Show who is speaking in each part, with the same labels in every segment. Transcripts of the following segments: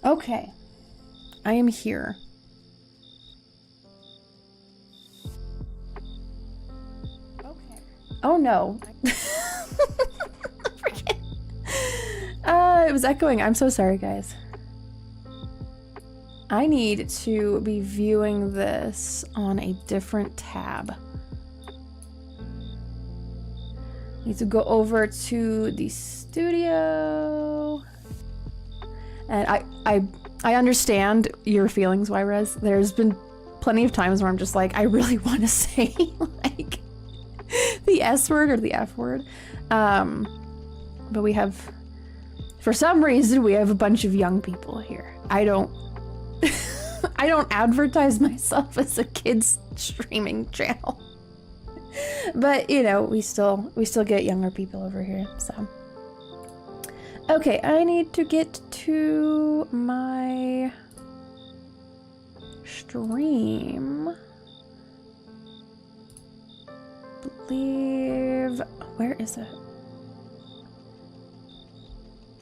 Speaker 1: Okay. I am here. Okay. Oh no. It was echoing. I'm so sorry, guys. I need to be viewing this on a different tab. Need to go over to the studio. And I understand your feelings, Yrez. There's been plenty of times where I'm just like, I really want to say like the S word or the F word. But we have, for some reason, we have a bunch of young people here. I don't advertise myself as a kids streaming channel. But you know, we still get younger people over here, so. Okay, I need to get to my stream. Where is it?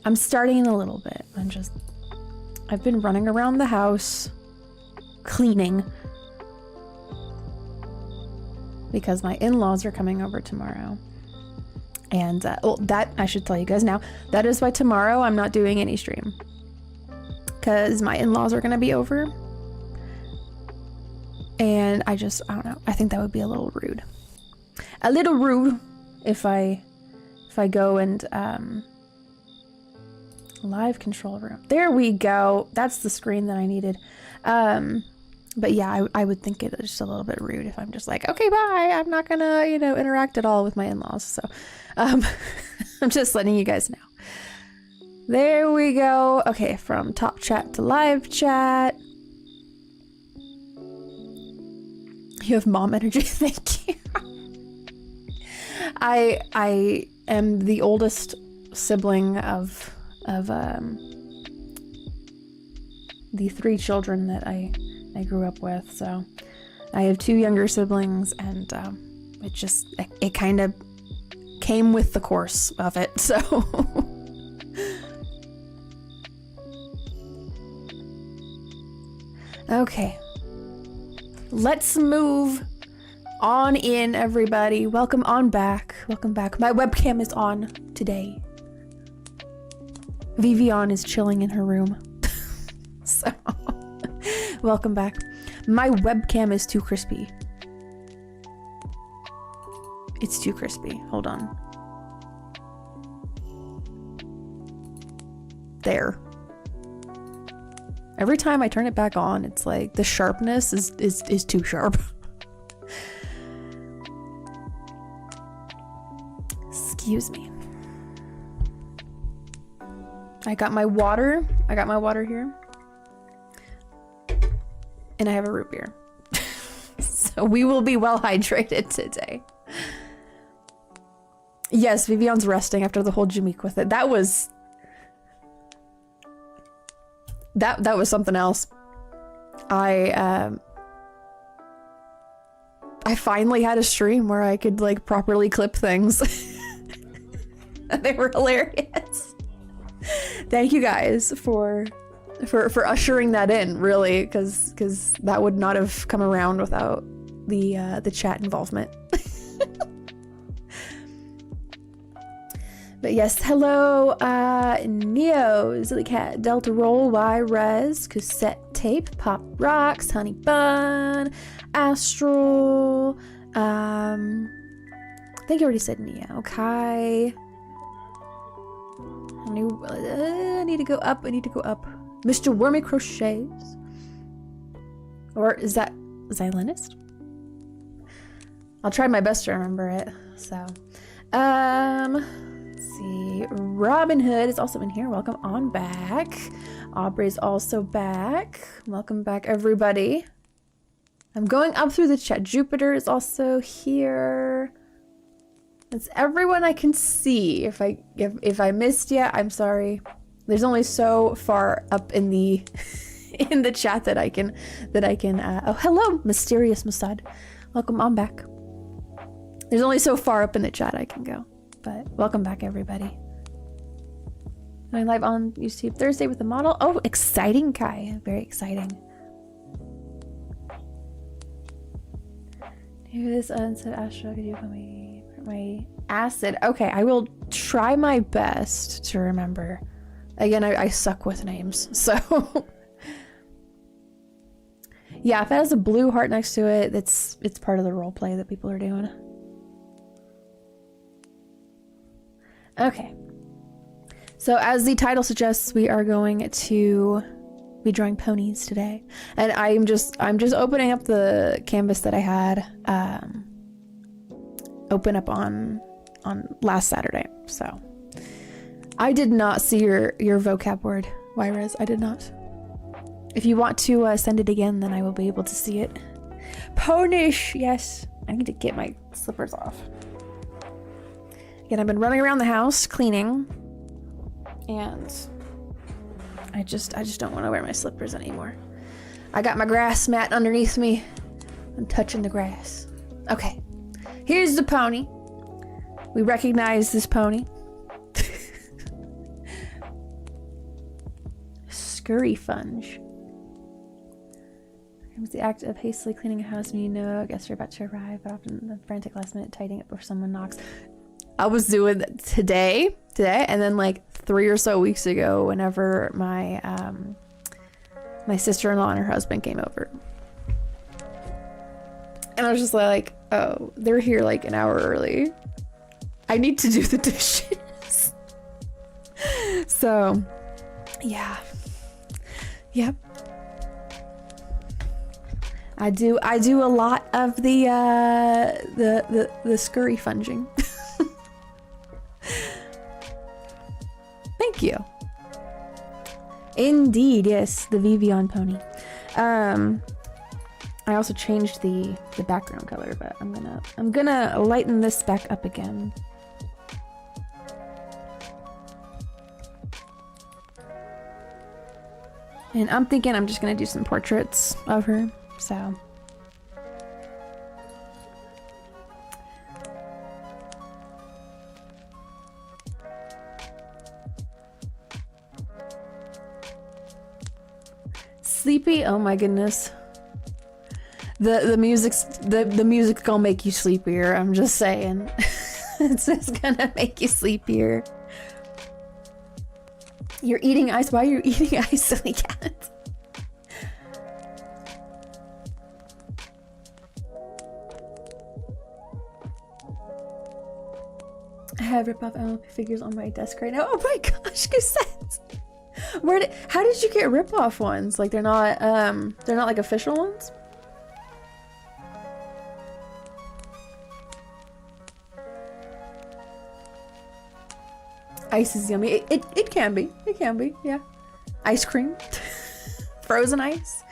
Speaker 1: I'm starting in a little bit. I've been running around the house, cleaning, because my in-laws are coming over tomorrow. And that I should tell you guys now, that is why tomorrow I'm not doing any stream, because my in-laws are gonna be over, and I don't know, I think that would be a little rude if I go and live control room. There we go. That's the screen that I needed. But yeah, I would think it's just a little bit rude if I'm just like, okay, bye. I'm not gonna, you know, interact at all with my in-laws. So I'm just letting you guys know. There we go. Okay, from top chat to live chat. You have mom energy. Thank you. I am the oldest sibling of the 3 children that I grew up with, so I have 2 younger siblings, and it kind of came with the course of it, so. Okay, let's move on in, everybody. Welcome on back. Welcome back. My webcam is on today. Vivian is chilling in her room. So, welcome back. My webcam is too crispy. It's too crispy. Hold on. There. Every time I turn it back on, it's like the sharpness is too sharp. Excuse me. I got my water. I got my water here. And I have a root beer. So we will be well hydrated today. Yes, Vivian's resting after the whole Jameek with it. That was something else. I finally had a stream where I could like properly clip things. They were hilarious. Thank you guys for ushering that in, really, because that would not have come around without the chat involvement. But yes, hello, Neo, Zilly Cat, Delta Roll, Y Res, Cassette Tape, Pop Rocks, Honey Bun, Astral, I think I already said Neo, Kai. I need to go up, Mr. Wormy Crochets. Or is that Zionist? I'll try my best to remember it, so. Let's see. Robin Hood is also in here. Welcome on back. Aubrey's also back. Welcome back, everybody. I'm going up through the chat. Jupiter is also here. That's everyone I can see. If I missed you, I'm sorry. There's only so far up in the in the chat that I can oh, hello, Mysterious Mossad. Welcome on back. There's only so far up in the chat I can go, but welcome back, everybody. Going live on YouTube Thursday with the model. Oh, exciting, Kai. Very exciting. Do this instead of Astro. Could you put my acid? Okay, I will try my best to remember. Again, I suck with names, so. Yeah, if it has a blue heart next to it, it's part of the role play that people are doing. Okay. So as the title suggests, we are going to be drawing ponies today. And I'm just opening up the canvas that I had open up on last Saturday. So I did not see your vocab word, Wyrez. I did not. If you want to send it again, then I will be able to see it. Ponish, yes. I need to get my slippers off. Again, I've been running around the house cleaning, and I just don't want to wear my slippers anymore. I got my grass mat underneath me. I'm touching the grass. Okay, here's the pony. We recognize this pony. Scurry funge. It was the act of hastily cleaning a house when you know guests are about to arrive, but often the frantic last minute tidying up before someone knocks. I was doing that today, and then like 3 or so weeks ago, whenever my my sister-in-law and her husband came over, and I was just like, oh, they're here like an hour early. I need to do the dishes. So, yeah, yep. I do a lot of the scurry funging. Thank you. Indeed, yes, the Vivian pony. I also changed the background color, but I'm gonna lighten this back up again. And I'm thinking I'm just gonna do some portraits of her. So sleepy, oh my goodness. The music's gonna make you sleepier, I'm just saying. It's just gonna make you sleepier. You're eating ice. Why are you eating ice, silly cat? I have rip-off MLP figures on my desk right now. Oh my gosh, Cassette! How did you get rip-off ones? Like they're not like official ones? Ice is yummy. It can be. It can be, yeah. Ice cream. Frozen ice.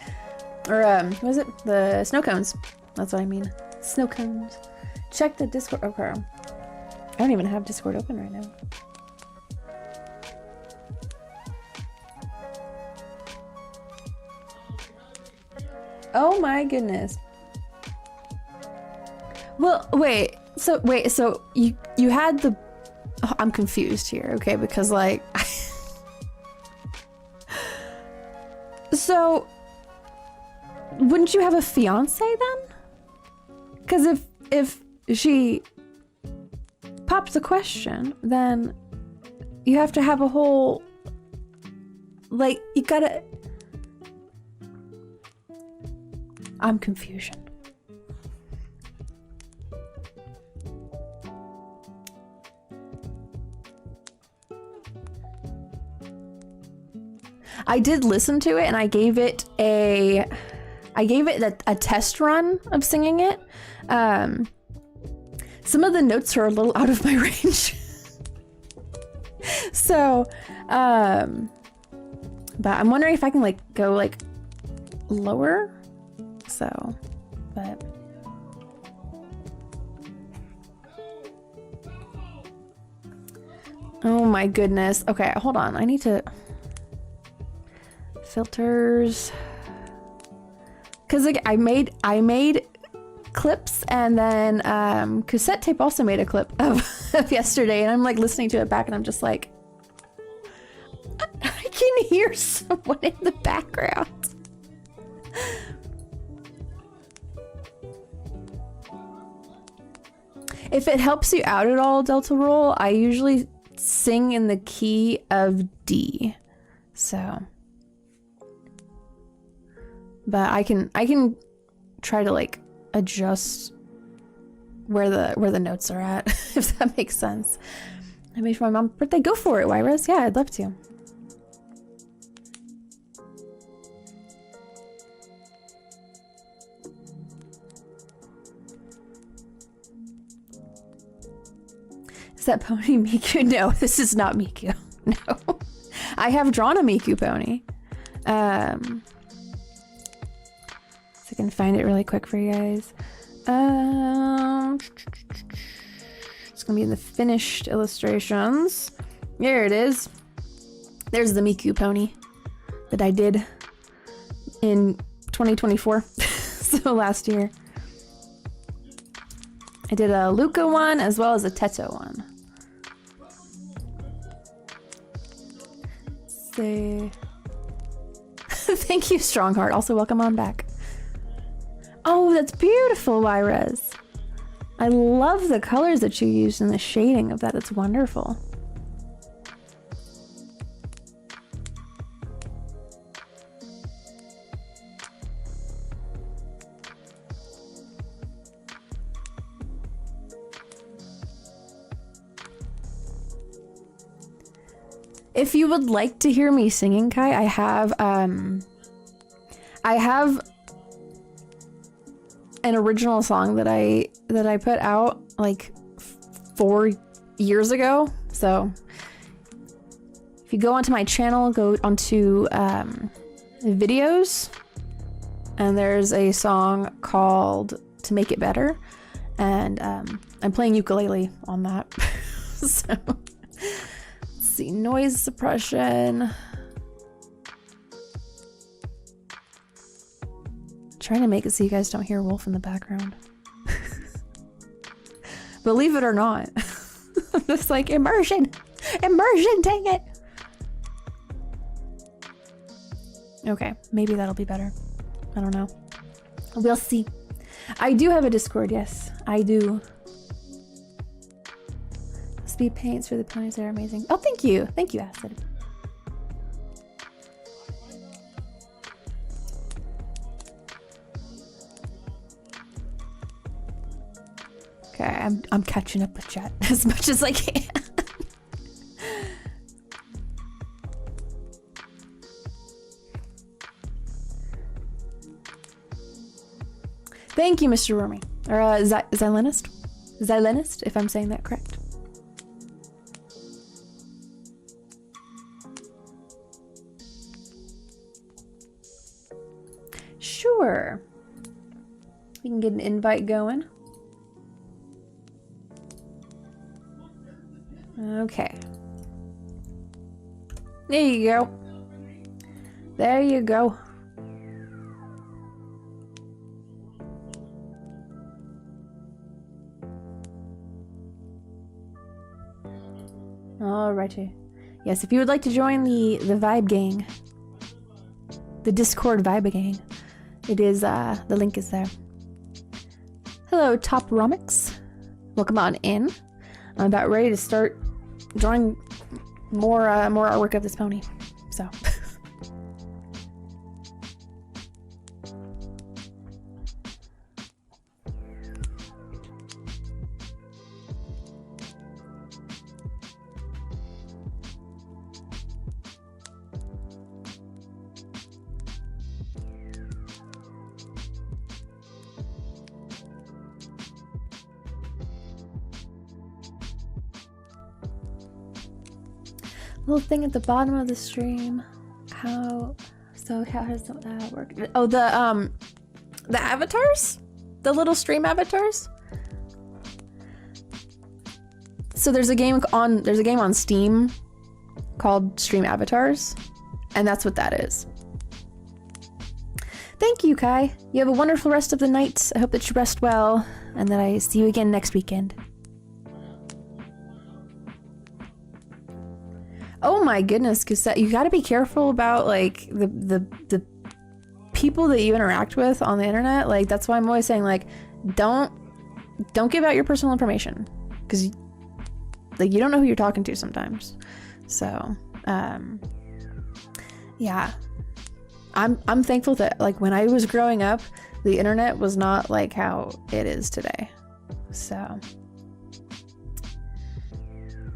Speaker 1: Or what is it? The snow cones. That's what I mean. Snow cones. Check the Discord. Okay. I don't even have Discord open right now. Oh my goodness. Well, wait. So you had the... Oh, I'm confused here, okay? Because like... So... Wouldn't you have a fiance then? Because if she pops the question, then you have to have a whole... Like, you gotta... I'm confusion. I did listen to it and I gave it a test run of singing it. Some of the notes are a little out of my range. So, but I'm wondering if I can like go like lower. So, but oh my goodness. Okay, hold on. I need to filters, because like I made clips, and then cassette tape also made a clip of yesterday, and I'm like listening to it back and I'm just like, hear someone in the background. If it helps you out at all, Delta Roll, I usually sing in the key of D. So, but I can try to like adjust where the notes are at, if that makes sense. I made for my mom's birthday. Go for it, Wyras. Yeah, I'd love to. Is that pony Miku? No, this is not Miku. No. I have drawn a Miku pony. So I can find it really quick for you guys. It's gonna be in the finished illustrations. Here it is. There's the Miku pony that I did in 2024. So last year. I did a Luca one as well as a Teto one. Say thank you, Strongheart. Also welcome on back. Oh, that's beautiful, Wyras. I love the colors that you used in the shading of that. It's wonderful. If you would like to hear me singing, Kai, I have an original song that I put out like 4 years ago. So if you go onto my channel, go onto videos, and there's a song called "To Make It Better," and I'm playing ukulele on that. So. See, noise suppression. Trying to make it so you guys don't hear Wolf in the background. Believe it or not. I'm just like, immersion! Immersion, dang it! Okay, maybe that'll be better. I don't know. We'll see. I do have a Discord, yes. I do. Speed paints for the ponies are amazing. Oh, thank you. Thank you, Acid. Okay, I'm catching up with chat as much as I can. Thank you, Mr. Wormy. Or Xylenist? Xylenist, if I'm saying that correct. Sure. We can get an invite going. Okay. There you go. There you go. Alrighty. Yes, if you would like to join the Vibe Gang, the Discord Vibe Gang, it is, the link is there. Hello, Top Romix. Welcome on in. I'm about ready to start drawing more artwork of this pony. So. Little thing at the bottom of the stream. How does that work? Oh, the avatars? The little stream avatars? So there's a game on Steam called Stream Avatars, and that's what that is. Thank you, Kai. You have a wonderful rest of the night. I hope that you rest well, and that I see you again next weekend. Oh Oh my goodness, Cassette, you got to be careful about like the people that you interact with on the internet. Like that's why I'm always saying like don't give out your personal information, because like you don't know who you're talking to sometimes. So yeah, I'm thankful that like when I was growing up, the internet was not like how it is today. So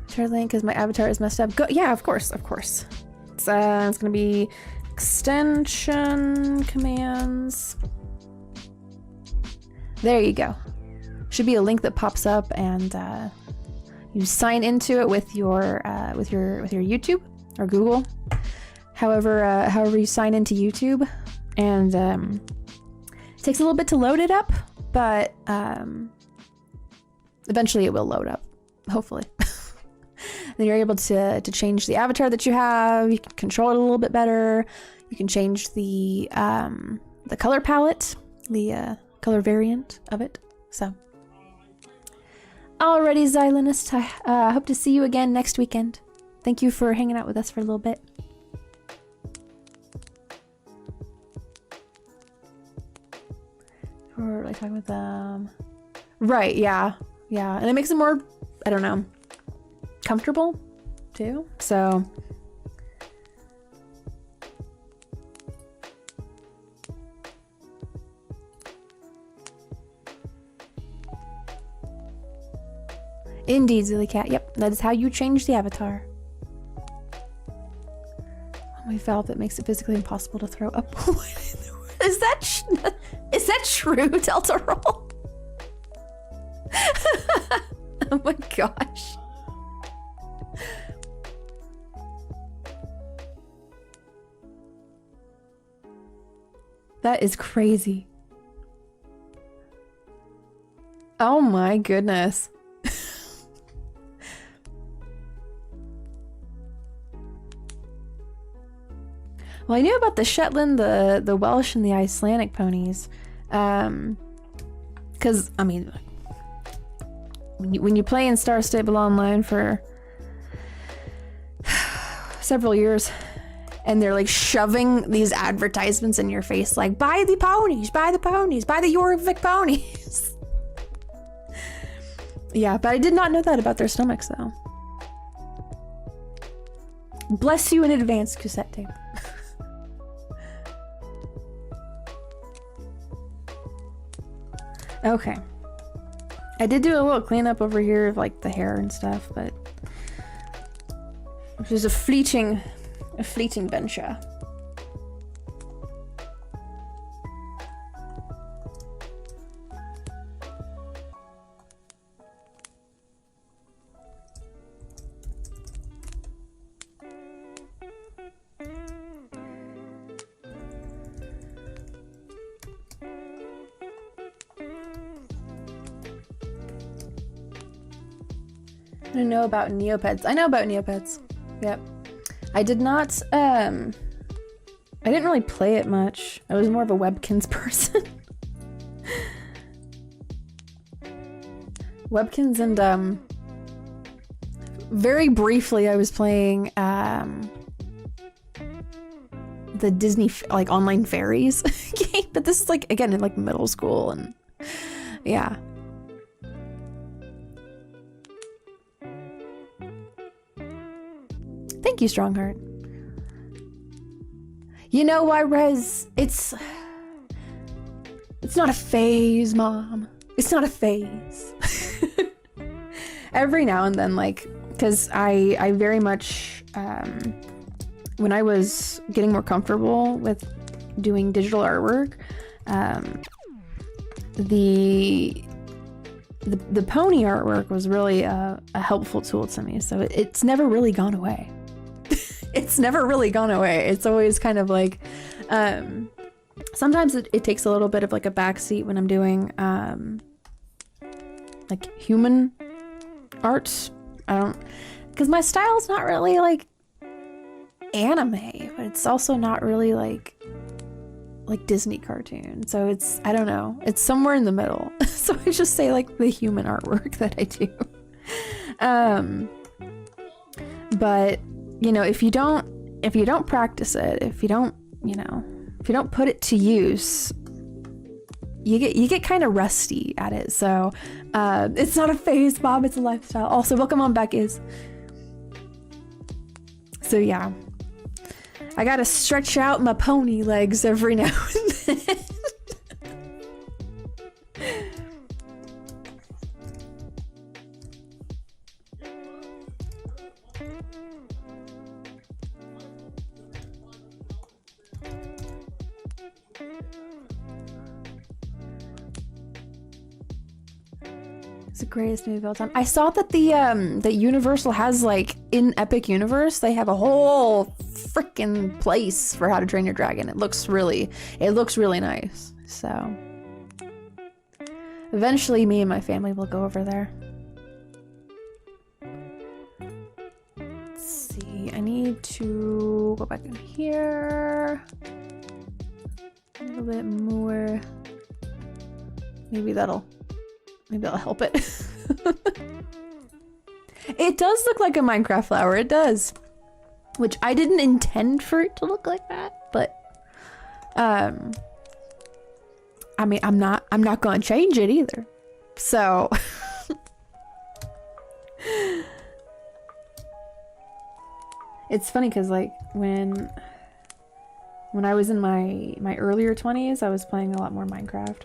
Speaker 1: share link because my avatar is messed up. Go, yeah, of course. It's gonna be extension commands. There you go. Should be a link that pops up, and you sign into it with your YouTube or Google. However you sign into YouTube, and it takes a little bit to load it up, but eventually it will load up, hopefully. Then you're able to change the avatar that you have. You can control it a little bit better. You can change the color palette, the color variant of it. So, alrighty, Xylinist. I hope to see you again next weekend. Thank you for hanging out with us for a little bit. Or like talking with them. Right, yeah. And it makes it more, I don't know, comfortable too. So indeed, Zilly Cat. Yep, that is how you change the avatar. We felt that makes it physically impossible to throw up. Is that true, Delta Roll? Oh my gosh. That is crazy. Oh my goodness. Well, I knew about the Shetland, the Welsh, and the Icelandic ponies. Because, I mean, when you play in Star Stable Online for several years, and they're like shoving these advertisements in your face, like, buy the ponies, buy the ponies, buy the Jorvik ponies. Yeah, but I did not know that about their stomachs, though. Bless you in advance, cassette tape. Okay. I did do a little cleanup over here of like the hair and stuff, but it was a fleeting venture. I know about Neopets. I know about Neopets. Yep. I did not, I didn't really play it much. I was more of a Webkins person. Webkins and, very briefly I was playing, the Disney, like, online fairies game. But this is, like, again, in, like, middle school and, yeah. Thank you, Strongheart. You know why, Rez? It's not a phase, Mom. It's not a phase. Every now and then, like, because I very much, when I was getting more comfortable with doing digital artwork, the pony artwork was really a helpful tool to me. So it's never really gone away. It's never really gone away. It's always kind of like, sometimes it takes a little bit of like a backseat when I'm doing, like human art. Because my style's not really like anime, but it's also not really like Disney cartoon. So it's, I don't know, it's somewhere in the middle. So I just say like the human artwork that I do. But you know, if you don't practice it, if you don't, you know, if you don't put it to use, you get kind of rusty at it. So it's not a phase, Bob, it's a lifestyle. Also, welcome on back, Is. So yeah, I gotta stretch out my pony legs every now and then. It's the greatest movie of all time. I saw that that Universal has, like, in Epic Universe, they have a whole freaking place for How to Train Your Dragon. It looks really nice. So eventually me and my family will go over there. Let's see, I need to go back in here a little bit more. Maybe that'll help it. It does look like a Minecraft flower, it does. Which I didn't intend for it to look like that, but I mean, I'm not gonna change it either. So it's funny because, like, when I was in my earlier 20s, I was playing a lot more Minecraft.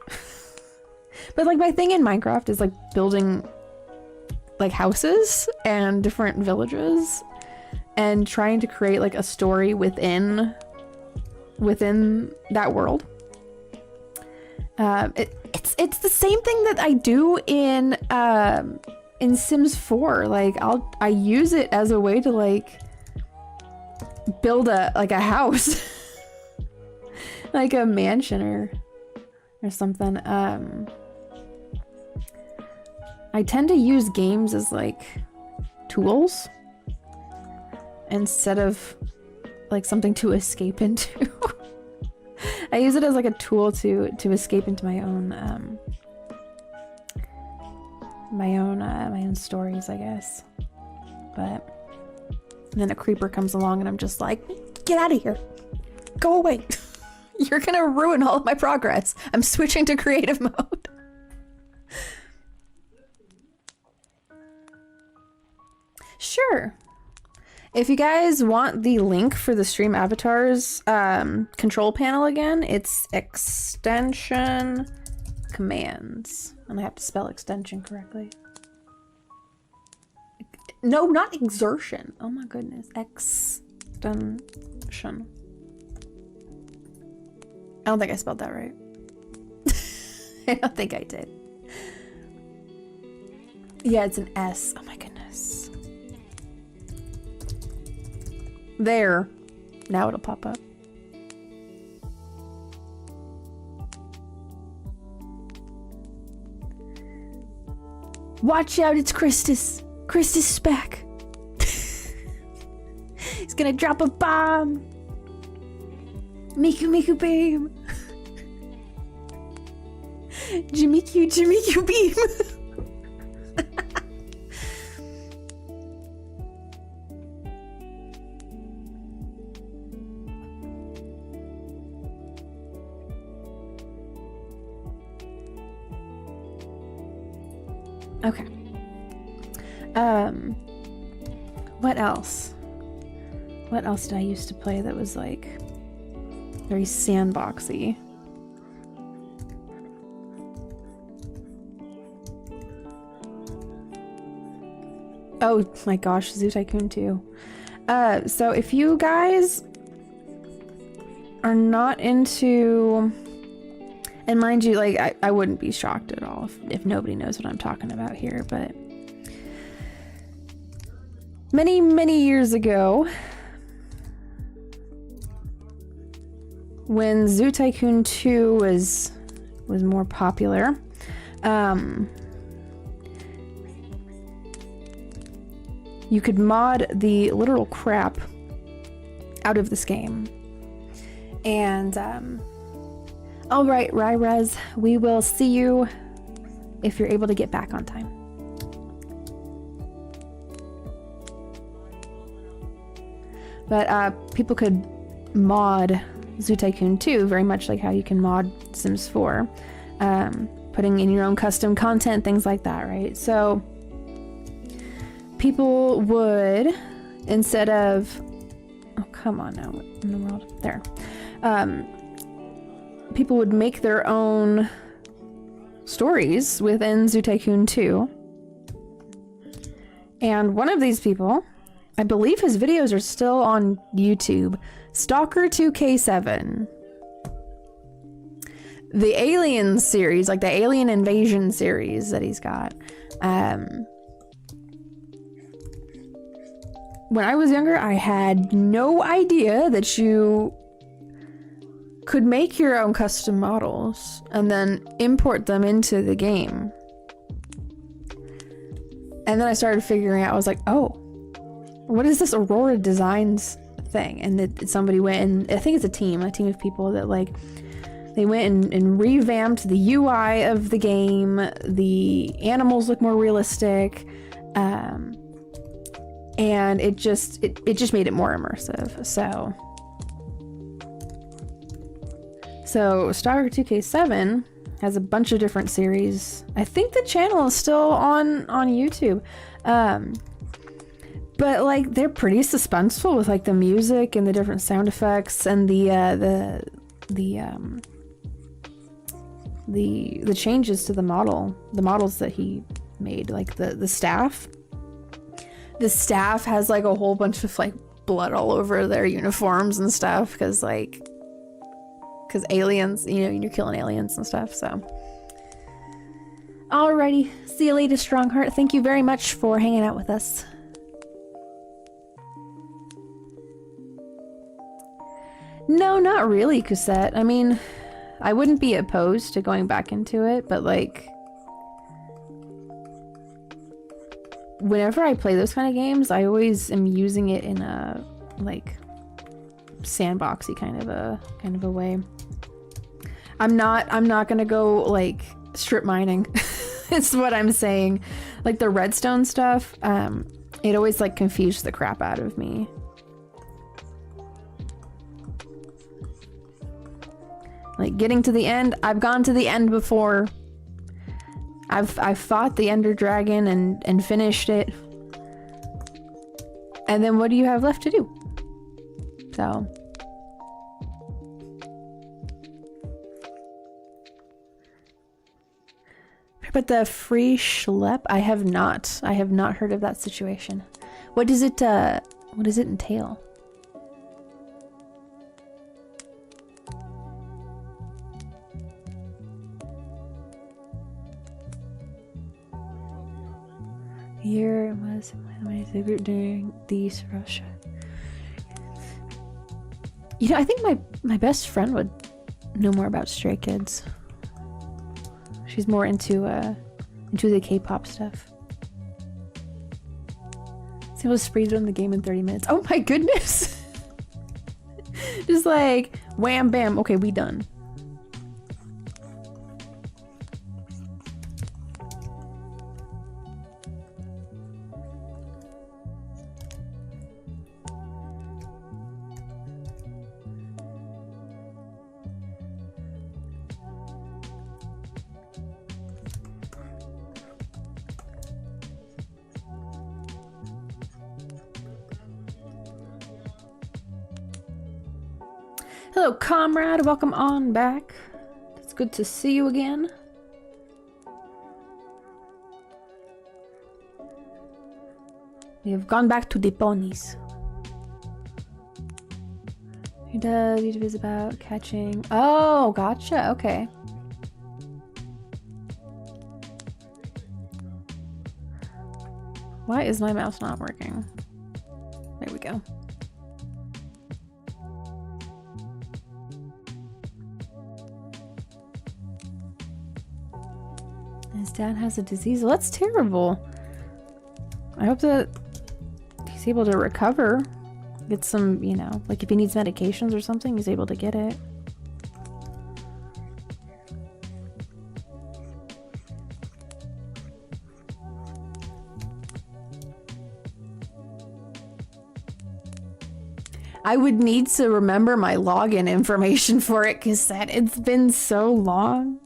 Speaker 1: But, like, my thing in Minecraft is, like, building, like, houses and different villages and trying to create, like, a story within that world. It's the same thing that I do in Sims 4. Like, I use it as a way to, like, build a house. Like a mansion or something. I tend to use games as, like, tools instead of, like, something to escape into. I use it as, like, a tool to escape into my own stories, I guess. But then a creeper comes along and I'm just like, get out of here, go away. You're gonna ruin all of my progress. I'm switching to creative mode. Sure. If you guys want the link for the stream avatars control panel again, it's extension commands. And I have to spell extension correctly. No, not exertion. Oh my goodness. Extension. I don't think I spelled that right. I don't think I did. Yeah, it's an S. Oh my goodness. There. Now it'll pop up. Watch out, it's Christus. Christus is back. He's gonna drop a bomb. Miku beam. Jimiku beam. Okay. What else? What else did I used to play that was, like, very sandboxy? Oh my gosh, Zoo Tycoon 2. So if you guys are not into... And mind you, like, I wouldn't be shocked at all if nobody knows what I'm talking about here, but... Many years ago, when Zoo Tycoon 2 was more popular, you could mod the literal crap out of this game. And, alright, Ryrez, we will see you if you're able to get back on time. But people could mod Zoo Tycoon 2 very much like how you can mod Sims 4. Putting in your own custom content, things like that, right? So people would, instead of, oh come on now, what in the world? There. People would make their own stories within Zoo Tycoon 2. And one of these people, I believe his videos are still on YouTube, Stalker2K7. The Alien series, like the Alien Invasion series that he's got. When I was younger, I had no idea that you could make your own custom models and then import them into the game. And then I started figuring out, I was like, oh, what is this Aurora Designs thing? And that somebody went, and I think it's a team of people that like, they went and revamped the UI of the game. The animals look more realistic. And it just made it more immersive. So Stalker 2K7 has a bunch of different series. I think the channel is still on YouTube. But like they're pretty suspenseful with like the music and the different sound effects and the changes to the models that he made, like the staff. The staff has like a whole bunch of like blood all over their uniforms and stuff because aliens, you know, you're killing aliens and stuff. So alrighty, see you later, Strongheart. Thank you very much for hanging out with us. No, not really, Cosette. I mean, I wouldn't be opposed to going back into it, but like whenever I play those kind of games, I always am using it in a like sandboxy kind of a way. I'm not gonna go like strip mining. It's what I'm saying. Like the redstone stuff, it always like confused the crap out of me. Like getting to the end, I've gone to the end before. I've fought the Ender Dragon and finished it. And then what do you have left to do? So. But the free schlep, I have not heard of that situation. What does it entail? Here was my favorite during these Russia. You know, I think my best friend would know more about Stray Kids. She's more into the K-pop stuff. So we'll speed run the game in 30 minutes. Oh my goodness! Just like wham bam. Okay, we done. Hello, comrade. Welcome on back. It's good to see you again. We have gone back to the ponies. He does. YouTube is about catching. Oh, gotcha. Okay. Why is my mouse not working? There we go. His dad has a disease. Well, that's terrible. I hope that he's able to recover. Get some, you know, like if he needs medications or something, he's able to get it. I would need to remember my login information for it because it's been so long.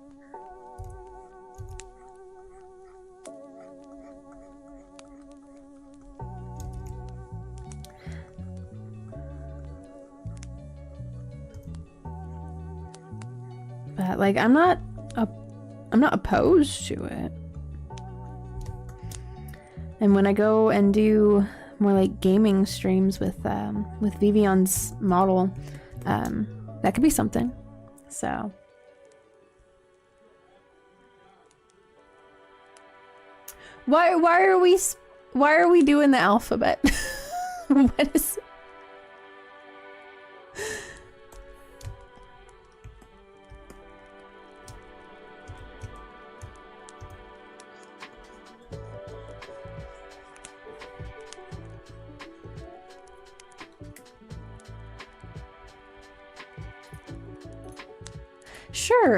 Speaker 1: But like, I'm not opposed to it. And when I go and do more like gaming streams with Vivion's model, that could be something. So why are we doing the alphabet? What is Sure,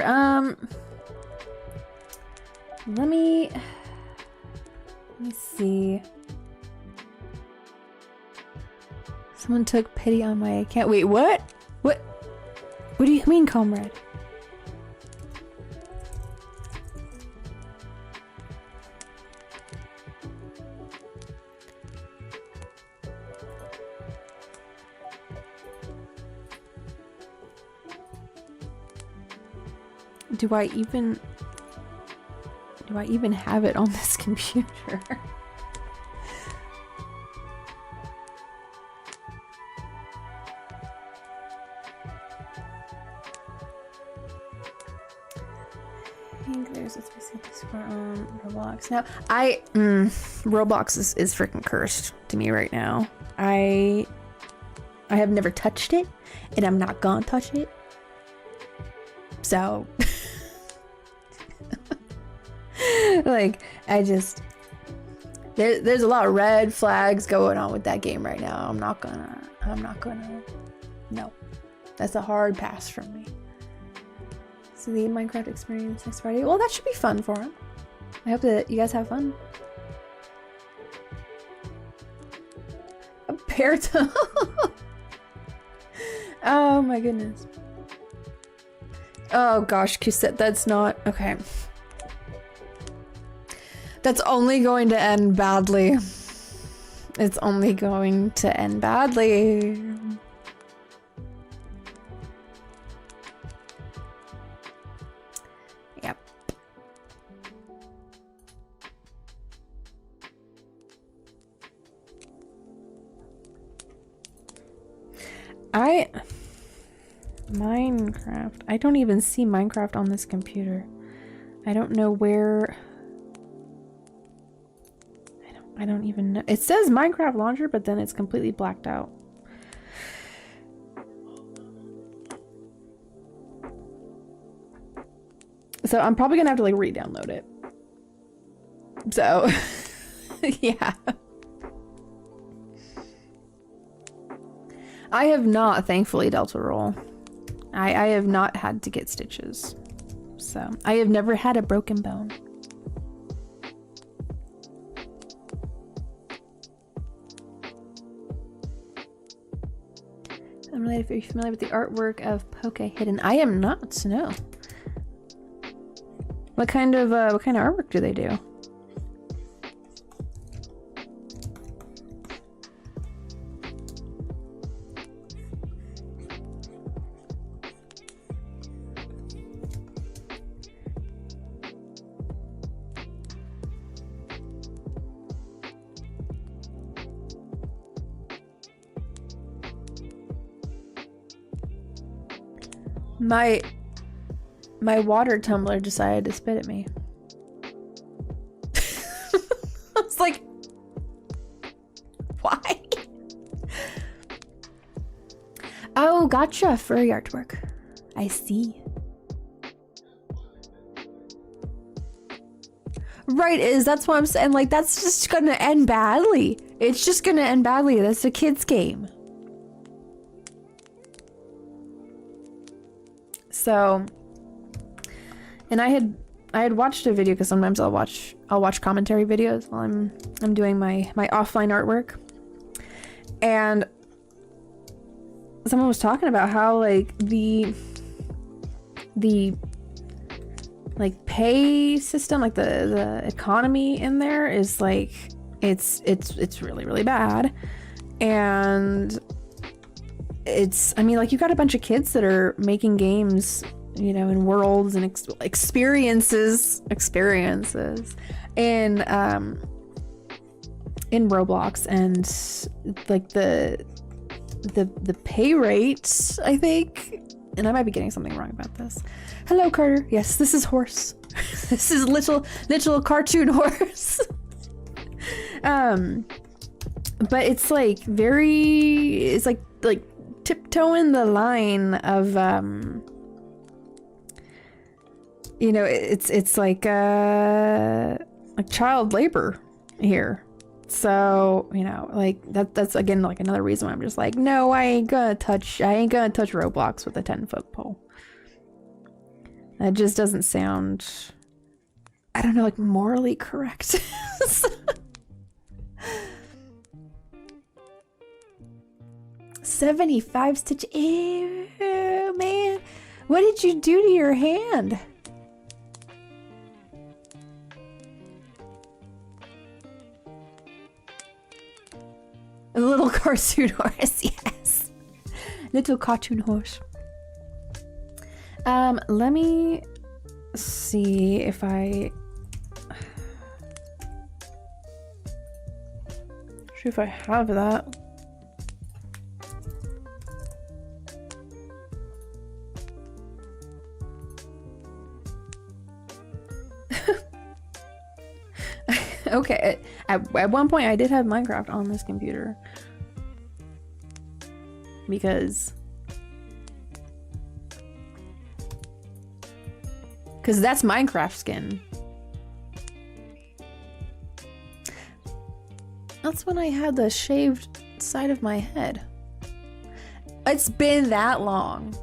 Speaker 1: let me see. Someone took pity on my account. Wait, what? What do you mean, comrade? Do I even have it on this computer? I think there's a specific score on Roblox. Now, Roblox is freaking cursed to me right now. I have never touched it, and I'm not gonna touch it. So like, there's a lot of red flags going on with that game right now. I'm not gonna, no. That's a hard pass from me. So the Minecraft experience next Friday. Well, that should be fun for him. I hope that you guys have fun. A bear tongue. Oh my goodness. Oh gosh, Cusette, that's not okay. That's only going to end badly. It's only going to end badly. Yep. Minecraft. I don't even see Minecraft on this computer. I don't know where. I don't even know. It says Minecraft launcher, but then it's completely blacked out. So I'm probably gonna have to like re-download it. So yeah. I have not, thankfully, dealt a roll. I have not had to get stitches. So I have never had a broken bone. I'm really if you're familiar with the artwork of Poke Hidden. I am not, no. What kind of artwork do they do? My water tumbler decided to spit at me. I was like, why? Oh, gotcha. Furry artwork. I see. Right, that's what I'm saying. Like, that's just gonna end badly. It's just gonna end badly. That's a kid's game. So, and I had watched a video because sometimes I'll watch commentary videos while I'm doing my offline artwork, and someone was talking about how like the like pay system, like the economy in there is like it's really, really bad. And it's, I mean, like, you got a bunch of kids that are making games, you know, in worlds and experiences in Roblox, and like the pay rate, I think, and I might be getting something wrong about this. Hello, Carter. Yes, this is horse. This is little cartoon horse. But it's like it's like tiptoeing the line of you know, it's like child labor here. So, you know, like that's again like another reason why I'm just like, no, I ain't gonna touch Roblox with a 10-foot pole. That just doesn't sound, I don't know, like morally correct. 75 stitch. Ew, man. What did you do to your hand? A little cartoon horse, yes. Little cartoon horse. Let me see if I have that. Okay, at one point I did have Minecraft on this computer because that's Minecraft skin. That's when I had the shaved side of my head. It's been that long.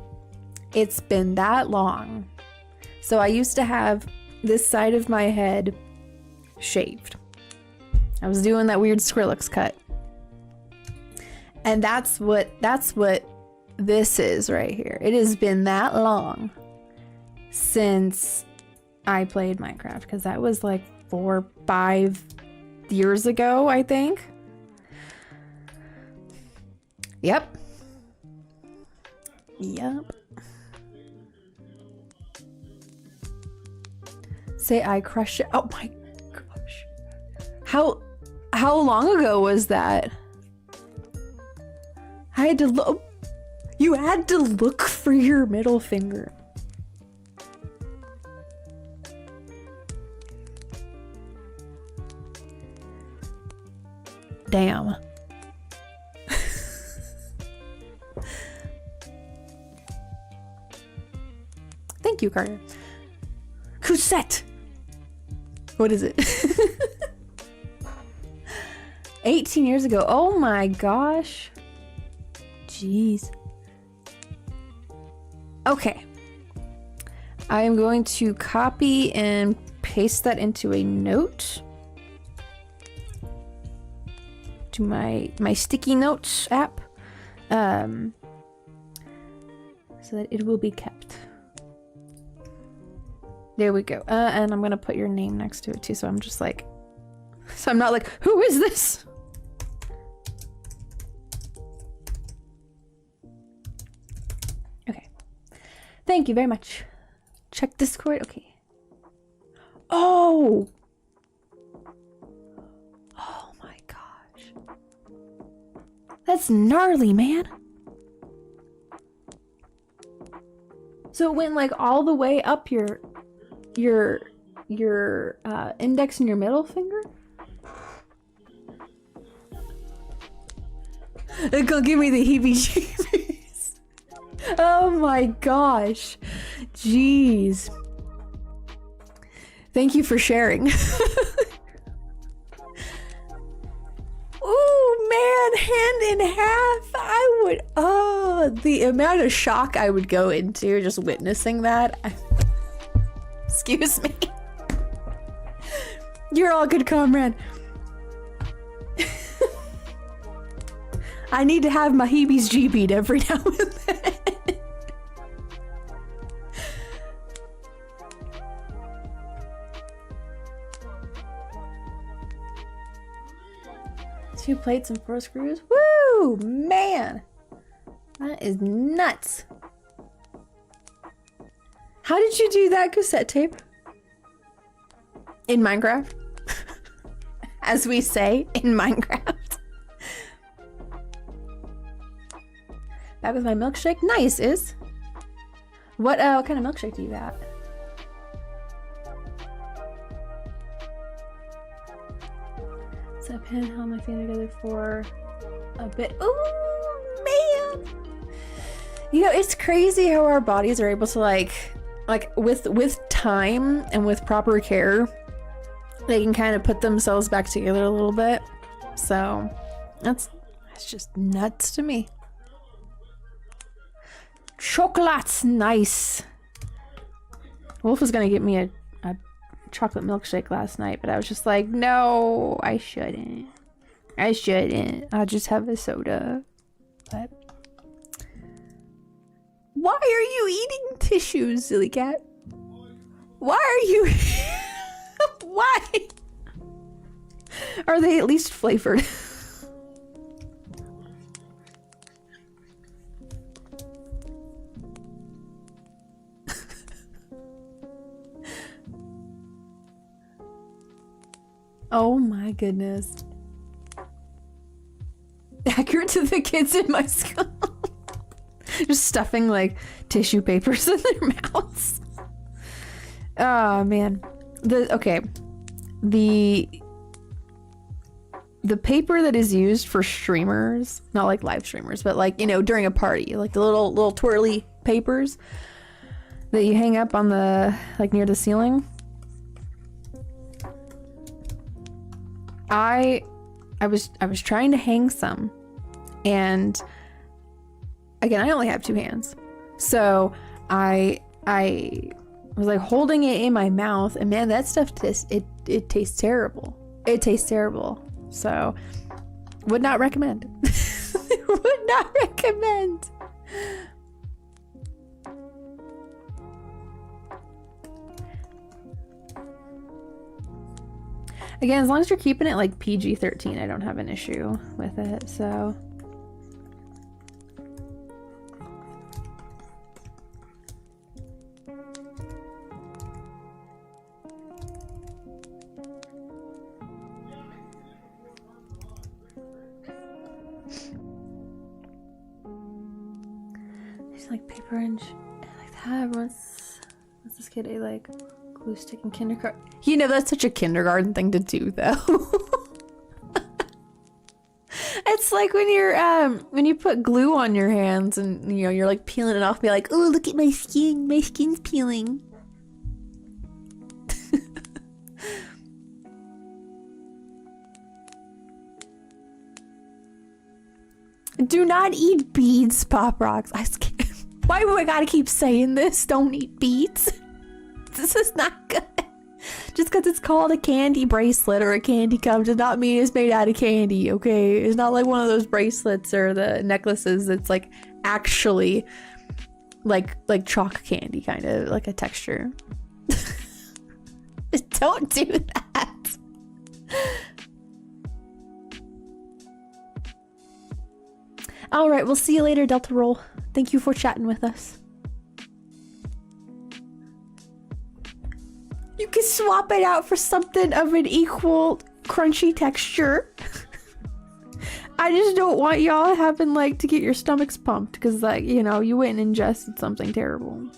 Speaker 1: It's been that long. So I used to have this side of my head shaved. I was doing that weird Skrillex cut. And that's what this is right here. It has been that long since I played Minecraft, because that was like 4 or 5 years ago, I think. Yep. Say I crushed it. Oh my gosh. How long ago was that? I had to look. You had to look for your middle finger. Damn. Thank you, Carter. Cousette. What is it? 18 years ago. Oh my gosh. Jeez. Okay. I am going to copy and paste that into a note to my sticky notes app, so that it will be kept. There we go. And I'm gonna put your name next to it too, so I'm just like, so I'm not like, who is this? Okay. Thank you very much. Check Discord. Okay. Oh! Oh my gosh. That's gnarly, man. So it went like all the way up your index and your middle finger? It's gonna give me the heebie-jeebies. Oh my gosh. Jeez. Thank you for sharing. Ooh, man, hand in half. I would, oh, the amount of shock I would go into just witnessing that. Excuse me. You're all good, comrade. I need to have my heebies-jeebied every now and then. 2 plates and 4 screws. Woo! Man! That is nuts. How did you do that cassette tape? In Minecraft? As we say, in Minecraft. Back with my milkshake. Nice, Is. What kind of milkshake do you got? So pin held my feet together for a bit. Ooh, man! You know, it's crazy how our bodies are able to like with time and with proper care, they can kind of put themselves back together a little bit. So that's just nuts to me. Chocolate's nice. Wolf was gonna get me a chocolate milkshake last night, but I was just like, no, I shouldn't. I'll just have a soda. But why are you eating tissues, silly cat? Why are you? Why? Are they at least flavored? Oh my goodness. Accurate to the kids in my school. Just stuffing like tissue papers in their mouths. Oh man. The paper that is used for streamers, not like live streamers, but like, you know, during a party, like the little twirly papers that you hang up on the, like near the ceiling. I was trying to hang some, and again, I only have 2 hands, so I was like holding it in my mouth, and man, that stuff it tastes terrible. It tastes terrible. So would not recommend. Would not recommend. Again, as long as you're keeping it like PG-13, I don't have an issue with it, so. It's like paper and like that. What's this kid a like glue stick in kindergarten? You know, that's such a kindergarten thing to do, though. It's like when you put glue on your hands and, you know, you're like peeling it off, be like, oh, look at my skin. My skin's peeling. Do not eat beads, Pop Rocks. Why do I gotta keep saying this? Don't eat beads. This is not good. Just because it's called a candy bracelet or a candy cup does not mean it's made out of candy, okay? It's not like one of those bracelets or the necklaces that's like actually like chalk candy, kind of like a texture. Just don't do that. All right, we'll see you later, Delta Roll. Thank you for chatting with us. You can swap it out for something of an equal crunchy texture. I just don't want y'all having like to get your stomachs pumped because, like, you know, you went and ingested something terrible.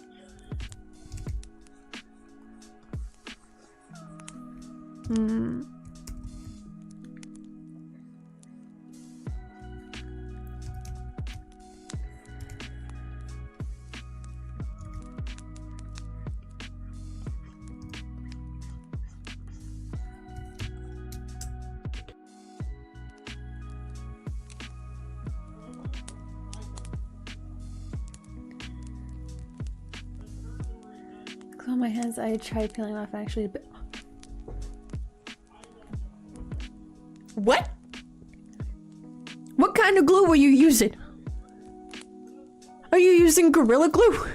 Speaker 1: On my hands, I tried peeling off actually, but what kind of glue were you using? Are you using Gorilla Glue?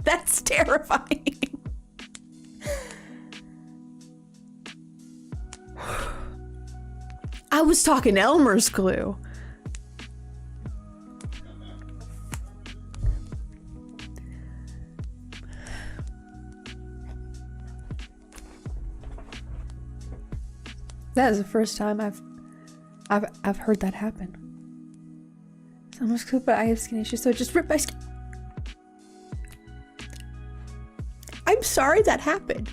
Speaker 1: That's terrifying. I was talking Elmer's glue. That is the first time I've heard that happen. Someone's glue, but I have skin issues, so it just ripped my skin. I'm sorry that happened.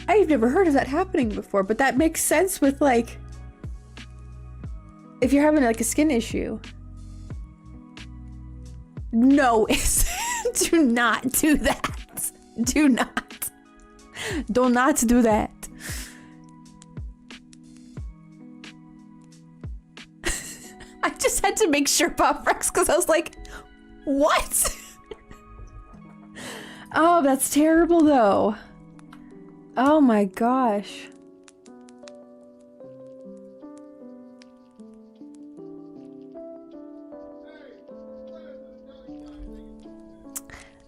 Speaker 1: I've never heard of that happening before, but that makes sense with like, if you're having like a skin issue. No, do not do that. Do not. Do not do that. I just had to make sure, Pop Rex, because I was like, what? Oh, that's terrible though. Oh my gosh.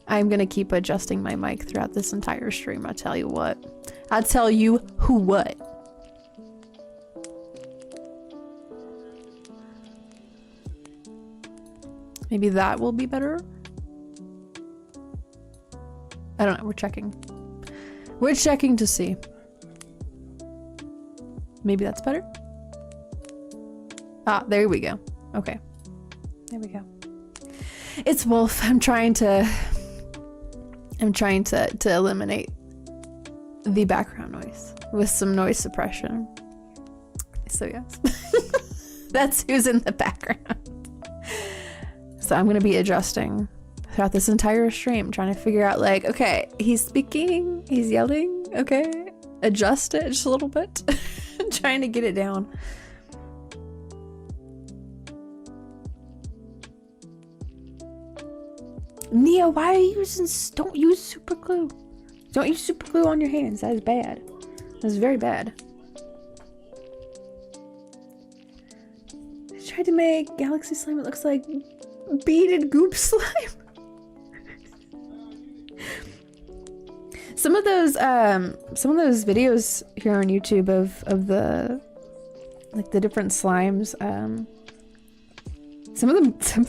Speaker 1: I'm gonna keep adjusting my mic throughout this entire stream, I'll tell you what. I'll tell you who what. Maybe that will be better? I don't know, we're checking. We're checking to see. Maybe that's better? Ah, there we go. Okay. There we go. It's Wolf. I'm trying to eliminate the background noise with some noise suppression. So yes. That's who's in the background. So I'm gonna be adjusting throughout this entire stream, trying to figure out like, okay, he's speaking, he's yelling, okay, adjust it just a little bit. Trying to get it down. Nia, why are you using, don't use super glue. Don't use super glue on your hands, that is bad. That is very bad. I tried to make galaxy slime, it looks like beaded goop slime. Some of those videos here on YouTube of the like the different slimes, some of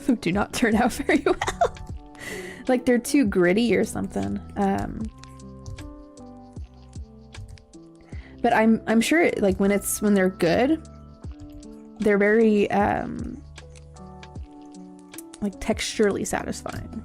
Speaker 1: them do not turn out very well. Like they're too gritty or something. But I'm sure like when they're good, they're very like texturally satisfying.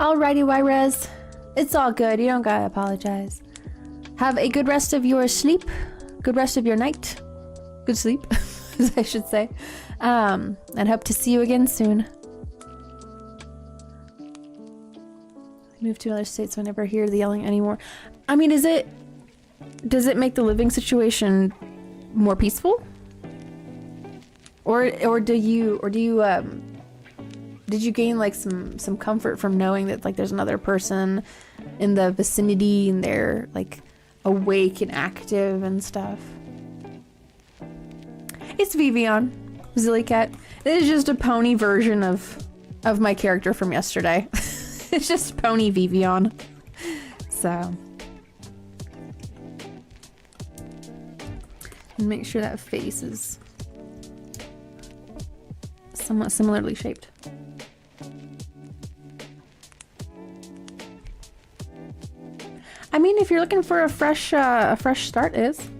Speaker 1: Alrighty, Yrez. It's all good. You don't gotta apologize. Have a good rest of your sleep. Good rest of your night. Good sleep, as I should say. And hope to see you again soon. Move to another state so I never hear the yelling anymore. I mean, does it make the living situation more peaceful? Or did you gain like some comfort from knowing that like there's another person in the vicinity and they're like awake and active and stuff? It's Vivian, Zillycat. It is just a pony version of my character from yesterday. It's just Pony Vivian. So and make sure that face is somewhat similarly shaped. I mean, if you're looking for a fresh start, is.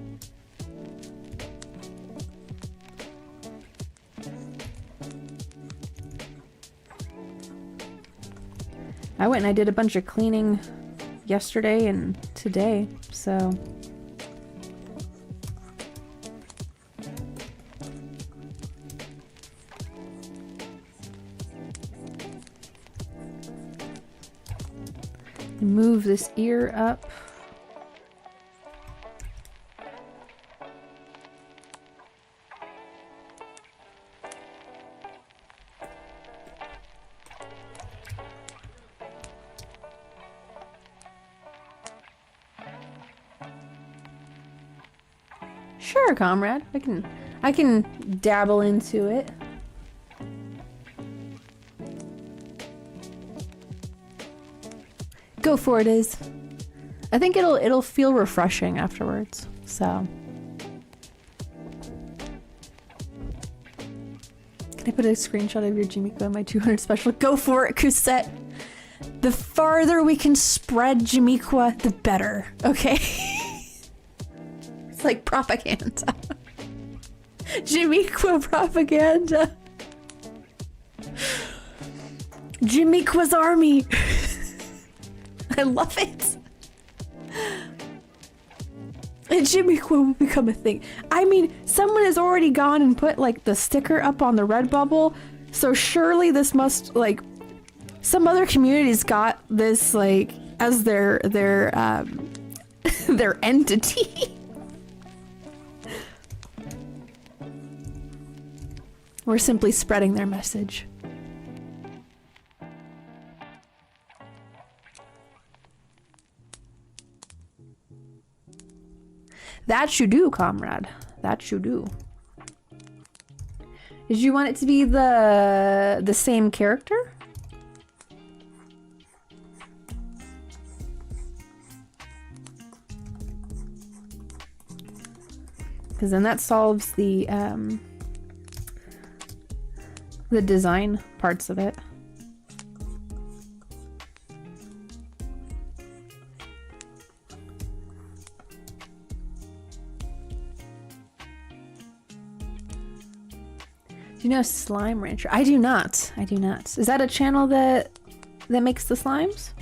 Speaker 1: I went and I did a bunch of cleaning yesterday and today, so. Move this ear up. Sure, comrade. I can dabble into it. Go for it, Is. I think it'll feel refreshing afterwards. So, can I put a screenshot of your Jimiko in my 200 special? Go for it, Cosette. The farther we can spread Jamiqua, the better. Okay. It's like propaganda. Jamiqua propaganda. Jamiqua's army. I love it. And Jamiqua will become a thing. I mean, someone has already gone and put like the sticker up on the Redbubble, so surely this must like some other communities got this like as their their entity. We're simply spreading their message. That you do, comrade. That you do. Did you want it to be the same character? Because then that solves the design parts of it. Do you know Slime Rancher? I do not. I do not. Is that a channel that makes the slimes?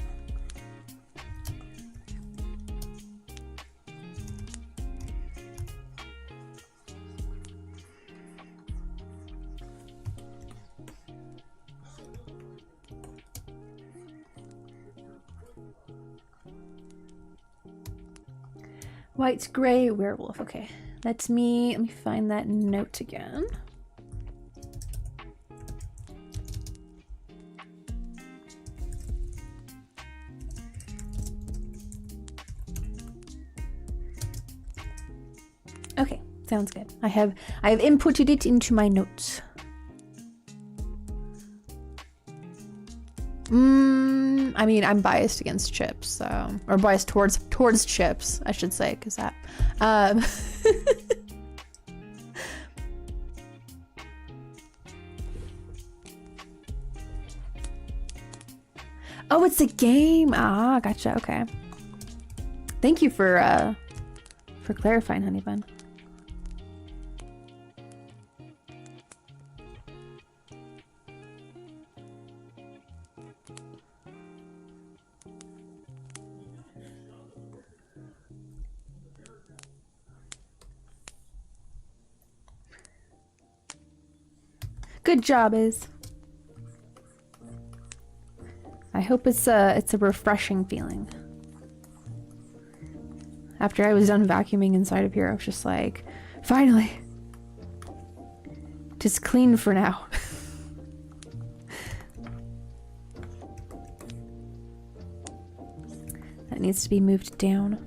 Speaker 1: White gray werewolf. Okay. Let me find that note again. Okay, sounds good. I have inputted it into my notes. I mean, I'm biased against chips, so or biased towards chips, I should say, because that. Oh, it's a game. Ah, gotcha. Okay. Thank you for clarifying, honey bun. Good job, Is. I hope it's a refreshing feeling. After I was done vacuuming inside of here, I was just like, finally, just clean for now. That needs to be moved down.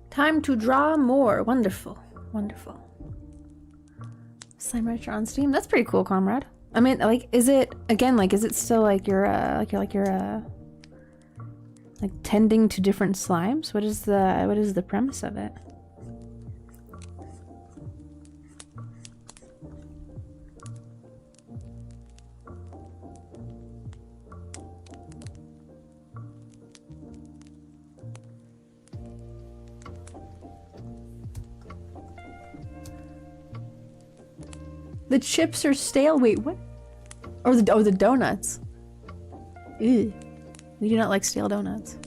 Speaker 1: Time to draw more. Wonderful. Wonderful. Slime Rancher on Steam. That's pretty cool, comrade. I mean, like, is it again, like, is it still like you're like tending to different slimes? What is the premise of it? The chips are stale. Wait, what? Or the donuts. Ew. We do not like stale donuts.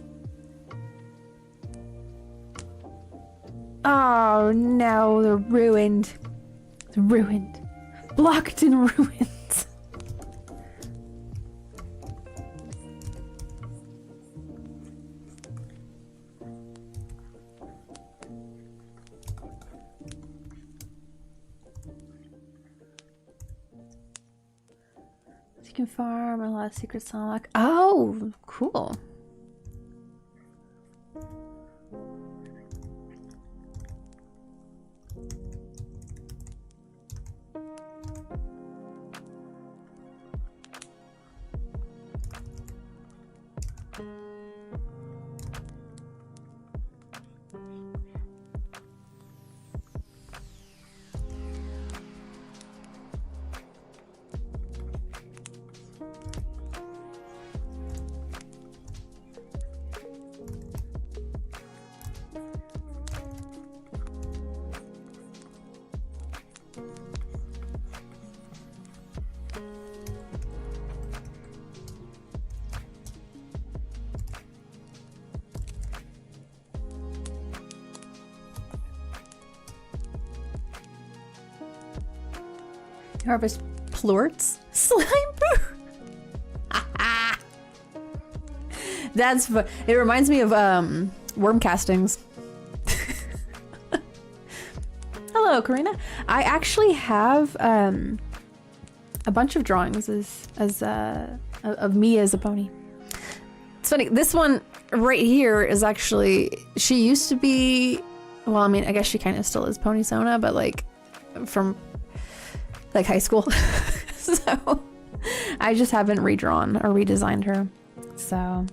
Speaker 1: Oh no, they're ruined. They're ruined. Blocked in ruins. You can farm a lot of secrets to unlock. Oh, cool. Harvest plorts? Slime poo! That's it reminds me of worm castings. Hello, Karina. I actually have a bunch of drawings as of me as a pony. It's funny, this one right here is actually, she used to be, well, I mean, I guess she kind of still is Pony Sona, but like from like high school. So I just haven't redrawn or redesigned her. So,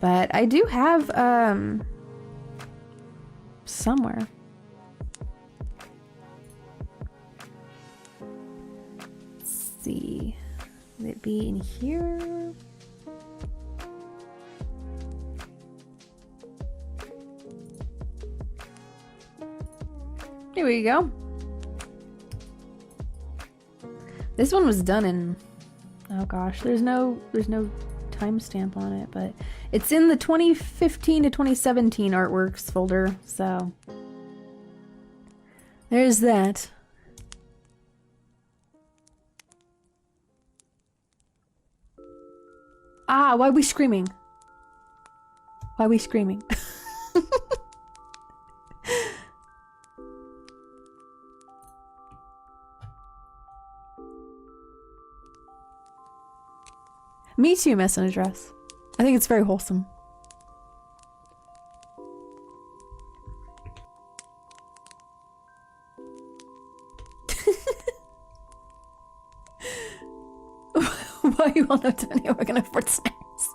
Speaker 1: but I do have somewhere. Let's see. Would it be in here? Here we go. This one was done in, oh gosh, there's no timestamp on it, but it's in the 2015 to 2017 artworks folder, so there's that. Ah, why are we screaming? Why are we screaming? Me too, mess in a dress. I think it's very wholesome. Why you all know Tony we're gonna afford snacks?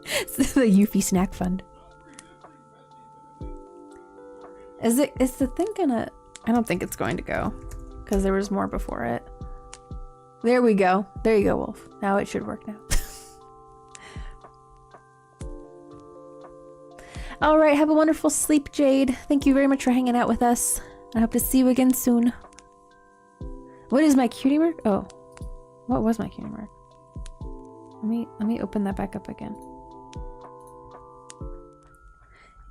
Speaker 1: It's the Euphie snack fund. Is the thing gonna, I don't think it's going to go, because there was more before it. There we go. There you go, Wolf. Now it should work now. All right, have a wonderful sleep, Jade. Thank you very much for hanging out with us. I hope to see you again soon. What is my cutie mark? Oh, what was my cutie mark? Let me open that back up again.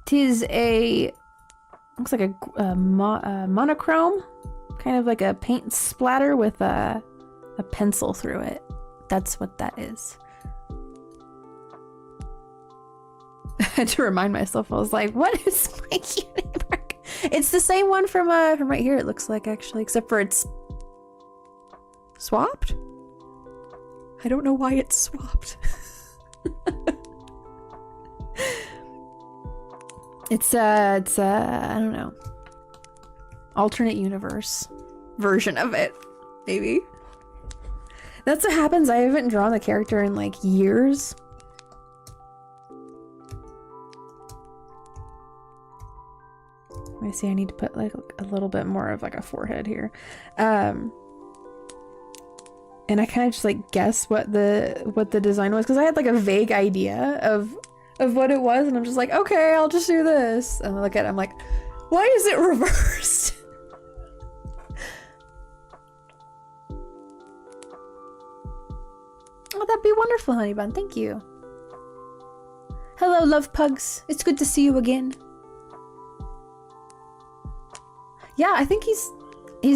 Speaker 1: Tis a, looks like a monochrome, kind of like a paint splatter with a pencil through it. That's what that is. I had to remind myself. I was like, what is my cutie mark? It's the same one from right here, it looks like, actually, except for it's swapped. I don't know why it's swapped. It's I don't know, alternate universe version of it, maybe. That's what happens. I haven't drawn the character in like years. Let me see, I need to put like a little bit more of like a forehead here. And I kind of just like guess what the design was, because I had like a vague idea of what it was, and I'm just like, okay, I'll just do this. And I look at it, I'm like, why is it reversed? Oh, that'd be wonderful, honey bun. Thank you. Hello, love pugs. It's good to see you again. Yeah, I think he's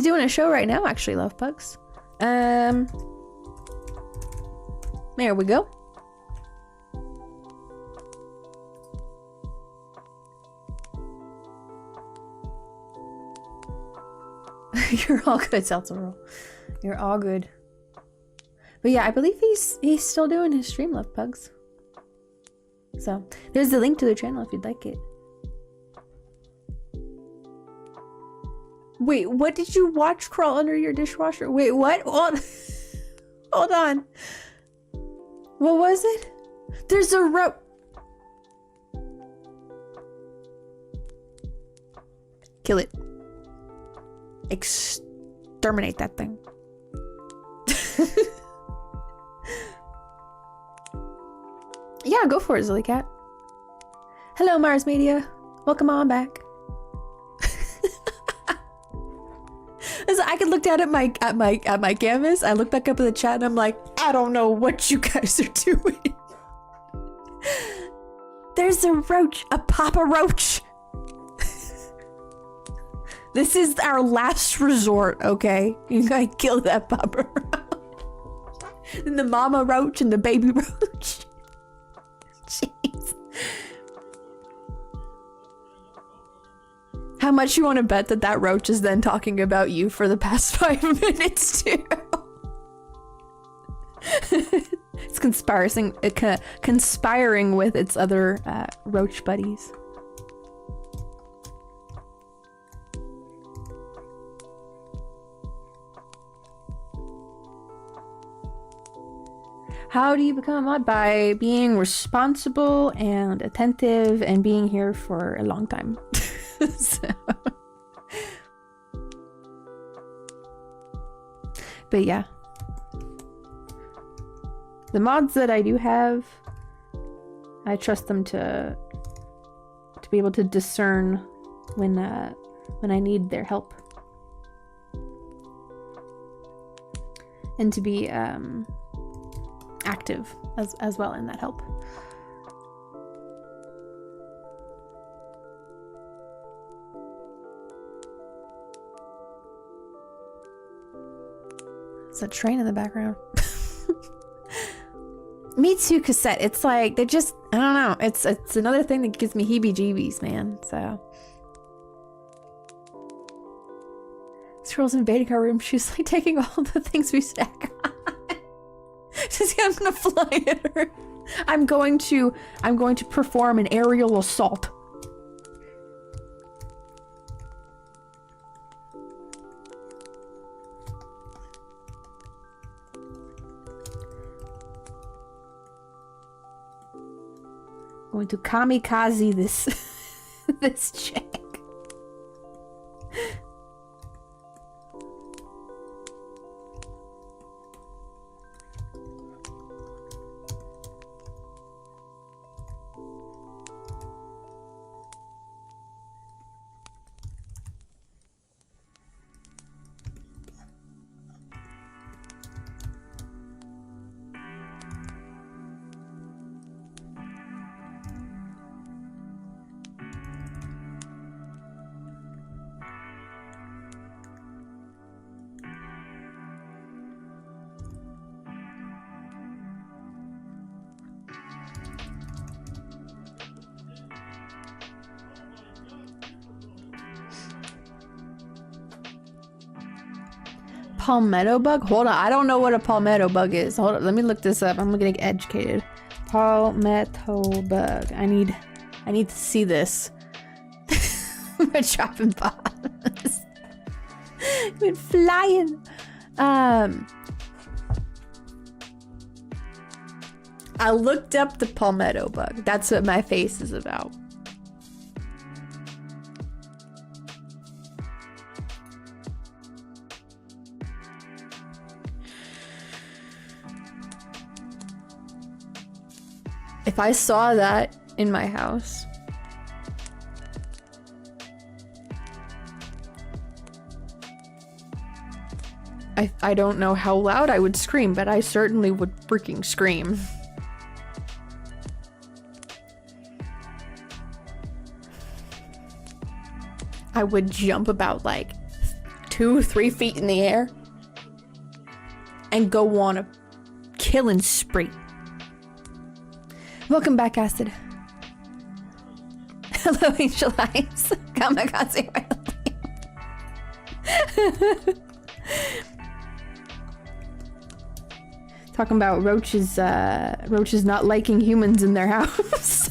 Speaker 1: doing a show right now, actually, love pugs. There we go. You're all good, Seltzer. You're all good. But yeah, I believe he's still doing his stream, love pugs. So there's the link to the channel if you'd like it. Wait, what did you watch crawl under your dishwasher? Wait, what? Hold on. What was it? There's a rope. Kill it. Exterminate that thing. Yeah, go for it, Zilly Cat. Hello, Mars Media. Welcome on back. I could look down at my canvas. I look back up at the chat and I'm like, I don't know what you guys are doing. There's a roach, a papa roach. This is our last resort, okay? You gotta kill that papa roach. And the mama roach and the baby roach. Jeez. How much you want to bet that roach is then talking about you for the past 5 minutes too? It's conspiring with its other roach buddies. How do you become a mod? By being responsible and attentive and being here for a long time. So. But yeah. The mods that I do have, I trust them to be able to discern when I need their help. And to be active as well in that help. It's a train in the background. Me too, cassette. It's like, they're just, I don't know. It's another thing that gives me heebie-jeebies, man. So. Squirrel's invading our room. She's like taking all the things we stack on. She's like, I'm gonna fly at her. I'm going to perform an aerial assault. Going to kamikaze this this chick. Palmetto bug? Hold on, I don't know what a palmetto bug is. Hold on, let me look this up. I'm gonna get educated. Palmetto bug. I need to see this. We're dropping bombs. We're flying. I looked up the palmetto bug. That's what my face is about. If I saw that in my house, I I don't know how loud I would scream, but I certainly would freaking scream. I would jump about like 2-3 feet in the air and go on a killing spree. Welcome back, Acid. Hello, Angel Eyes. Kamikaze. Talking about roaches not liking humans in their house.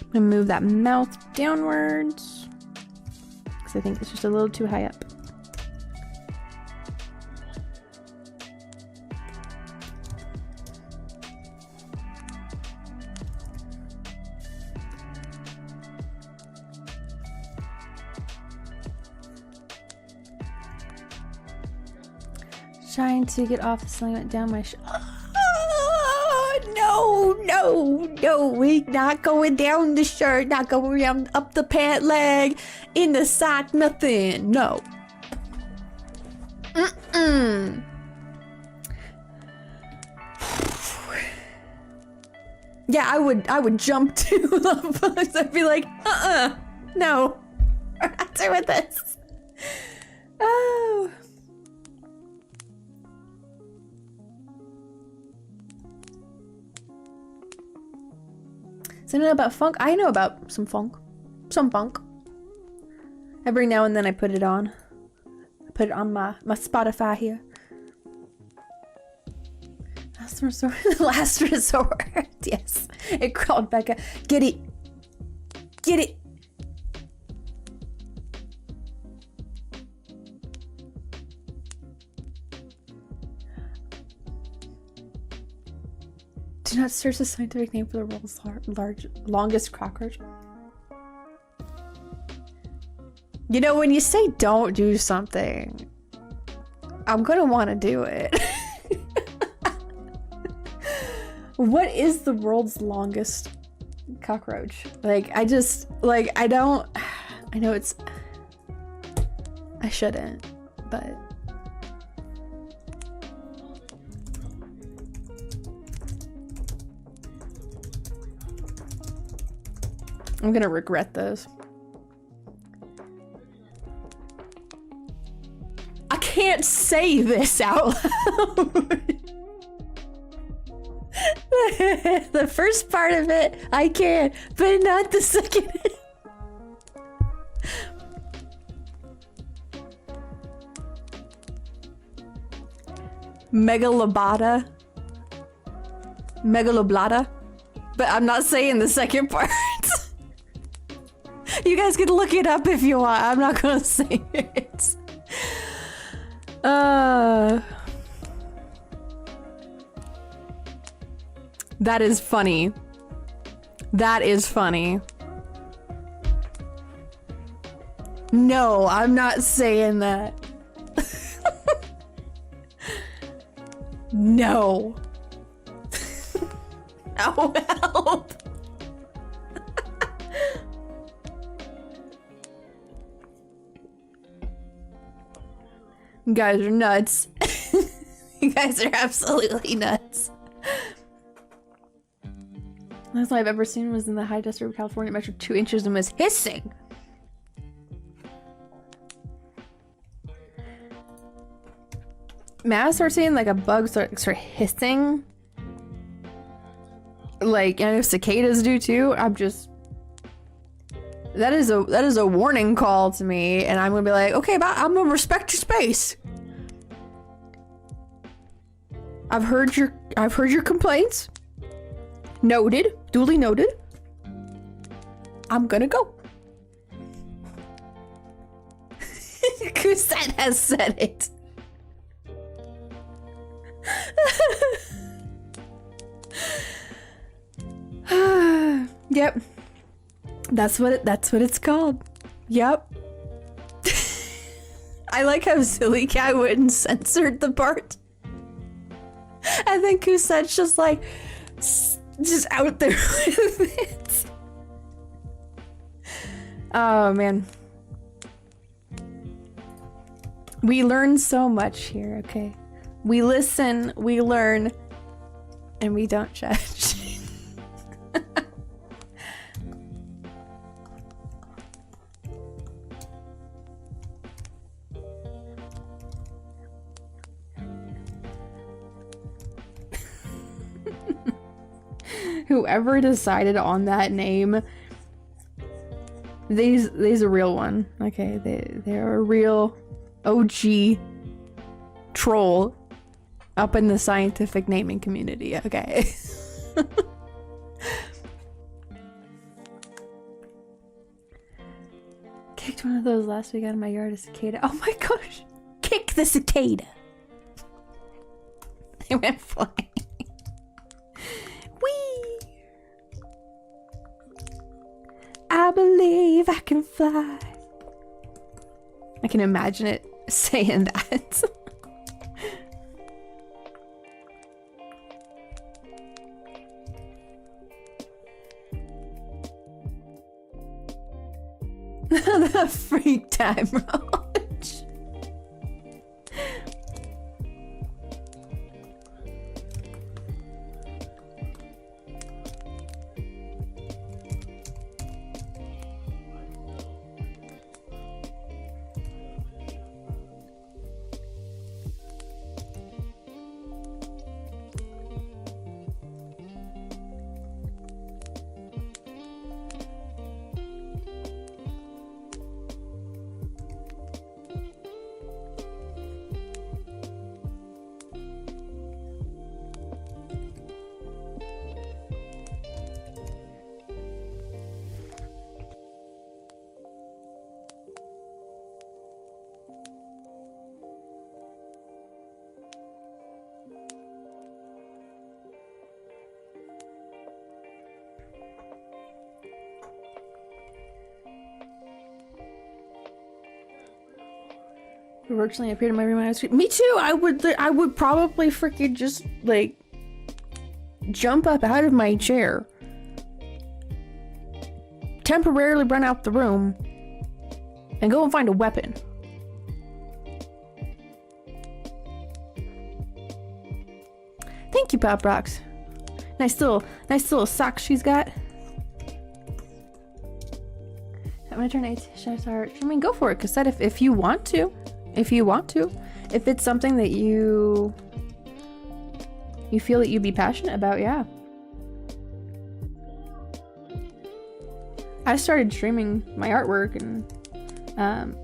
Speaker 1: I'm gonna move that mouth downwards because I think it's just a little too high up. Trying to get off the sling went down my no, we not going down the shirt, not going up the pant leg, in the sock, nothing, no. Yeah, I would jump to the books. I'd be like, no, we're not doing this. Oh. So I know about funk. I know about some funk. Some funk. Every now and then I put it on. I put it on my Spotify here. Last resort. Last resort. Yes. It crawled back up. Get it. Get it. Do not search the scientific name for the world's longest cockroach. You know, when you say don't do something, I'm gonna want to do it. What is the world's longest cockroach? Like, I know it's... I shouldn't, but... I'm gonna regret this. I can't say this out loud. The first part of it, I can, but not the second. Megaloblata. Megaloblata. But I'm not saying the second part. You guys can look it up if you want. I'm not gonna say it. That is funny. That is funny. No, I'm not saying that. No. Oh, help. You guys are nuts. You guys are absolutely nuts. Last time I've ever seen was in the high desert of California. It measured 2 inches and was hissing. May I start seeing like a bug start hissing? Like, I know cicadas do too. I'm just... That is a warning call to me, and I'm gonna be like, okay, I'm gonna respect your space. I've heard your complaints. Noted. Duly noted. I'm gonna go. Kuset has said it. Yep. That's what it's called. Yep. I like how Silly Cat wouldn't censor the part. And then Coussette's just like, just out there with it. Oh, man. We learn so much here, okay? We listen, we learn, and we don't judge. Whoever decided on that name, they's a real one. Okay, they're a real OG troll up in the scientific naming community. Okay. Kicked one of those last week out of my yard, a cicada. Oh my gosh! Kick the cicada! It went flying. Whee! I believe I can fly. I can imagine it saying that. The freak time roach. Originally appeared in my room when I was me too. I would probably freaking just like jump up out of my chair, temporarily run out the room, and go and find a weapon. Thank you, Pop Rocks. Nice little socks she's got. I'm gonna turn 8. Should I start? I mean, go for it, Cassette, if you want to. If you want to. If it's something that you feel that you'd be passionate about, yeah. I started streaming my artwork and,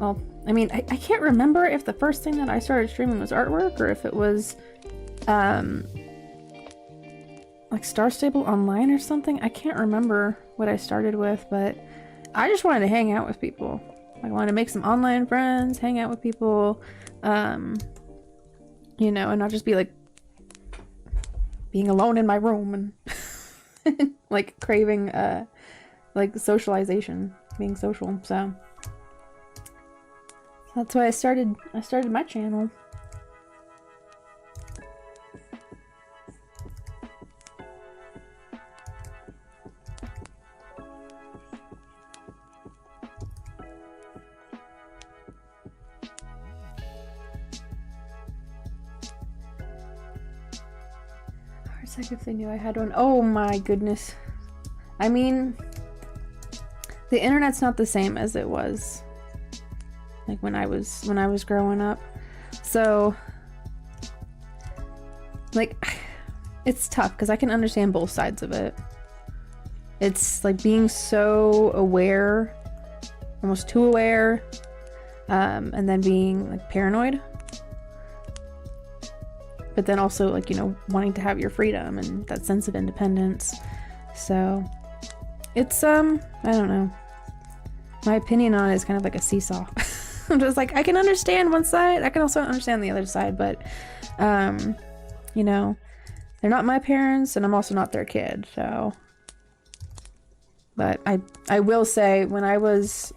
Speaker 1: well, I mean, I can't remember if the first thing that I started streaming was artwork or if it was, like Star Stable Online or something. I can't remember what I started with, but I just wanted to hang out with people. I wanted to make some online friends, hang out with people, you know, and not just be like being alone in my room and like craving like socialization, being social. So that's why I started my channel. Like if they knew I had one. Oh my goodness. I mean, the internet's not the same as it was like when I was growing up. So like it's tough because I can understand both sides of it. It's like being so aware, almost too aware, and then being like paranoid. But then also, like, you know, wanting to have your freedom and that sense of independence. So, it's, I don't know. My opinion on it is kind of like a seesaw. I'm just like, I can understand one side. I can also understand the other side. But, you know, they're not my parents and I'm also not their kid. So, but I will say when I was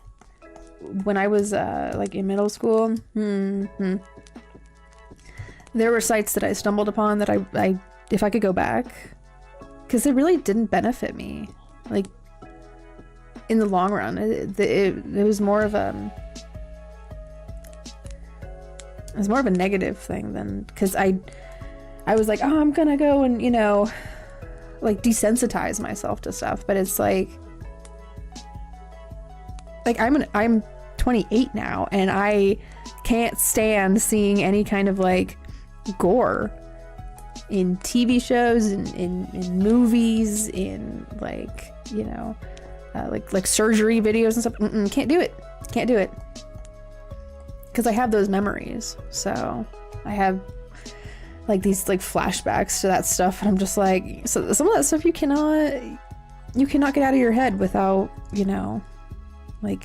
Speaker 1: when I was like in middle school, there were sites that I stumbled upon that I if I could go back, because it really didn't benefit me, like in the long run. It was more of a negative thing than, because I was like, oh, I'm gonna go and, you know, like desensitize myself to stuff, but it's like I'm 28 now, and I can't stand seeing any kind of like gore in TV shows, in movies, in like, you know, like surgery videos and stuff. Can't do it. Can't do it. Because I have those memories. So I have like these like flashbacks to that stuff, and I'm just like, so some of that stuff you cannot get out of your head without, you know, like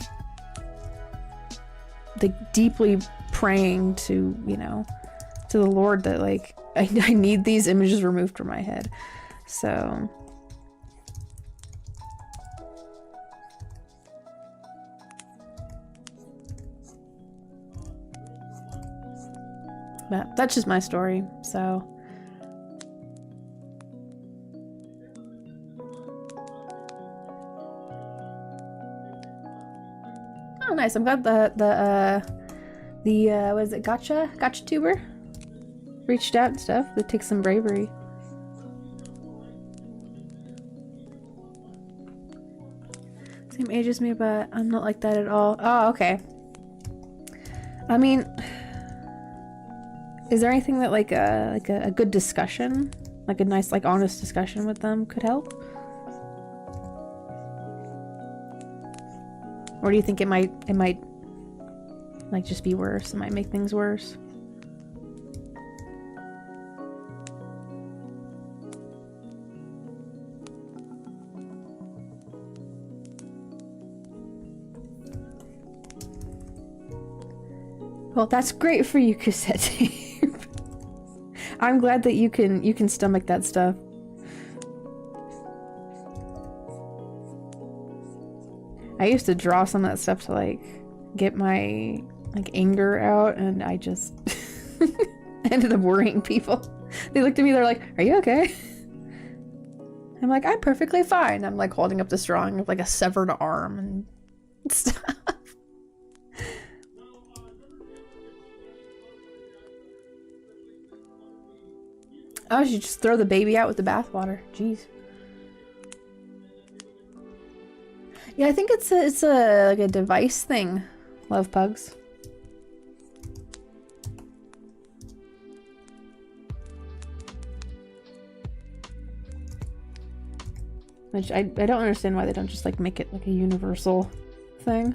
Speaker 1: deeply praying to, you know, to the Lord that like I need these images removed from my head. So but that's just my story. So oh, nice. I'm glad the what is it, gotcha tuber reached out and stuff. That takes some bravery. Same age as me, but I'm not like that at all. Oh, okay. I mean, is there anything that like a good discussion, like a nice, like honest discussion with them could help? Or do you think it might like just be worse? It might make things worse. Well, that's great for you, cassette tape. I'm glad that you can stomach that stuff. I used to draw some of that stuff to like get my like anger out, and I just ended up worrying people. They looked at me, they're like, "Are you okay?" I'm like, "I'm perfectly fine." I'm like holding up this drawing of like a severed arm and stuff. Oh, I should just throw the baby out with the bathwater. Jeez. Yeah, I think it's a like a device thing. Love pugs. Which I don't understand why they don't just like make it like a universal thing.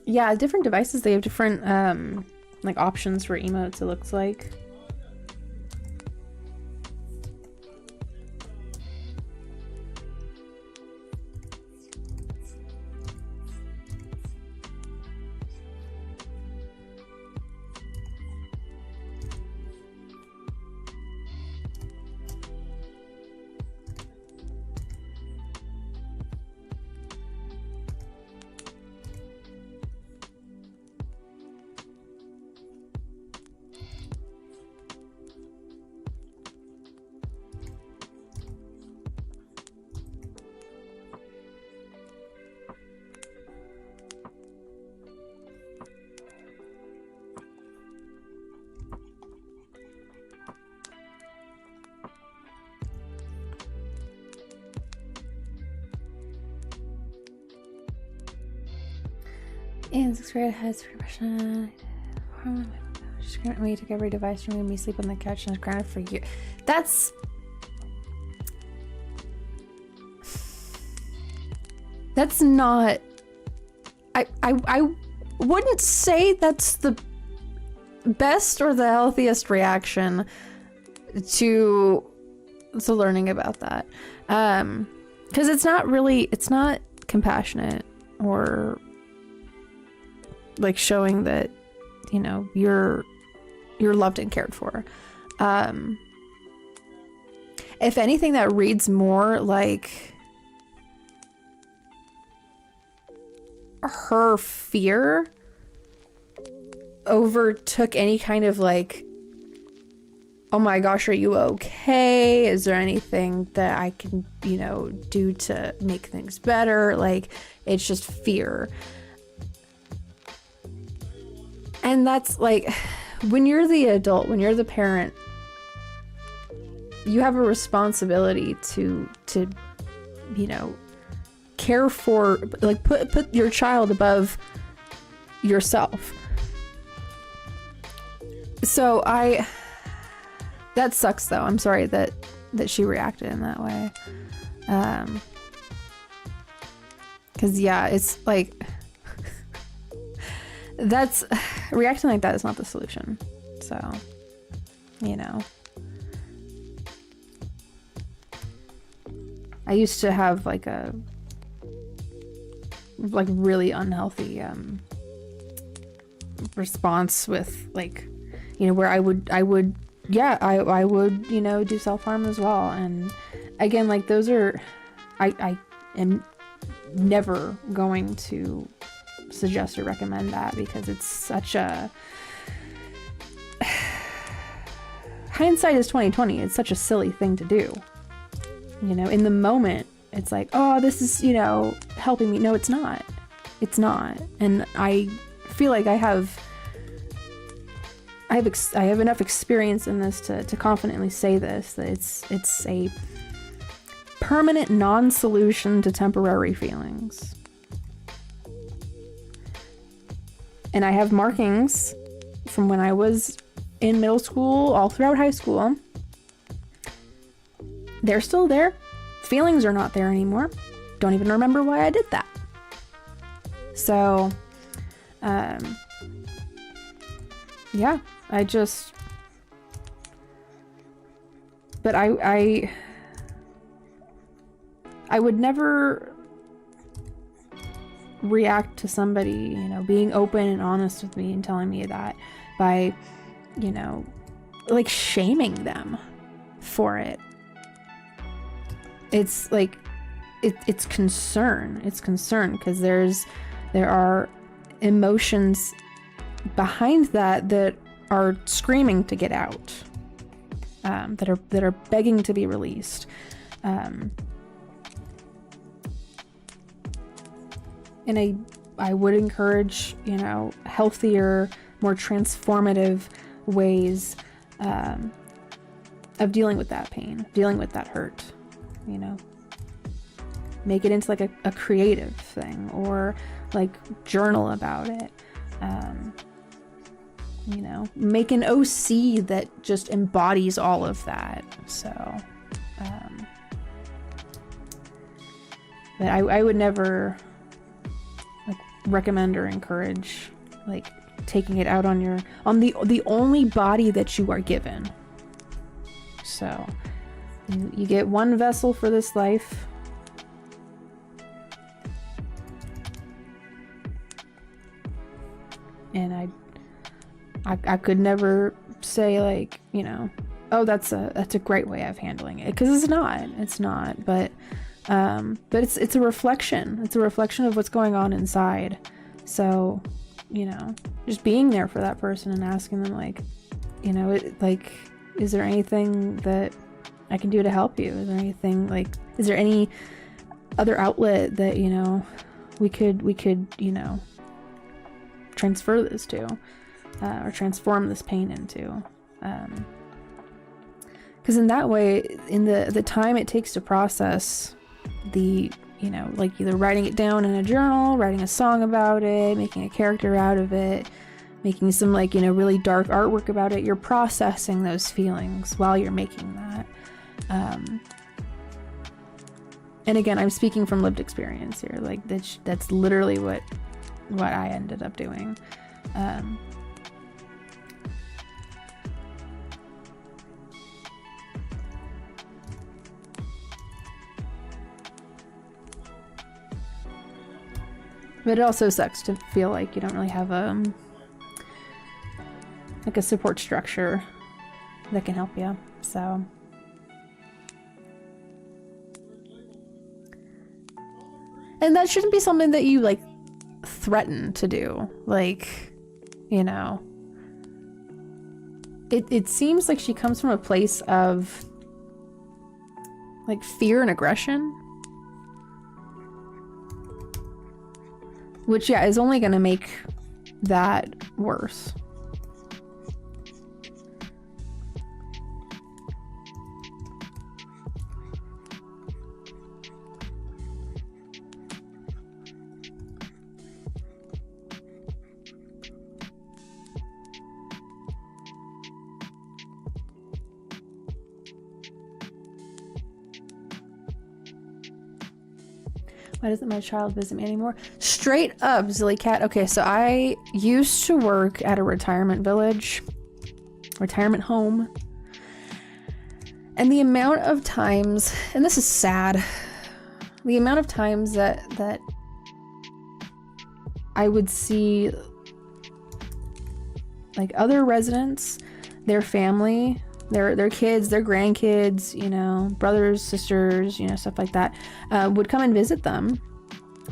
Speaker 1: Yeah, different devices, they have different like options for emotes, it looks like. In 6th grade, I had supervision. Just grant me took every device from me, sleep on the couch, and I was grounded for years. That's that's not, I wouldn't say that's the best or the healthiest reaction to learning about that. Because it's not compassionate or like showing that, you know, you're loved and cared for. If anything, that reads more like her fear overtook any kind of like, oh my gosh, are you okay? Is there anything that I can, you know, do to make things better? Like, it's just fear. And that's like, when you're the adult, when you're the parent, you have a responsibility to you know, care for, like, put your child above yourself. So that sucks though. I'm sorry that she reacted in that way. 'Cause yeah, it's like, that's, reacting like that is not the solution. So, you know. I used to have like a really unhealthy response with, like, you know, where I would you know, do self-harm as well. And again, like, those are, I am never going to suggest or recommend that, because it's such a, hindsight is 20/20. It's such a silly thing to do. You know, in the moment, it's like, oh, this is, you know, helping me. No, it's not. It's not. And I feel like I have enough experience in this to confidently say this, that it's a permanent non-solution to temporary feelings. And I have markings from when I was in middle school, all throughout high school. They're still there. Feelings are not there anymore. Don't even remember why I did that. So, yeah, I just, but I would never react to somebody, you know, being open and honest with me and telling me that by, you know, like, shaming them for it. It's like, it's concern. It's concern, because there are emotions behind that are screaming to get out, that are begging to be released. And I would encourage, you know, healthier, more transformative ways of dealing with that pain, dealing with that hurt. You know, make it into like a creative thing, or like journal about it. You know, make an OC that just embodies all of that. So, but I would never like recommend or encourage like taking it out on the only body that you are given. So, you get one vessel for this life. And I could never say, like, you know, oh, that's a great way of handling it, because it's not. But it's a reflection. It's a reflection of what's going on inside. So, you know, just being there for that person and asking them, like, you know, like, is there anything that I can do to help you? Is there anything, like, is there any other outlet that, you know, we could, you know, transfer this to, or transform this pain into? Because in that way, in the time it takes to process the, you know, like, either writing it down in a journal, writing a song about it, making a character out of it, making some, like, you know, really dark artwork about it, you're processing those feelings while you're making that. And again, I'm speaking from lived experience here. Like that's literally what I ended up doing. But it also sucks to feel like you don't really have like a support structure that can help you. So and that shouldn't be something that you like threaten to do. Like, you know, it seems like she comes from a place of like fear and aggression. Which, yeah, is only going to make that worse. Why doesn't my child visit me anymore? Straight up, Zilly Cat. Okay, so I used to work at a retirement village, retirement home. And the amount of times, and this is sad, the amount of times that I would see like other residents, their family, their kids, their grandkids, you know, brothers, sisters, you know, stuff like that, would come and visit them.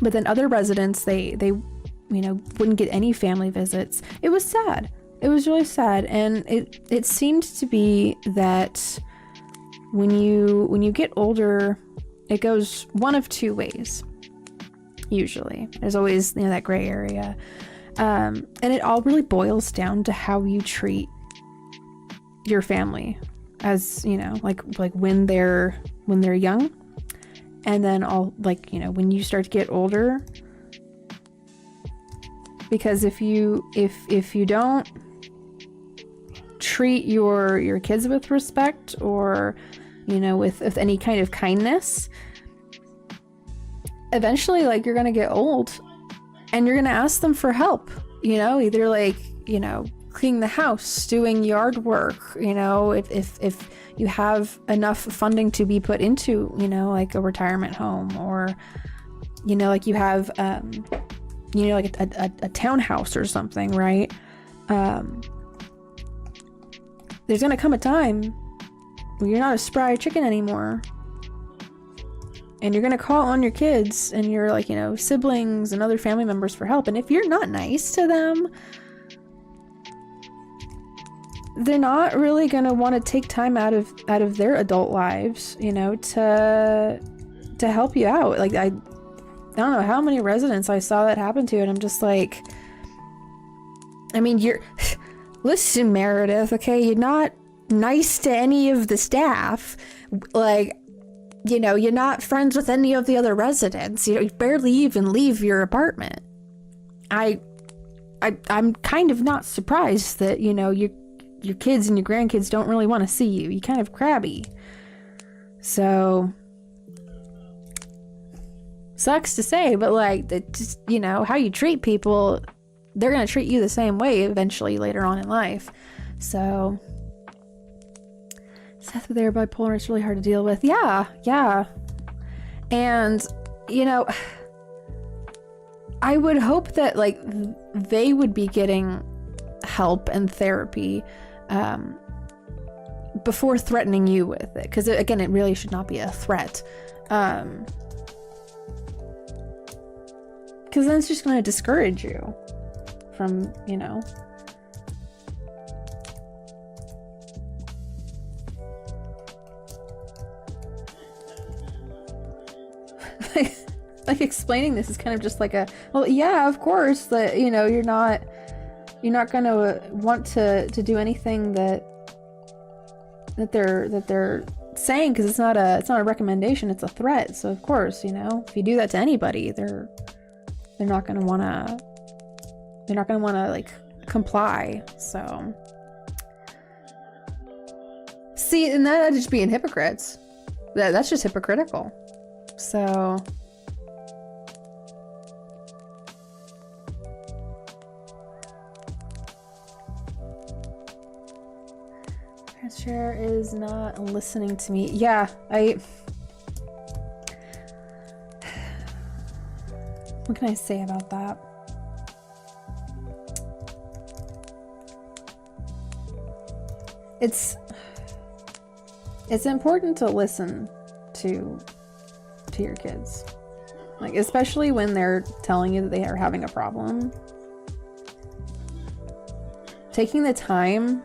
Speaker 1: But then other residents, they you know, wouldn't get any family visits. It was sad. It was really sad. And it seemed to be that when you get older, it goes one of two ways. Usually. There's always, you know, that gray area. And it all really boils down to how you treat your family, as you know, like when they're young, and then all, like, you know, when you start to get older. Because if you don't treat your kids with respect, or, you know, with any kind of kindness, eventually, like, you're gonna get old and you're gonna ask them for help, you know, either like, you know, cleaning the house, doing yard work, you know, if you have enough funding to be put into, you know, like a retirement home, or, you know, like you have, you know, like a townhouse or something, right? There's gonna come a time where you're not a spry chicken anymore. And you're gonna call on your kids and your, like, you know, siblings and other family members for help. And if you're not nice to them, they're not really gonna want to take time out of their adult lives, you know, to help you out. Like, I don't know how many residents I saw that happen to, and I'm just like, I mean, listen, Meredith, okay, you're not nice to any of the staff, like, you know, you're not friends with any of the other residents, you know, you barely even leave your apartment. I'm kind of not surprised that, you know, your kids and your grandkids don't really want to see you. You're kind of crabby. So, sucks to say, but like, just, you know, how you treat people, they're going to treat you the same way eventually later on in life. So, Seth, they're bipolar, it's really hard to deal with. Yeah. And, you know, I would hope that, like, they would be getting help and therapy before threatening you with it, because again, it really should not be a threat, because then it's just going to discourage you from, you know, like explaining this is kind of just like a, well, yeah, of course, that, you know, you're not gonna want to do anything that they're saying, because it's not a recommendation, it's a threat. So of course, you know, if you do that to anybody, they're not gonna wanna like comply. So see, and that'd just being hypocrites. That's just hypocritical. So Chair is not listening to me. Yeah, what can I say about that? It's important to listen to your kids. Like, especially when they're telling you that they are having a problem. Taking the time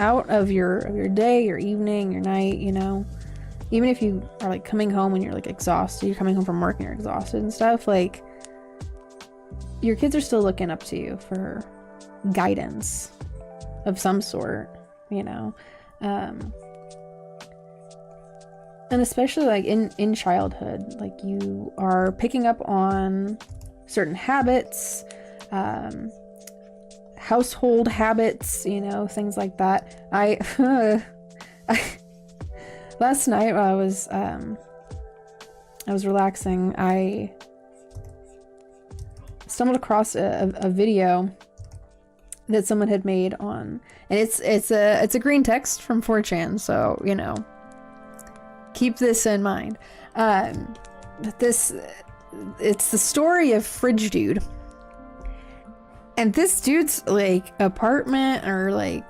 Speaker 1: out of your day, your evening, your night, you know, even if you are like coming home and you're like exhausted, you're coming home from work and you're exhausted and stuff, like your kids are still looking up to you for guidance of some sort, you know. And especially like in childhood, like you are picking up on certain habits, household habits, you know, things like that. Last night while I was relaxing, I stumbled across a video that someone had made on, and it's a green text from 4chan, so you know, keep this in mind. It's the story of Fridge Dude. And this dude's like apartment or like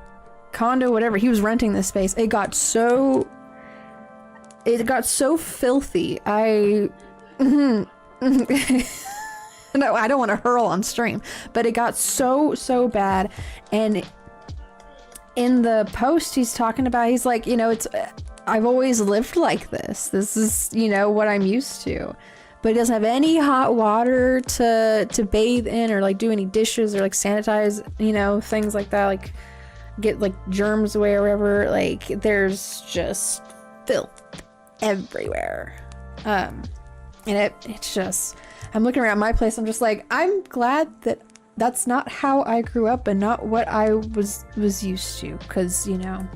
Speaker 1: condo, whatever, he was renting this space. It got so filthy. No, I don't want to hurl on stream, but it got so bad. And in the post he's talking about, he's like, you know, I've always lived like this. This is, you know, what I'm used to. But he doesn't have any hot water to bathe in or like do any dishes or like sanitize, you know, things like that, like get like germs away or whatever. Like there's just filth everywhere. And it's just, I'm looking around my place, I'm just like, I'm glad that that's not how I grew up and not what I was used to, because, you know,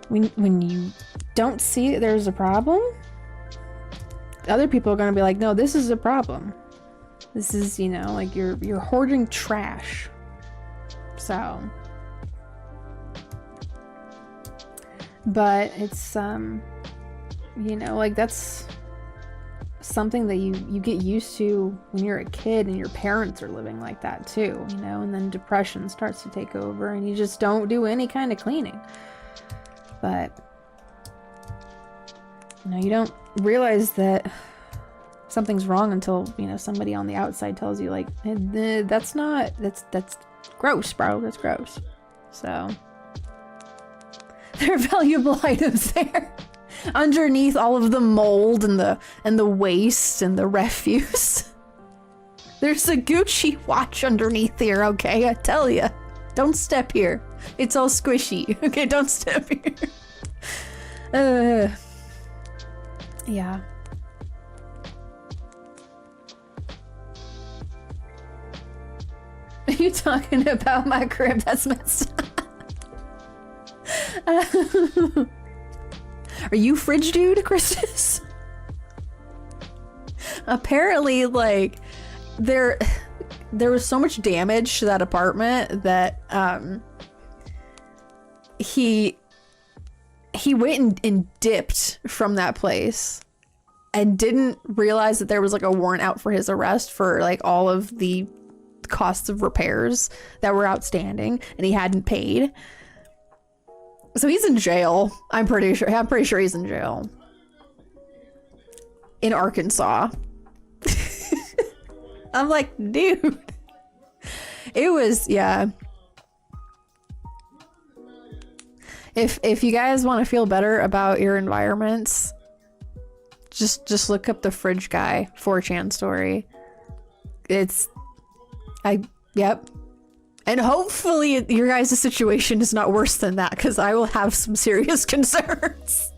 Speaker 1: when you don't see that there's a problem, other people are going to be like, no, this is a problem. This is, you know, like you're hoarding trash. So, but it's, you know, like that's something that you get used to when you're a kid and your parents are living like that too, you know, and then depression starts to take over and you just don't do any kind of cleaning. But, you know, you don't realize that something's wrong until, you know, somebody on the outside tells you like, that's gross, bro, that's gross. So there are valuable items there underneath all of the mold and the waste and the refuse. There's a Gucci watch underneath here, okay? I tell ya, don't step here. It's all squishy. Okay, don't step here. Yeah. Are you talking about my crib? That's messed up. Are you Fridge Dude, Christus? Apparently, like, there was so much damage to that apartment that he went and dipped from that place and didn't realize that there was like a warrant out for his arrest for like all of the costs of repairs that were outstanding, and he hadn't paid. So he's in jail. I'm pretty sure he's in jail in Arkansas. I'm like, dude, it was, yeah. If you guys want to feel better about your environments, just look up the Fridge Guy 4chan story. Yep. And hopefully your guys' situation is not worse than that, because I will have some serious concerns.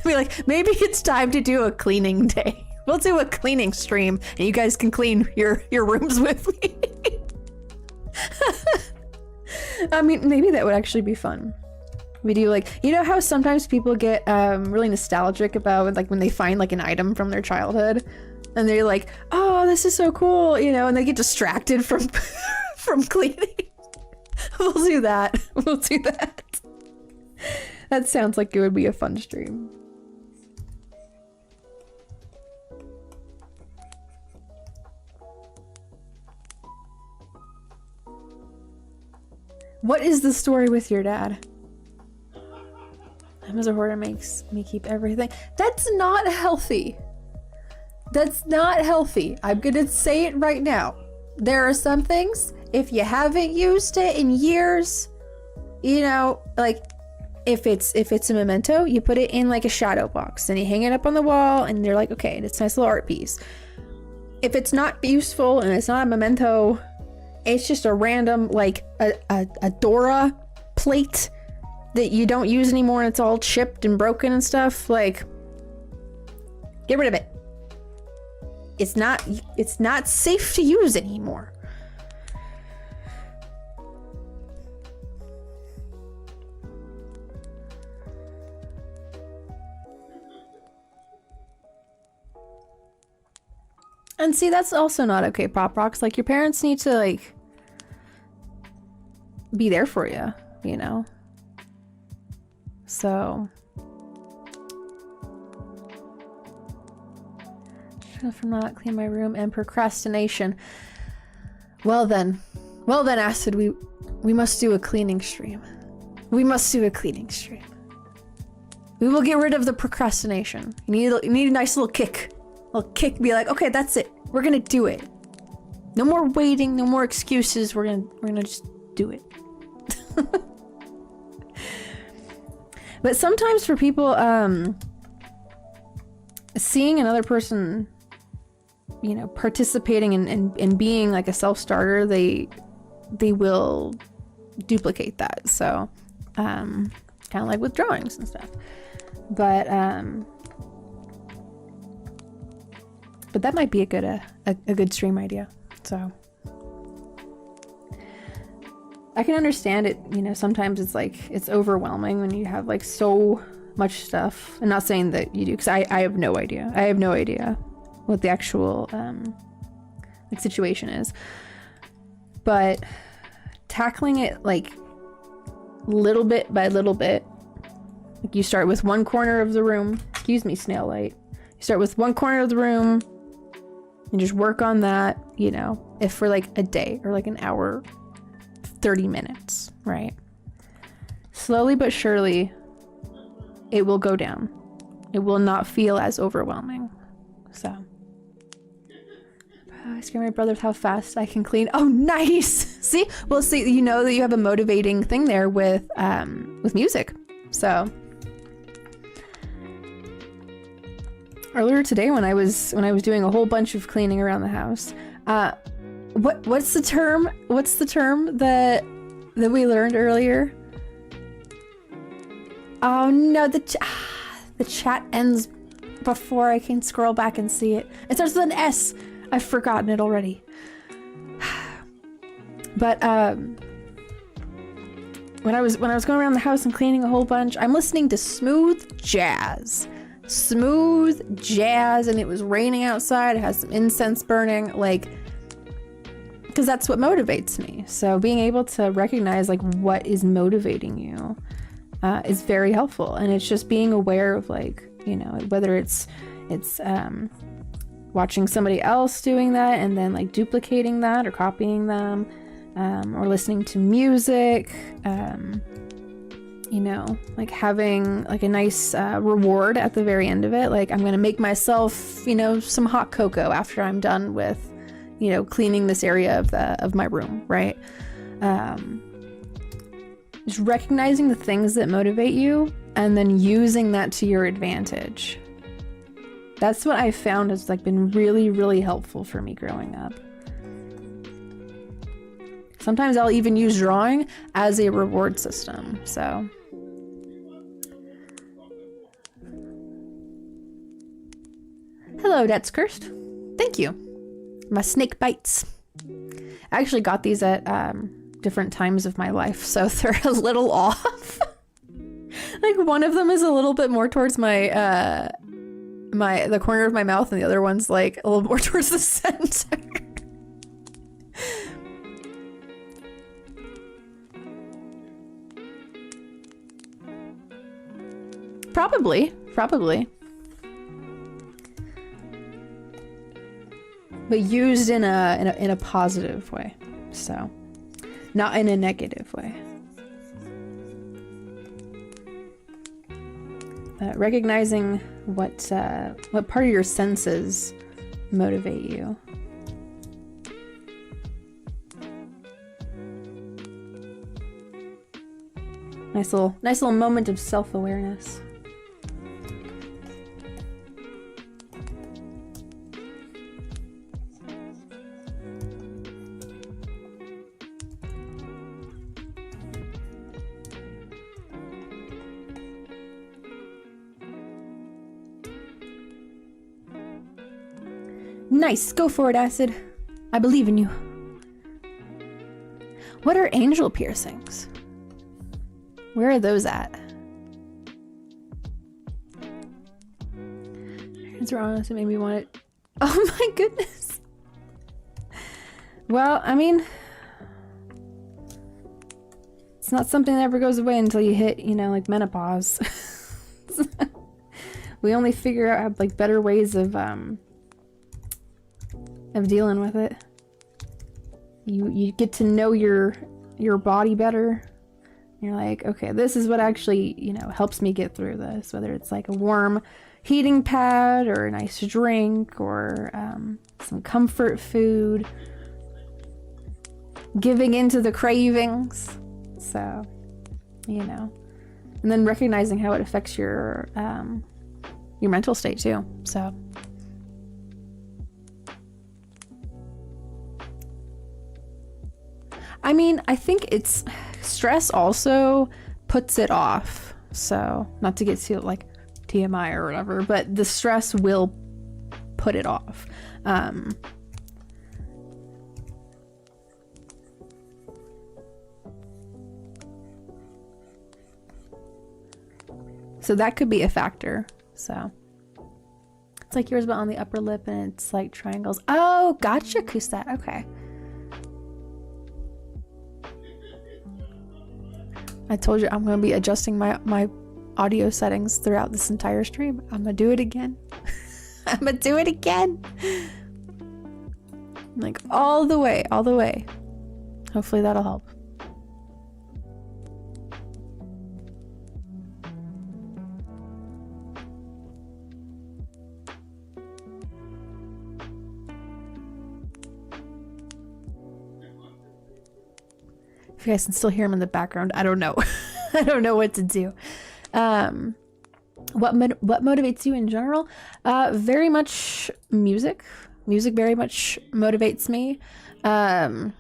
Speaker 1: Be like, maybe it's time to do a cleaning day. We'll do a cleaning stream and you guys can clean your rooms with me. I mean, maybe that would actually be fun. We do like, you know how sometimes people get really nostalgic about like when they find like an item from their childhood and they're like, oh, this is so cool, you know, and they get distracted from from cleaning. We'll do that. We'll do that. That sounds like it would be a fun stream. What is the story with your dad? Him as a hoarder makes me keep everything. That's not healthy. That's not healthy. I'm gonna say it right now. There are some things, if you haven't used it in years, you know, like if it's a memento, you put it in like a shadow box and you hang it up on the wall and they're like, okay, it's a nice little art piece. If it's not useful and it's not a memento, it's just a random, like a Dora plate that you don't use anymore and it's all chipped and broken and stuff, like, get rid of it. It's not safe to use anymore. And see, that's also not okay, Pop Rocks. Like, your parents need to, like, be there for you, you know? So... from not clean my room and procrastination. Well then, Acid, we must do a cleaning stream. We must do a cleaning stream. We will get rid of the procrastination. You need a nice little kick. Be like, okay, that's it. We're gonna do it. No more waiting, no more excuses. We're gonna just do it. But sometimes for people, seeing another person, you know, participating and being like a self-starter, they will duplicate that. So, kind of like with drawings and stuff. But that might be a good stream idea. So I can understand it. You know, sometimes it's like it's overwhelming when you have like so much stuff. I'm not saying that you do, because I have no idea. I have no idea what the actual like situation is. But tackling it like little bit by little bit, like you start with one corner of the room. Excuse me, Snail Light. You start with one corner of the room and just work on that, you know, if for like a day or like an hour, 30 minutes, right? Slowly but surely, it will go down. It will not feel as overwhelming. So, asking my brother how fast I can clean. Oh, nice. See, well, see, you know that you have a motivating thing there with music. So, earlier today when I was doing a whole bunch of cleaning around the house, what's the term? What's the term that we learned earlier? Oh no, the chat ends before I can scroll back and see it. It starts with an S. I've forgotten it already. But when I was going around the house and cleaning a whole bunch, I'm listening to smooth jazz, and it was raining outside. It has some incense burning, like, because that's what motivates me. So being able to recognize like what is motivating you is very helpful. And it's just being aware of, like, you know, whether it's watching somebody else doing that and then like duplicating that or copying them, or listening to music, you know, like having like a nice reward at the very end of it. Like, I'm gonna make myself, you know, some hot cocoa after I'm done with, you know, cleaning this area of my room, right? Just recognizing the things that motivate you and then using that to your advantage. That's what I found has like been really, really helpful for me growing up. Sometimes I'll even use drawing as a reward system, so. Hello, That's Cursed. Thank you. My snake bites. I actually got these at different times of my life, so they're a little off. Like one of them is a little bit more towards my the corner of my mouth, and the other one's like a little more towards the center. Probably. But used in a positive way, so not in a negative way. Recognizing what part of your senses motivate you. Nice little moment of self-awareness. Nice, go for it, Acid. I believe in you. What are angel piercings? Where are those at? Parents were honest and made me want it. Oh my goodness. Well, I mean, it's not something that ever goes away until you hit, you know, like menopause. We only figure out like better ways of dealing with it. You get to know your body better. You're like, okay, this is what actually, you know, helps me get through this, whether it's like a warm heating pad or a nice drink or some comfort food, giving into the cravings. So, you know, and then recognizing how it affects your mental state too. So I mean, I think it's stress also puts it off. So not to get to like TMI or whatever, but the stress will put it off. So that could be a factor. So it's like yours, but on the upper lip, and it's like triangles. Oh, gotcha, Kusat. Okay. I told you I'm going to be adjusting my audio settings throughout this entire stream. I'm going to do it again. I'm going to do it again. Like all the way, all the way. Hopefully that'll help. If you guys can still hear him in the background, I don't know. I don't know what to do. What motivates you in general? Very much music. Music very much motivates me. And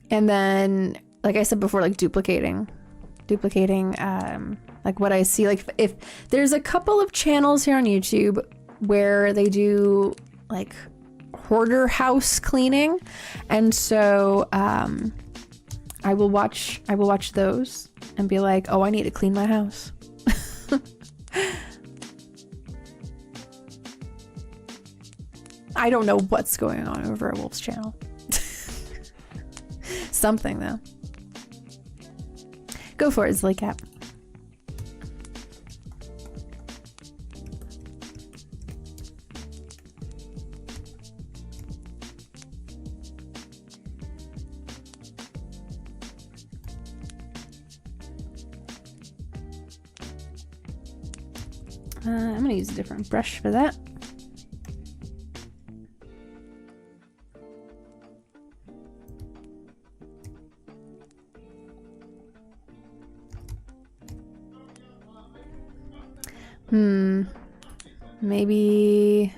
Speaker 1: then, like I said before, like duplicating, like what I see. Like if there's a couple of channels here on YouTube where they do like hoarder house cleaning, and so I will watch those and be like, oh, I need to clean my house. I don't know what's going on over at Wolf's channel. Something though. Go for it, Zillycat. I'm gonna use a different brush for that. Maybe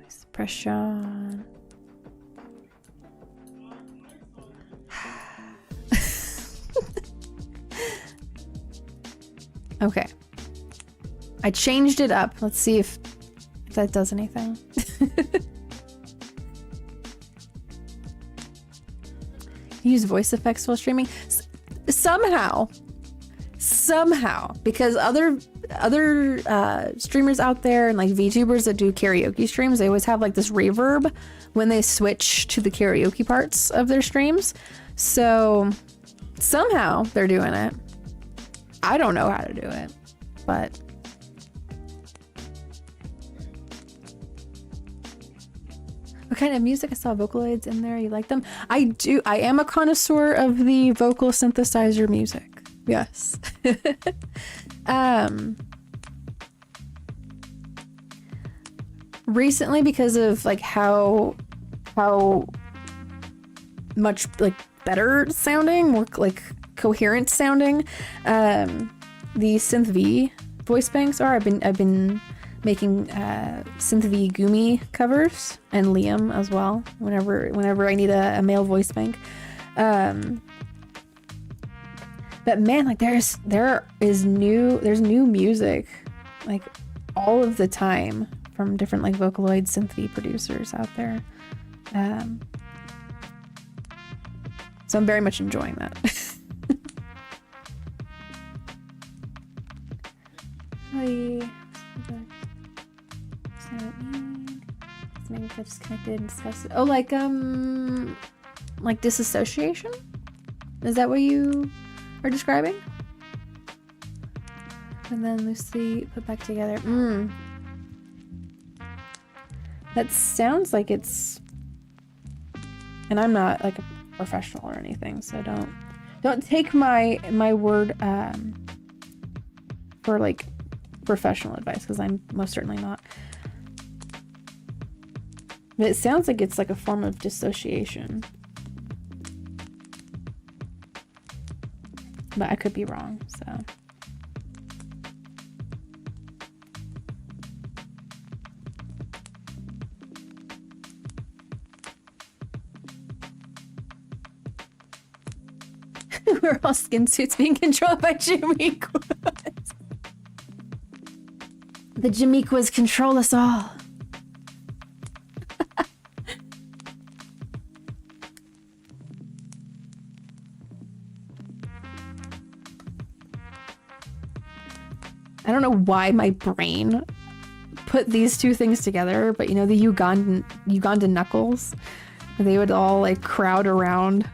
Speaker 1: suppression. Okay. I changed it up. Let's see if that does anything. Use voice effects while streaming. somehow, because other streamers out there and like VTubers that do karaoke streams, they always have like this reverb when they switch to the karaoke parts of their streams. So somehow they're doing it. I don't know how to do it, but what kind of music? I saw Vocaloids in there. You like them? I do. I am a connoisseur of the vocal synthesizer music. Yes. Recently, because of like how much like better sounding, more like coherent sounding, the Synth V voice banks are. I've been making Synth V Gumi covers, and Liam as well. Whenever I need a male voice bank. But man, like there's new music like all of the time from different like Vocaloid Synth V producers out there. So I'm very much enjoying that. Maybe if I just connected and discussed it. Oh, like disassociation? Is that what you are describing? And then loosely put back together. That sounds like it's, and I'm not like a professional or anything, so don't take my word for like professional advice, because I'm most certainly not. But it sounds like it's like a form of dissociation. But I could be wrong, so. We're all skin suits being controlled by Jamiquas. The Jamiquas control us all. I don't know why my brain put these two things together, but you know, the Ugandan knuckles, they would all like crowd around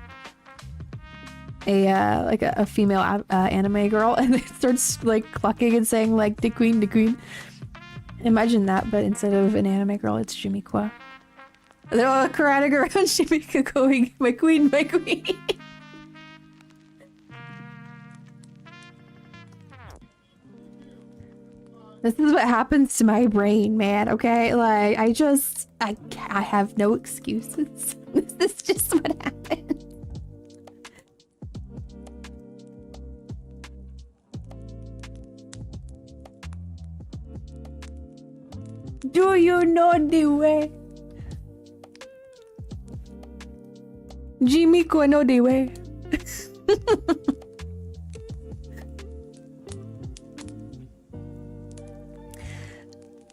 Speaker 1: a female anime girl, and they start like clucking and saying like "the queen, the queen." Imagine that, but instead of an anime girl, it's Jamiqua. They're all crowding around Jamiqua going, "My queen, my queen." This is what happens to my brain, man, okay? Like, I have no excuses. This is just what happens. Do you know the way? Jimiko know the way.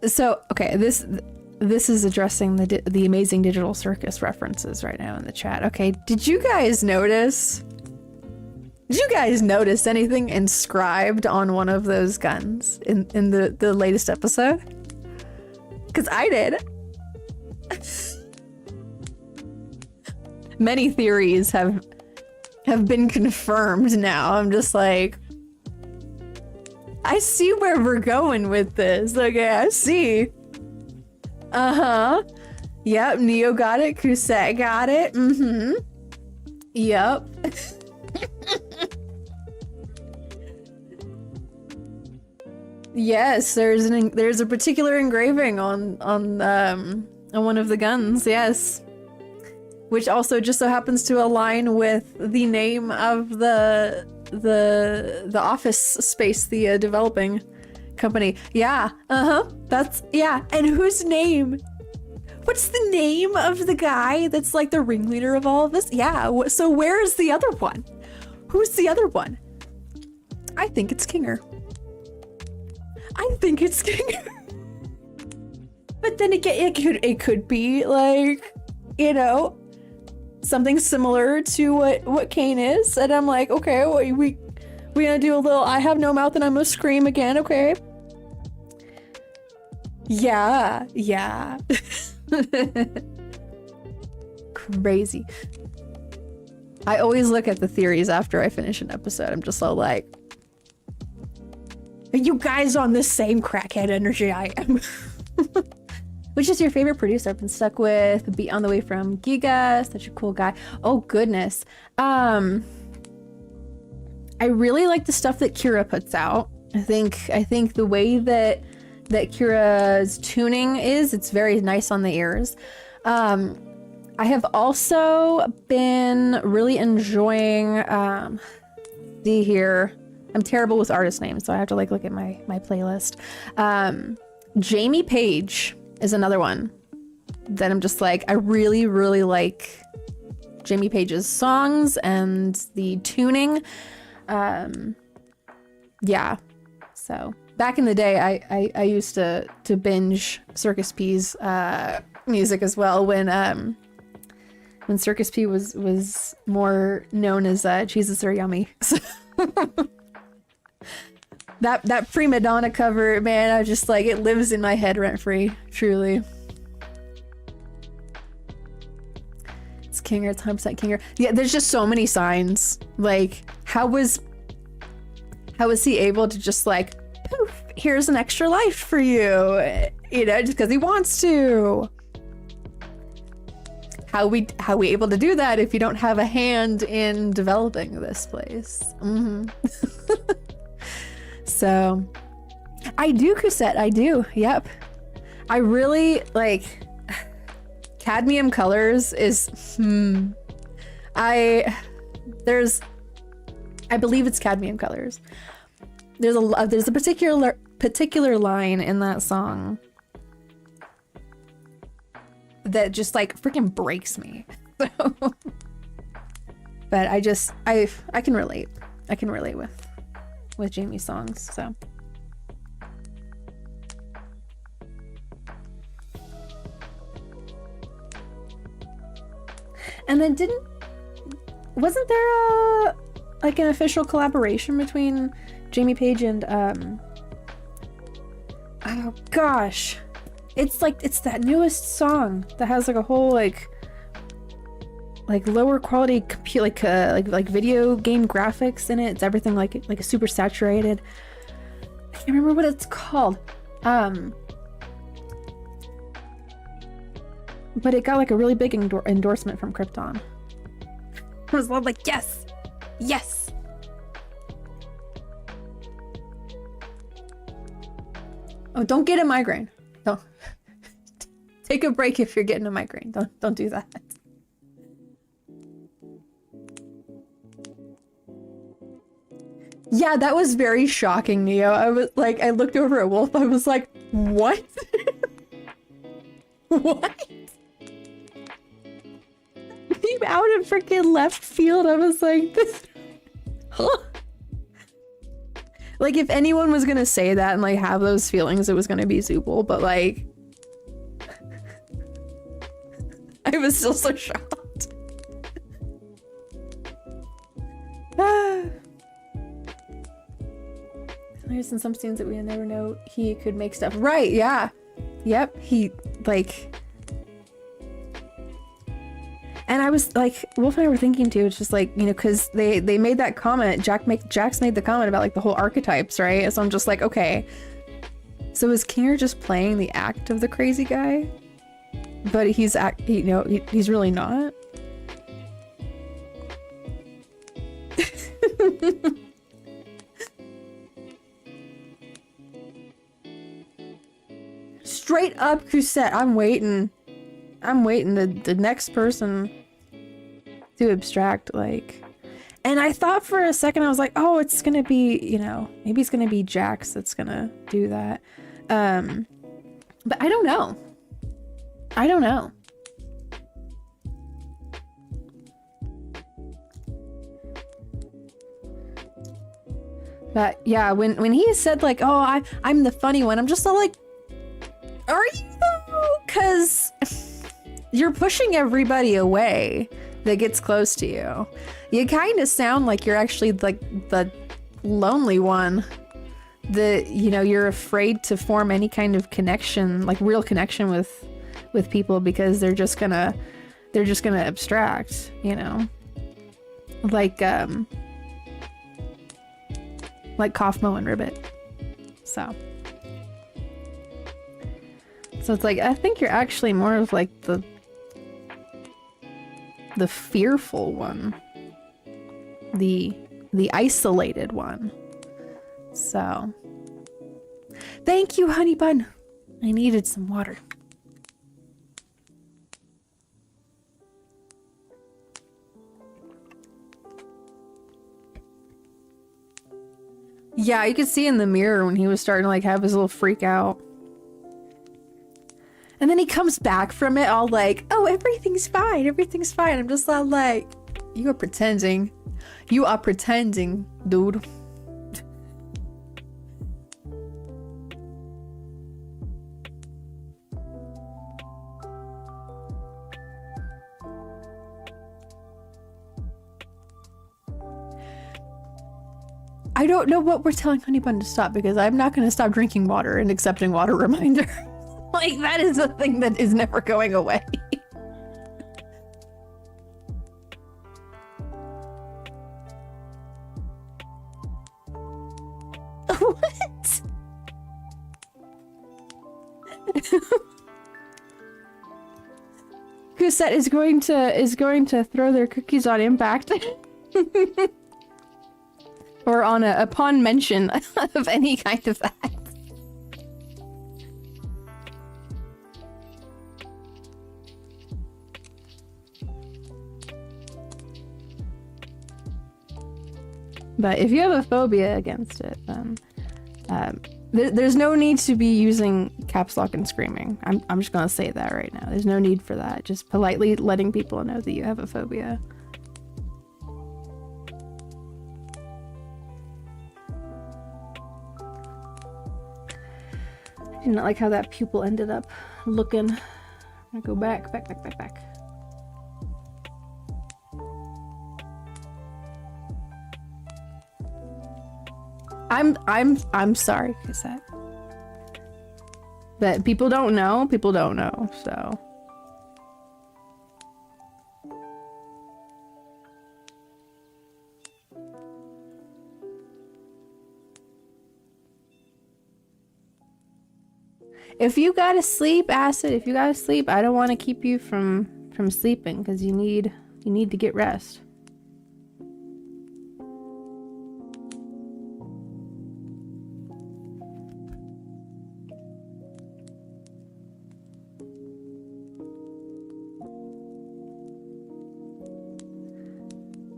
Speaker 1: So, okay, this is addressing the Amazing Digital Circus references right now in the chat. Okay, did you guys notice? Did you guys notice anything inscribed on one of those guns in the latest episode? Because I did. Many theories have been confirmed now. I'm just like, I see where we're going with this. Okay, I see. Uh-huh. Yep, Neo got it. Kusette got it. Mm-hmm. Yep. Yes, there's a particular engraving on one of the guns, yes. Which also just so happens to align with the name of the office space, the developing company. Yeah, that's, yeah. And whose name? What's the name of the guy that's like the ringleader of all of this? Yeah, so where is the other one? Who's the other one? I think it's Kinger. I think it's Kinger. But then again, it could be like, you know, something similar to what Kane is, and I'm like, okay, we gonna do a little I have no mouth and I'm gonna scream again, okay? Yeah. Crazy. I always look at the theories after I finish an episode. I'm just so like, are you guys on the same crackhead energy I am? Which is your favorite producer? I've been stuck with Beat on the Way from Giga, such a cool guy. Oh goodness. I really like the stuff that Kira puts out. I think the way that Kira's tuning is, it's very nice on the ears. I have also been really enjoying, see here, I'm terrible with artist names, so I have to like look at my playlist. Jamie Page is another one that I'm just like, I really, really like Jamie Page's songs and the tuning. Yeah, so back in the day, I used to binge Circus P's music as well when Circus P was more known as Jesus Are Yummy. So that Prima Donna cover, man, I just like, it lives in my head rent free, truly. It's Kinger, it's 100% Kinger. Yeah, there's just so many signs. Like, how was he able to just like, poof, here's an extra life for you, you know, just because he wants to. How we able to do that if you don't have a hand in developing this place? So, I do, Cosette, I do. Yep, I really like Cadmium Colors. Is I believe it's Cadmium Colors. There's a particular line in that song that just like freaking breaks me. But I can relate. I can relate with Jamie's songs, so. And then wasn't there like an official collaboration between Jamie Page and oh gosh, it's that newest song that has like a whole like lower quality like video game graphics in it. It's everything like super saturated. I can't remember what it's called. But it got like a really big endorsement from Krypton. I was like, yes, yes. Oh, don't get a migraine. Don't take a break if you're getting a migraine. Don't do that. Yeah, that was very shocking, Neo. I was like, I looked over at Wolf. I was like, what? What? Came out of freaking left field. I was like, this. Huh? Like, if anyone was gonna say that and like have those feelings, it was gonna be Zooble. But like, I was still so shocked. There's in some scenes that we never know he could make stuff. Right, yeah. Yep, he, like... And I was, like, Wolf and I were thinking, too, it's just, like, you know, because they made that comment, Jax made the comment about, like, the whole archetypes, right? So I'm just like, okay. So is Kinger just playing the act of the crazy guy? But he's really not? Straight up, Cusette. I'm waiting the next person to abstract, like. And I thought for a second, I was like, oh, it's gonna be, you know, maybe it's gonna be Jax that's gonna do that. But I don't know. I don't know. But yeah, when he said like, oh, I'm the funny one, I'm just all like, are you though? Because you're pushing everybody away. that gets close to you. You kind of sound like you're actually like the lonely one. You know, you're afraid to form any kind of connection, like real connection with people, because they're just gonna abstract, you know, like Kaufmo and Ribbit. So it's like, I think you're actually more of like the fearful one, the isolated one. So thank you, honey bun. I needed some water. Yeah, you could see in the mirror when he was starting to like have his little freak out. And then he comes back from it all like, oh, everything's fine, everything's fine. I'm just not like, you are pretending. You are pretending, dude. I don't know what we're telling Honey Bun to stop, because I'm not going to stop drinking water and accepting water reminder. Like, that is a thing that is never going away. What? Cosette is going to throw their cookies on impact. Or on upon mention of any kind of act. But if you have a phobia against it, then there's no need to be using caps lock and screaming. I'm just gonna say that right now. There's no need for that. Just politely letting people know that you have a phobia. I did not like how that pupil ended up looking. I'm gonna go back. I'm sorry, Cassette. But people don't know, so. If you gotta sleep, Acid, if you gotta sleep, I don't want to keep you from sleeping, because you need to get rest.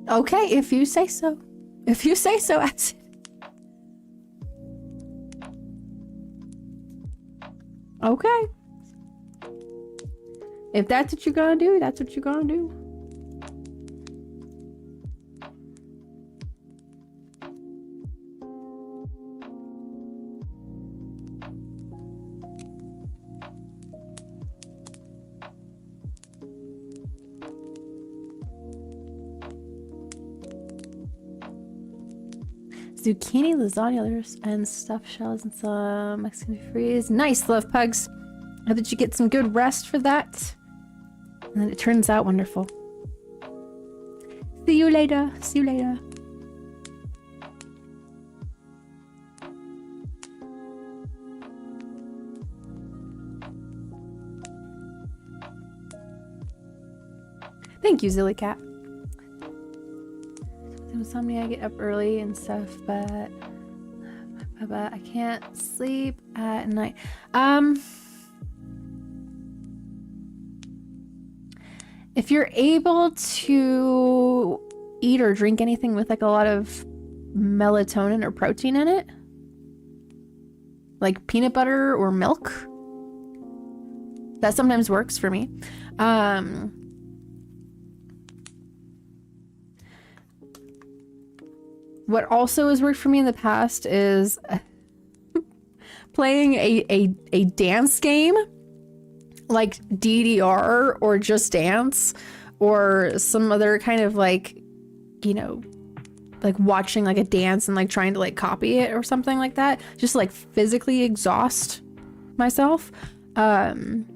Speaker 1: Okay, if you say so. If you say so, Acid. Okay. If that's what you're gonna do, that's what you're gonna do. Zucchini, lasagna, and stuffed shells and some Mexican freeze. Nice, love pugs. I hope that you get some good rest for that. And then it turns out wonderful. See you later. See you later. Thank you, Zillycat. Insomnia, I get up early and stuff, but I can't sleep at night. If you're able to eat or drink anything with like a lot of melatonin or protein in it, like peanut butter or milk, that sometimes works for me. What also has worked for me in the past is playing a dance game, like DDR or Just Dance, or some other kind of like, you know, like watching like a dance and like trying to like copy it or something like that, just like physically exhaust myself. And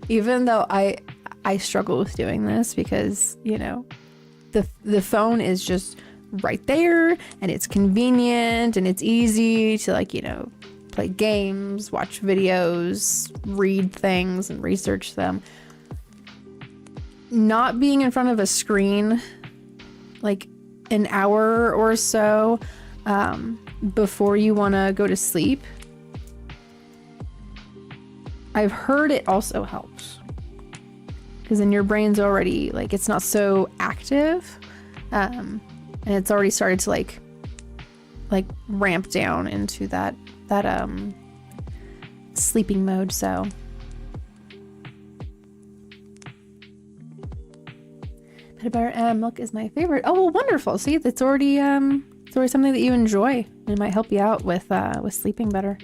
Speaker 1: even though I struggle with doing this because, you know, the phone is just right there and it's convenient and it's easy to like, you know, play games, watch videos, read things and research them. Not being in front of a screen like an hour or so before you want to go to sleep, I've heard it also helps because then your brain's already like, it's not so active and it's already started to like ramp down into that sleeping mode. So peanut butter and milk is my favorite. Oh, well, wonderful. See, it's already something that you enjoy. It might help you out with sleeping better.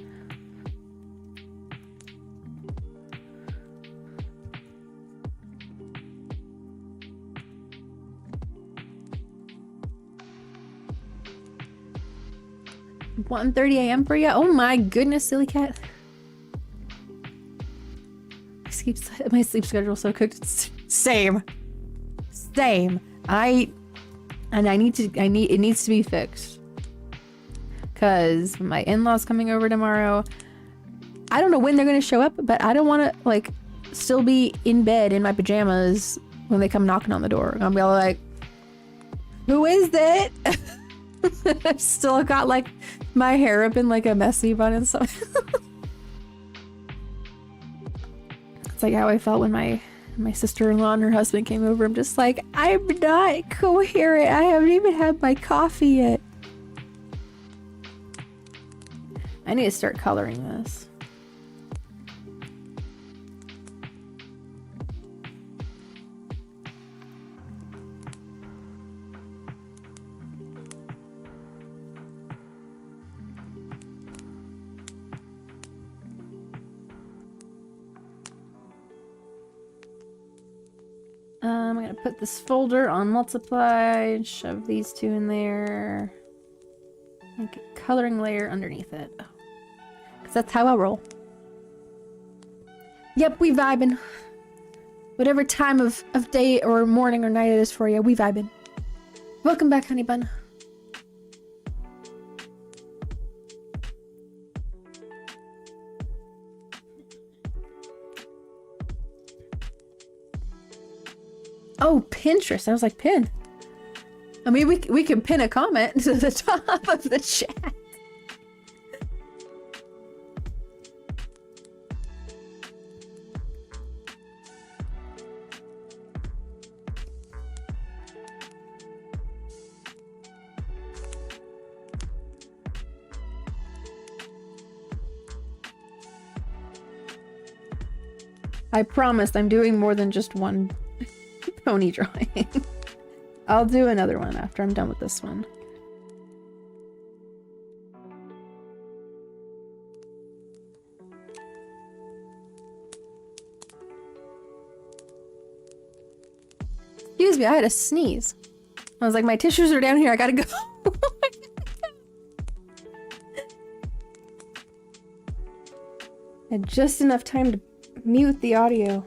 Speaker 1: $1:30 a.m. for you? Oh my goodness, silly cat. My sleep schedule is so cooked. Same. It needs to be fixed. Cause my in-laws coming over tomorrow. I don't know when they're gonna show up, but I don't wanna like still be in bed in my pajamas when they come knocking on the door. I'll be all like, who is it? I've still got like my hair up in like a messy bun and stuff. It's like how I felt when my sister-in-law and her husband came over. I'm just like, I'm not coherent. I haven't even had my coffee yet. I need to start coloring this. I'm gonna put this folder on multiply, shove these two in there, make a coloring layer underneath it. Because that's how I roll. Yep, we vibing. Whatever time of day or morning or night it is for you, we vibing. Welcome back, honey bun. Oh, Pinterest. I was like, pin. I mean, we can pin a comment to the top of the chat. I promised I'm doing more than just one pony drawing. I'll do another one after I'm done with this one. Excuse me, I had a sneeze. I was like, my tissues are down here, I gotta go. I had just enough time to mute the audio.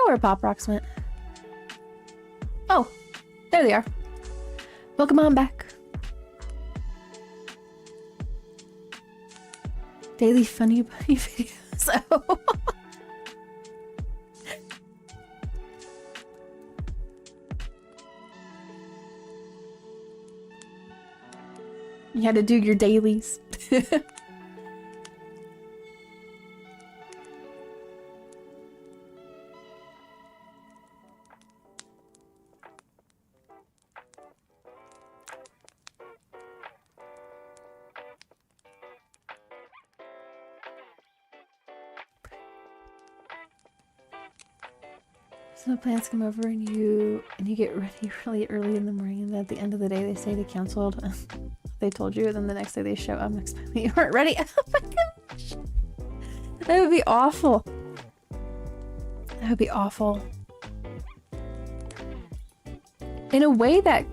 Speaker 1: Where Pop Rocks went. Oh, there they are. Welcome on back. Daily funny bunny videos. Oh. You had to do your dailies. So plans come over and you get ready really early in the morning, and at the end of the day they say they canceled. They told you, and then the next day they show up expecting you aren't ready. Oh my gosh. That would be awful. That would be awful. In a way that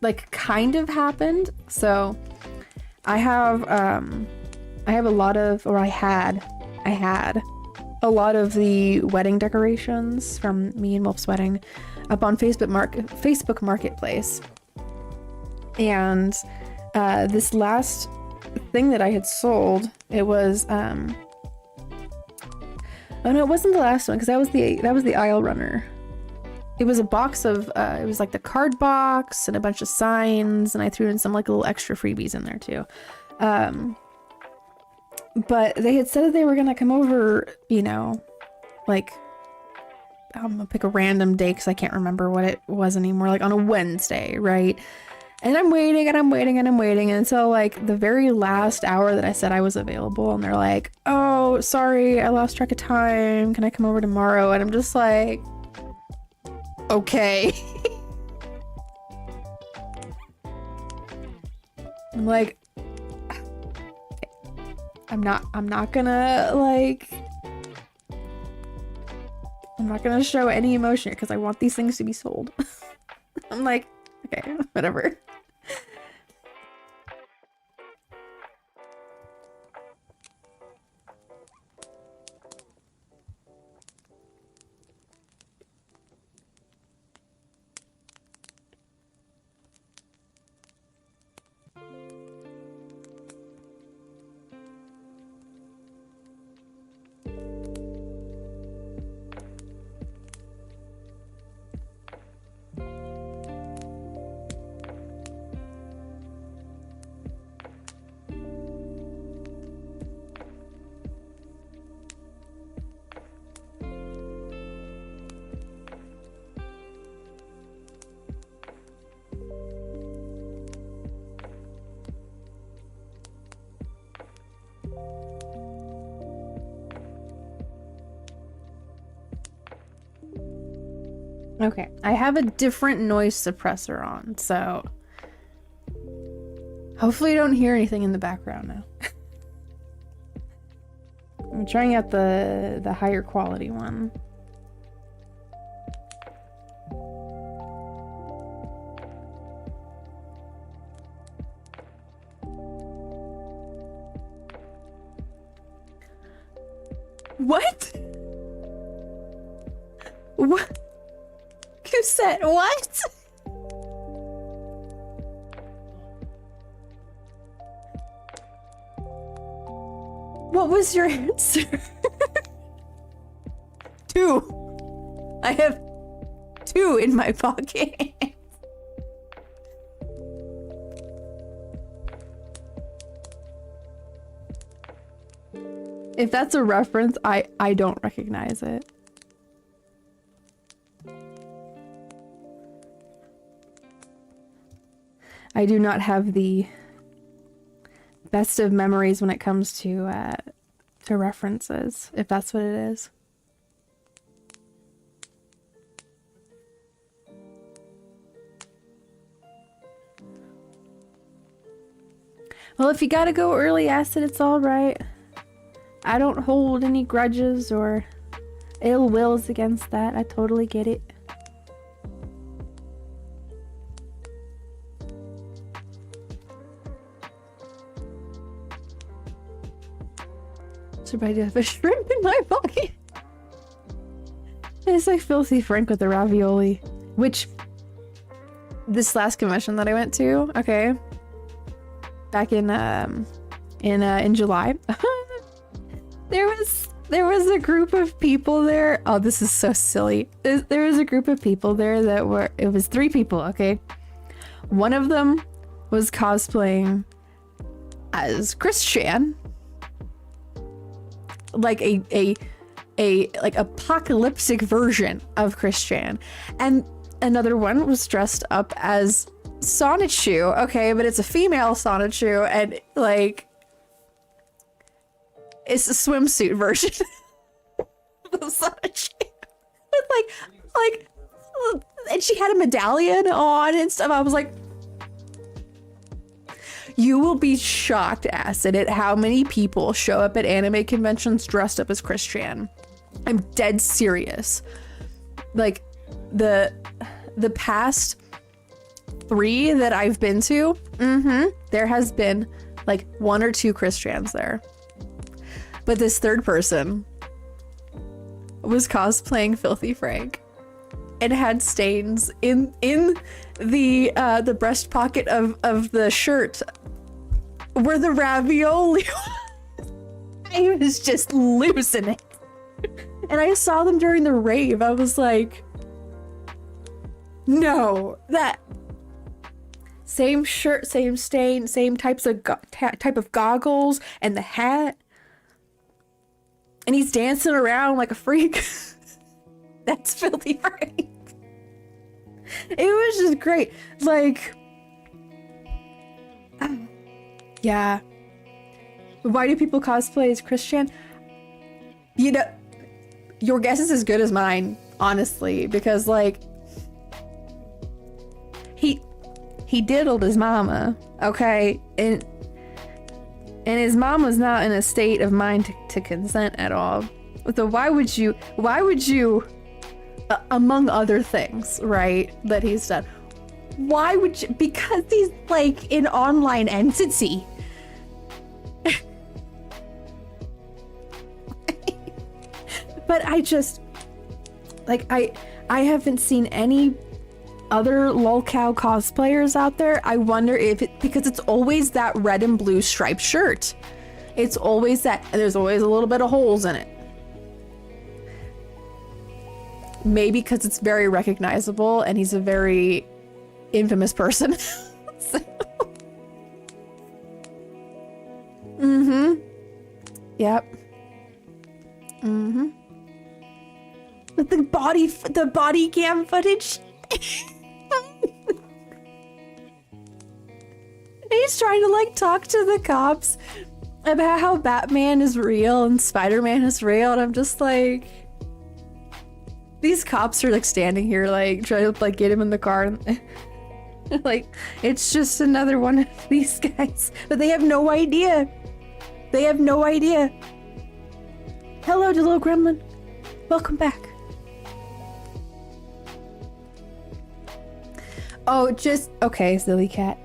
Speaker 1: like kind of happened. So I have a lot of, or I had a lot of the wedding decorations from me and Wolf's wedding up on Facebook Marketplace. And this last thing that I had sold, it was oh no, it wasn't the last one, because that was the aisle runner. It was a box of it was like the card box and a bunch of signs, and I threw in some like little extra freebies in there too. But they had said that they were gonna come over, you know, like, I'm gonna pick a random day because I can't remember what it was anymore, like on a Wednesday, right? And I'm waiting and I'm waiting and I'm waiting until like the very last hour that I said I was available, and they're like, oh, sorry, I lost track of time. Can I come over tomorrow? And I'm just like, okay. I'm like, I'm not gonna like, I'm not gonna show any emotion because I want these things to be sold. I'm like, okay, whatever. Okay, I have a different noise suppressor on, so hopefully you don't hear anything in the background now. I'm trying out the higher quality one. What? What? You said what? What was your answer? 2. I have 2 in my pocket. If that's a reference, I don't recognize it. I do not have the best of memories when it comes to references, if that's what it is. Well, if you gotta go early acid, it's all right. I don't hold any grudges or ill wills against that. I totally get it. But I do have a shrimp in my pocket. It's like filthy Frank with the ravioli. Which, this last convention that I went to, okay, back in July, there was a group of people there. Oh, this is so silly. There was a group of people there that were, it was 3 people, okay. One of them was cosplaying as Christian, like a like apocalyptic version of Christian, and another one was dressed up as Sonichu. Okay, but it's a female Sonichu, and like it's a swimsuit version of Sonichu. With like, and she had a medallion on and stuff. I was like, you will be shocked, Acid, at how many people show up at anime conventions dressed up as Christian. I'm dead serious. Like the past 3 that I've been to, there has been like 1 or 2 Christians there. But this third person was cosplaying Filthy Frank and had stains in the breast pocket of the shirt where the ravioli was. I was just losing it. And I saw them during the rave. I was like, no, that same shirt, same stain, same types of type of goggles and the hat. And he's dancing around like a freak. That's Filthy Frank. It was just great. Like, yeah. Why do people cosplay as Christian? You know, your guess is as good as mine, honestly, because like he diddled his mama, okay, and his mom was not in a state of mind to consent at all. So why would you, among other things, right, that he's done, why would you, because he's like an online entity. But I just, like, I haven't seen any other lolcow cosplayers out there. I wonder if it, because it's always that red and blue striped shirt. It's always that, and there's always a little bit of holes in it. Maybe because it's very recognizable and he's a very infamous person. So. Yep. But the body cam footage. He's trying to like talk to the cops about how Batman is real and Spider-Man is real, and I'm just like, these cops are like standing here like trying to like get him in the car and like it's just another one of these guys, but they have no idea. They have no idea. Hello, little gremlin. Welcome back. Oh, just okay, silly cat.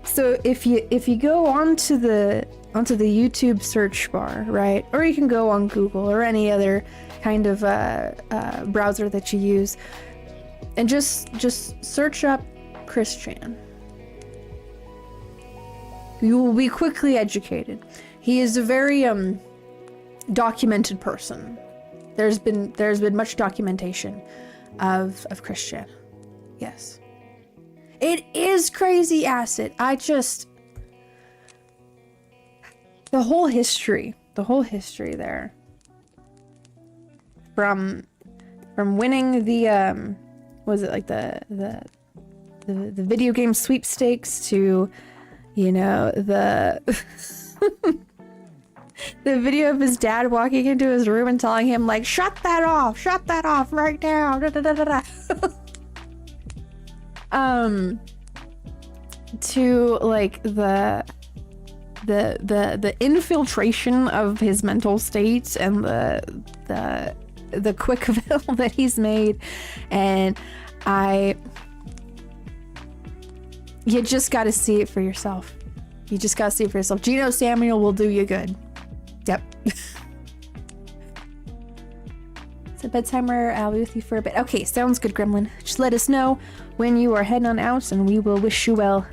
Speaker 1: So if you go onto the YouTube search bar, right, or you can go on Google or any other kind of browser that you use, and just search up Christian. You will be quickly educated. He is a very documented person. There's been much documentation of Christian. Yes. It is crazy, Acid. The whole history there. From winning the was it like the video game sweepstakes to, you know, the the video of his dad walking into his room and telling him like, shut that off right now. Da, da, da, da, da. To like the infiltration of his mental state and the quick fill that he's made, and you just got to see it for yourself. You just got to see it for yourself. Gino Samuel will do you good. Yep. It's a bedtimer. I'll be with you for a bit. Okay, sounds good, Gremlin. Just let us know when you are heading on out, and we will wish you well.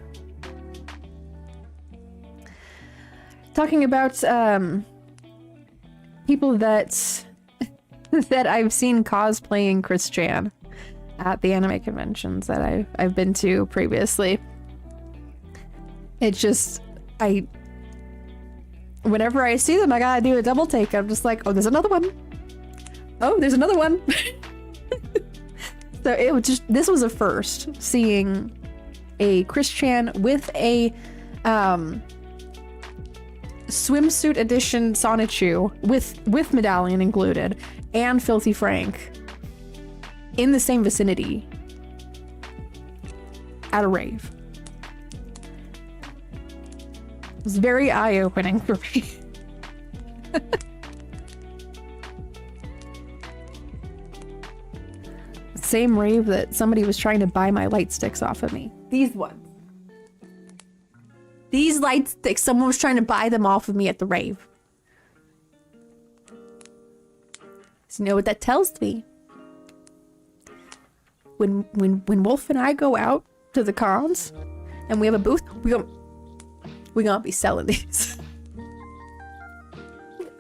Speaker 1: Talking about people that I've seen cosplaying Christian at the anime conventions that I've been to previously. It just whenever I see them, I gotta do a double take. I'm just like, oh, there's another one. Oh, there's another one. So it was just, this was a first, seeing a Christian with a swimsuit edition Sonichu with medallion included and Filthy Frank in the same vicinity at a rave. It was very eye-opening for me. Same rave that somebody was trying to buy my light sticks off of me. These ones. These light sticks, someone was trying to buy them off of me at the rave. So you know what that tells me? When Wolf and I go out to the cons and we have a booth, we're gonna be selling these.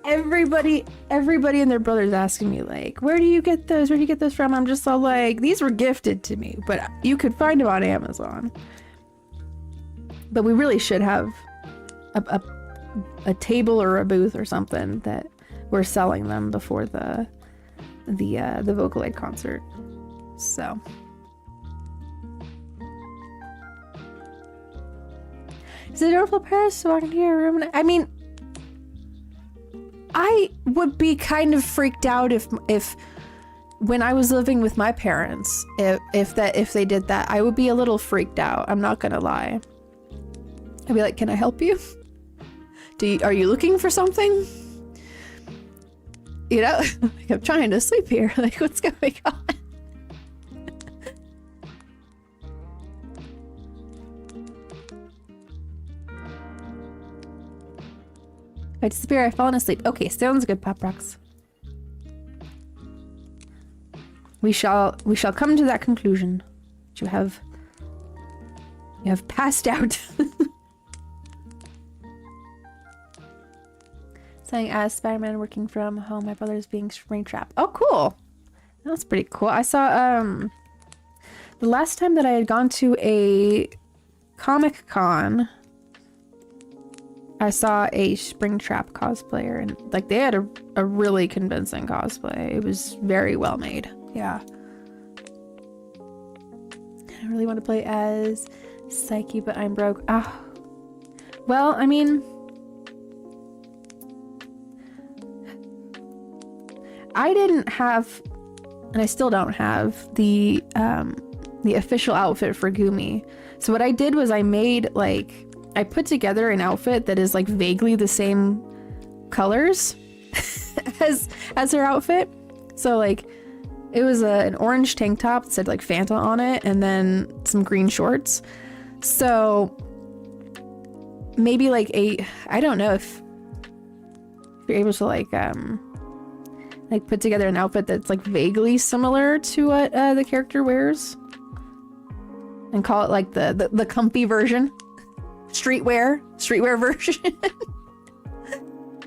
Speaker 1: Everybody and their brother's asking me, like, where do you get those? Where do you get those from? I'm just all like, these were gifted to me, but you could find them on Amazon. But we really should have a table or a booth or something that we're selling them before the Vocaloid concert. So. Is it adorable Paris to walk into your room? I mean, I would be kind of freaked out if when I was living with my parents, if they did that, I would be a little freaked out. I'm not gonna lie. I'd be like, can I help you? Are you looking for something? You know, like, I'm trying to sleep here. Like, what's going on? If I disappear, I've fallen asleep. Okay, sounds good, Pop Rocks. We shall come to that conclusion. You have passed out. Saying as Spider-Man working from home, my brother's being spring trapped. Oh, cool. That's pretty cool. I saw the last time that I had gone to a Comic Con, I saw a Springtrap cosplayer, and like they had a really convincing cosplay. It was very well made. Yeah. I really want to play as Psyche, but I'm broke. Ah. Well, I mean, I didn't have, and I still don't have the official outfit for Gumi. So what I did was I put together an outfit that is like vaguely the same colors as her outfit. So like it was an orange tank top that said like Fanta on it, and then some green shorts. So maybe like I don't know if you're able to like put together an outfit that's like vaguely similar to what the character wears and call it like the comfy version. Streetwear version.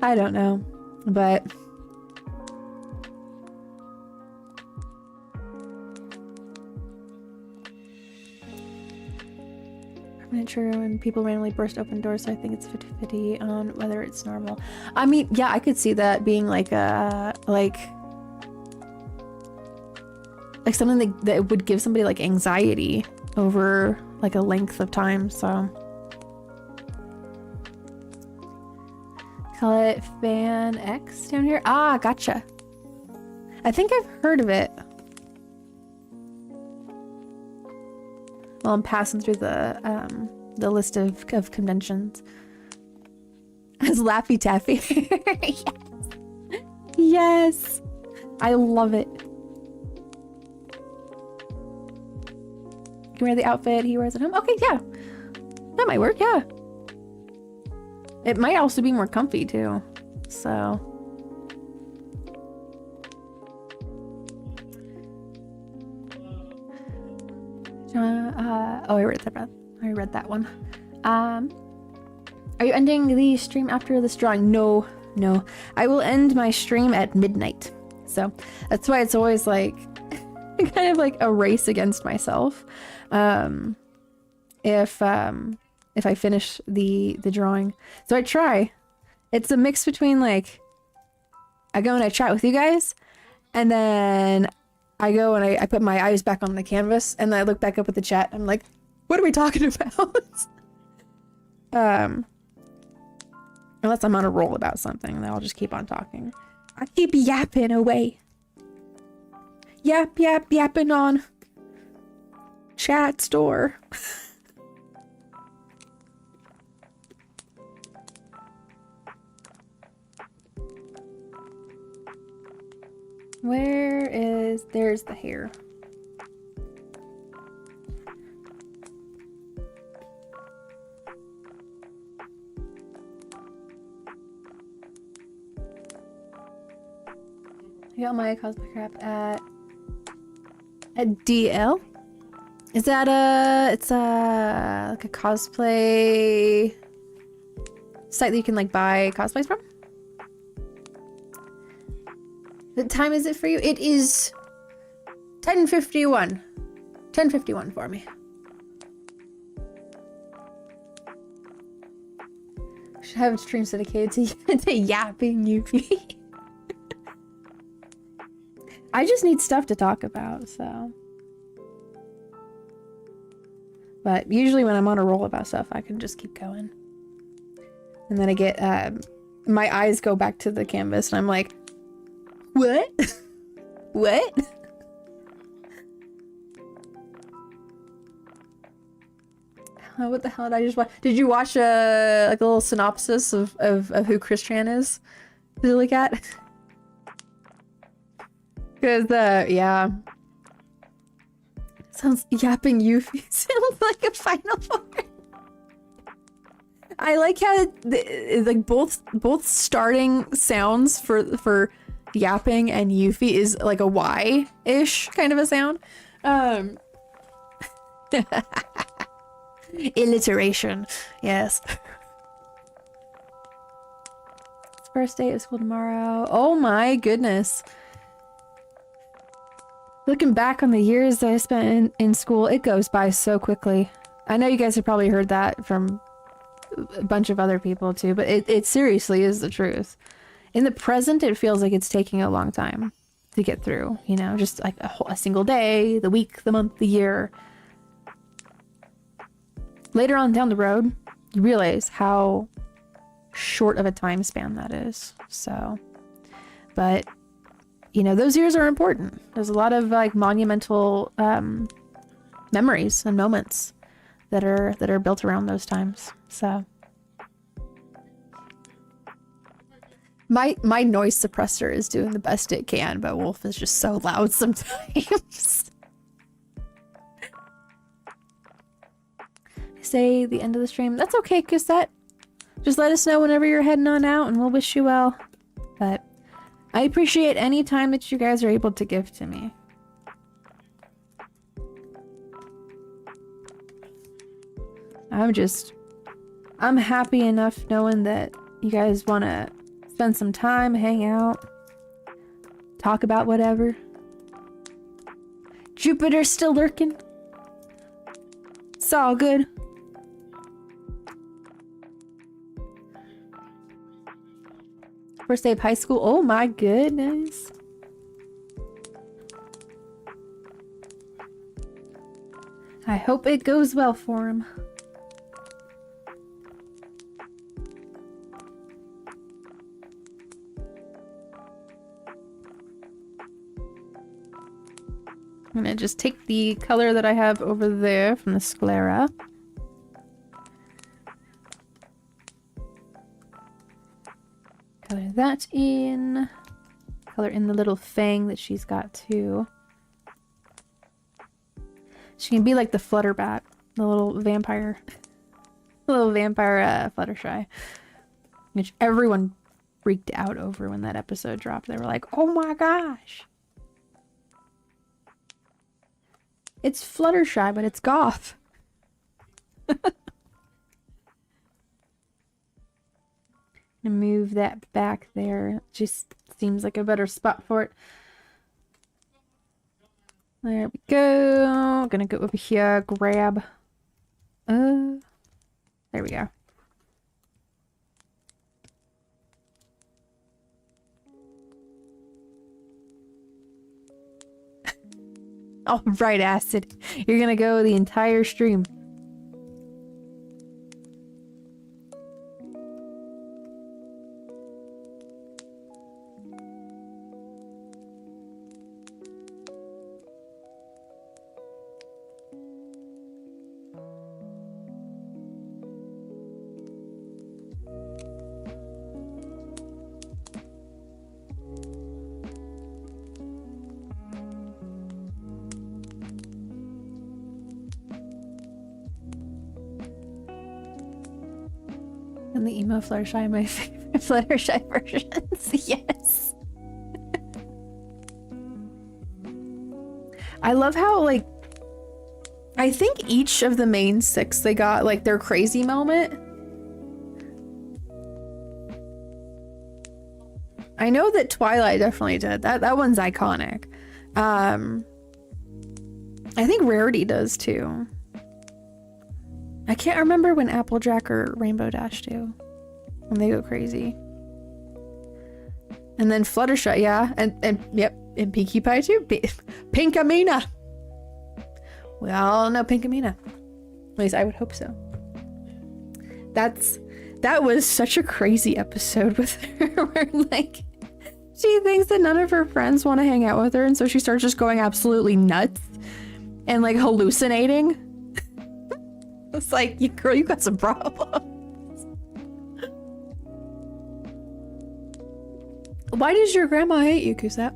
Speaker 1: I don't know, but I'm not sure when people randomly burst open doors, so I think it's 50-50 on whether it's normal. I mean, yeah, I could see that being like a like something that would give somebody like anxiety over like a length of time, so call it Fan X down here. Ah, gotcha. I think I've heard of it. Well, I'm passing through the list of conventions. As Laffy Taffy. Yes. Yes. I love it. You can wear the outfit he wears at home. Okay, yeah. That might work, yeah. It might also be more comfy too, so. Oh, I read that one. Are you ending the stream after this drawing? No. I will end my stream at midnight. So that's why it's always like if a race against myself. If if I finish the drawing. So I try. It's a mix between like I go and I chat with you guys, and then I go and I put my eyes back on the canvas, and then I look back up at the chat. I'm like, what are we talking about? Unless I'm on a roll about something, then I'll just keep on talking. I keep yapping away. Yapping on chat store. There's the hair. I got my cosplay crap at DL. Is that it's like a cosplay site that you can like buy cosplays from? What time is it for you? It is 10:51. 10:51 for me. Should have streams dedicated to yapping Euphie. I just need stuff to talk about, so. But usually when I'm on a roll about stuff, I can just keep going. And then I get, my eyes go back to the canvas and I'm like, what? What? What the hell did I just watch? Did you watch like a little synopsis of who Christian is? To look at? Because yeah. Sounds yapping Euphie. Sounds like a Final Four. I like how it's like both starting sounds for yapping and Euphie is like a Y-ish kind of a sound. Alliteration. Yes. First day of school tomorrow. Oh my goodness. Looking back on the years that I spent in school, it goes by so quickly. I know you guys have probably heard that from a bunch of other people too, but it seriously is the truth. In the present, it feels like it's taking a long time to get through, you know, just like a single day, the week, the month, the year. Later on down the road, you realize how short of a time span that is. So, but you know, those years are important. There's a lot of like monumental memories and moments that are built around those times. So my noise suppressor is doing the best it can, but Wolf is just so loud sometimes. Say the end of the stream. That's okay, Cassette. Just let us know whenever you're heading on out and we'll wish you well. But I appreciate any time that you guys are able to give to me. I'm happy enough knowing that you guys want to spend some time, hang out, talk about whatever. Jupiter's still lurking. It's all good. First day of high school. Oh my goodness. I hope it goes well for him. I'm gonna just take the color that I have over there from the sclera. Color that in. Color in the little fang that she's got too. She can be like the Flutterbat, the little vampire. The little vampire Fluttershy. Which everyone freaked out over when that episode dropped. They were like, oh my gosh. It's Fluttershy, but it's goth. Move that back there. Just seems like a better spot for it. There we go. Gonna go over here, grab. There we go. All right, Acid. You're gonna go the entire stream. And the emo Fluttershy, my favorite Fluttershy versions. Yes. I love how, like, I think each of the main 6, they got, like, their crazy moment. I know that Twilight definitely did. That one's iconic. I think Rarity does, too. I can't remember when Applejack or Rainbow Dash do. When they go crazy. And then Fluttershy, yeah. And yep, and Pinkie Pie too. Pinkamena! We all know Pinkamena. At least I would hope so. That was such a crazy episode with her where, like, she thinks that none of her friends want to hang out with her, and so she starts just going absolutely nuts and, like, hallucinating. It's like, girl, you got some problems. Why does your grandma hate you, Kusat?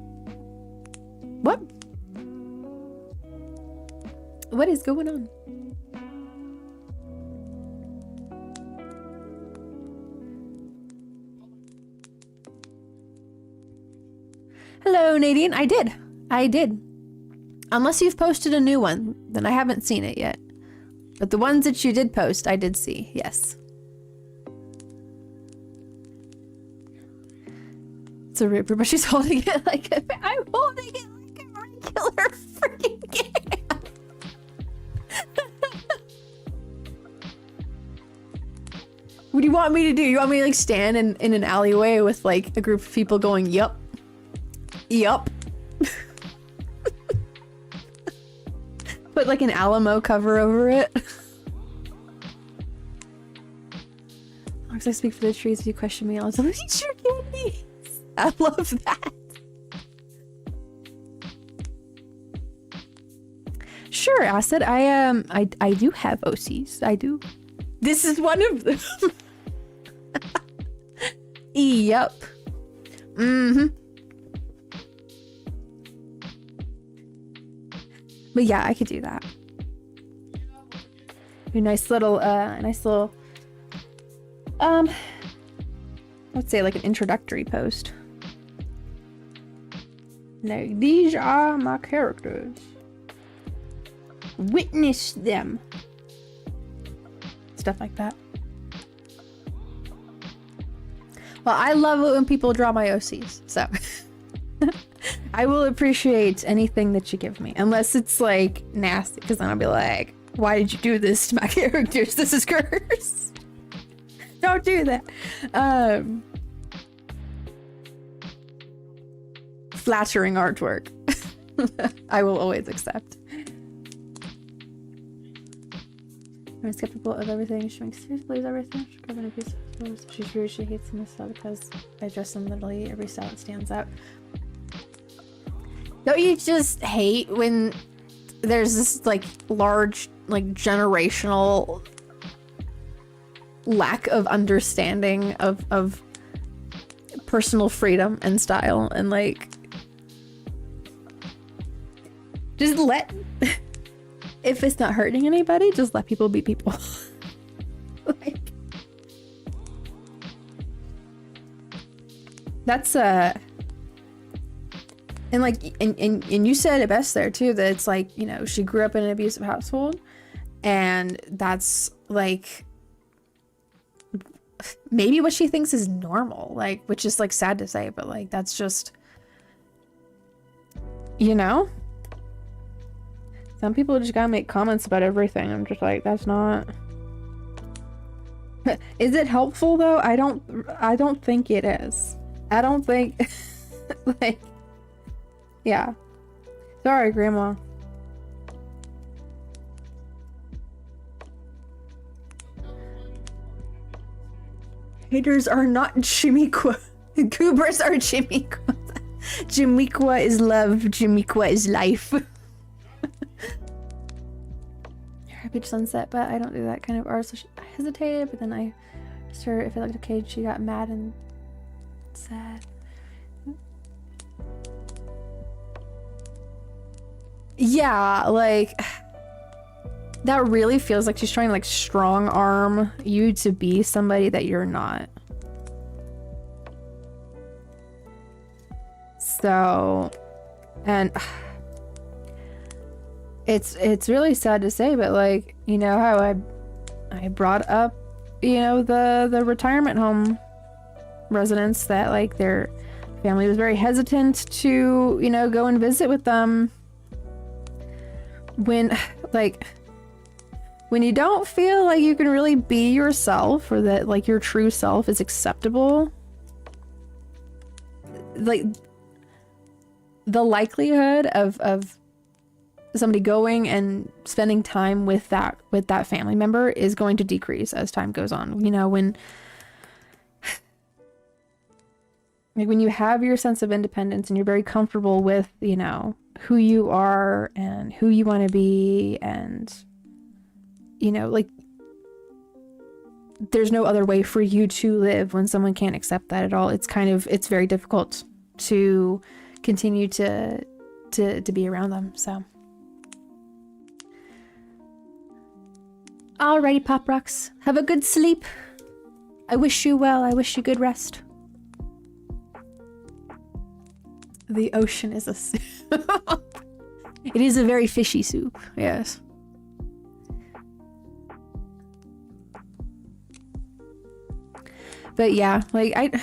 Speaker 1: What? What is going on? Hello, Nadine. I did. Unless you've posted a new one, then I haven't seen it yet. But the ones that you did post, I did see, yes. It's a Ripper, but she's holding it like I'm holding it like a regular freaking game. What do you want me to do? You want me to, like, stand in an alleyway with, like, a group of people going, yup. Yup. Put, like, an Alamo cover over it. As I speak for the trees, if you question me, I'll tell you your candies. I love that. Sure, Acid. I do have OCs. I do. This is one of them. Yup. Mm-hmm. But yeah, I could do that. A nice little, let's say like an introductory post. Like, these are my characters. Witness them. Stuff like that. Well, I love it when people draw my OCs, so I will appreciate anything that you give me, unless it's like nasty, because then I'll be like, why did you do this to my characters? This is cursed. Don't do that. Flattering artwork. I will always accept. I'm skeptical of everything. She makes serious, believes everything. She's covered in a piece of clothes. She's rude. She hates my style because I dress in literally every style that stands out. Don't you just hate when there's this like large, like generational lack of understanding of personal freedom and style, and like just let if it's not hurting anybody, just let people be people. Like, that's and like and you said it best there too, that it's like, you know, she grew up in an abusive household, and that's like maybe what she thinks is normal, like, which is like sad to say, but like that's just, you know, some people just gotta make comments about everything. I'm just like, that's not Is it helpful though? I don't think it is. I don't think like, yeah. Sorry, Grandma. Haters are not Jimiqua. Goobers are Jimiqua. Jimiqua is love. Jimiqua is life. Rapid sunset, but I don't do that kind of art, so I hesitated, but then I asked her if it looked okay. She got mad and sad. Yeah, like that really feels like she's trying to like strong arm you to be somebody that you're not. So, and it's really sad to say, but like, you know how I brought up, you know, the retirement home residents that like their family was very hesitant to, you know, go and visit with them when like when you don't feel like you can really be yourself, or that like your true self is acceptable, like the likelihood of somebody going and spending time with that family member is going to decrease as time goes on. You know, when like when you have your sense of independence and you're very comfortable with, you know, who you are and who you want to be, and you know, like there's no other way for you to live when someone can't accept that at all. It's very difficult to continue to be around them. So alrighty, Pop Rocks, have a good sleep. I wish you well. I wish you good rest. The ocean is a soup. It is a very fishy soup, yes. But yeah, like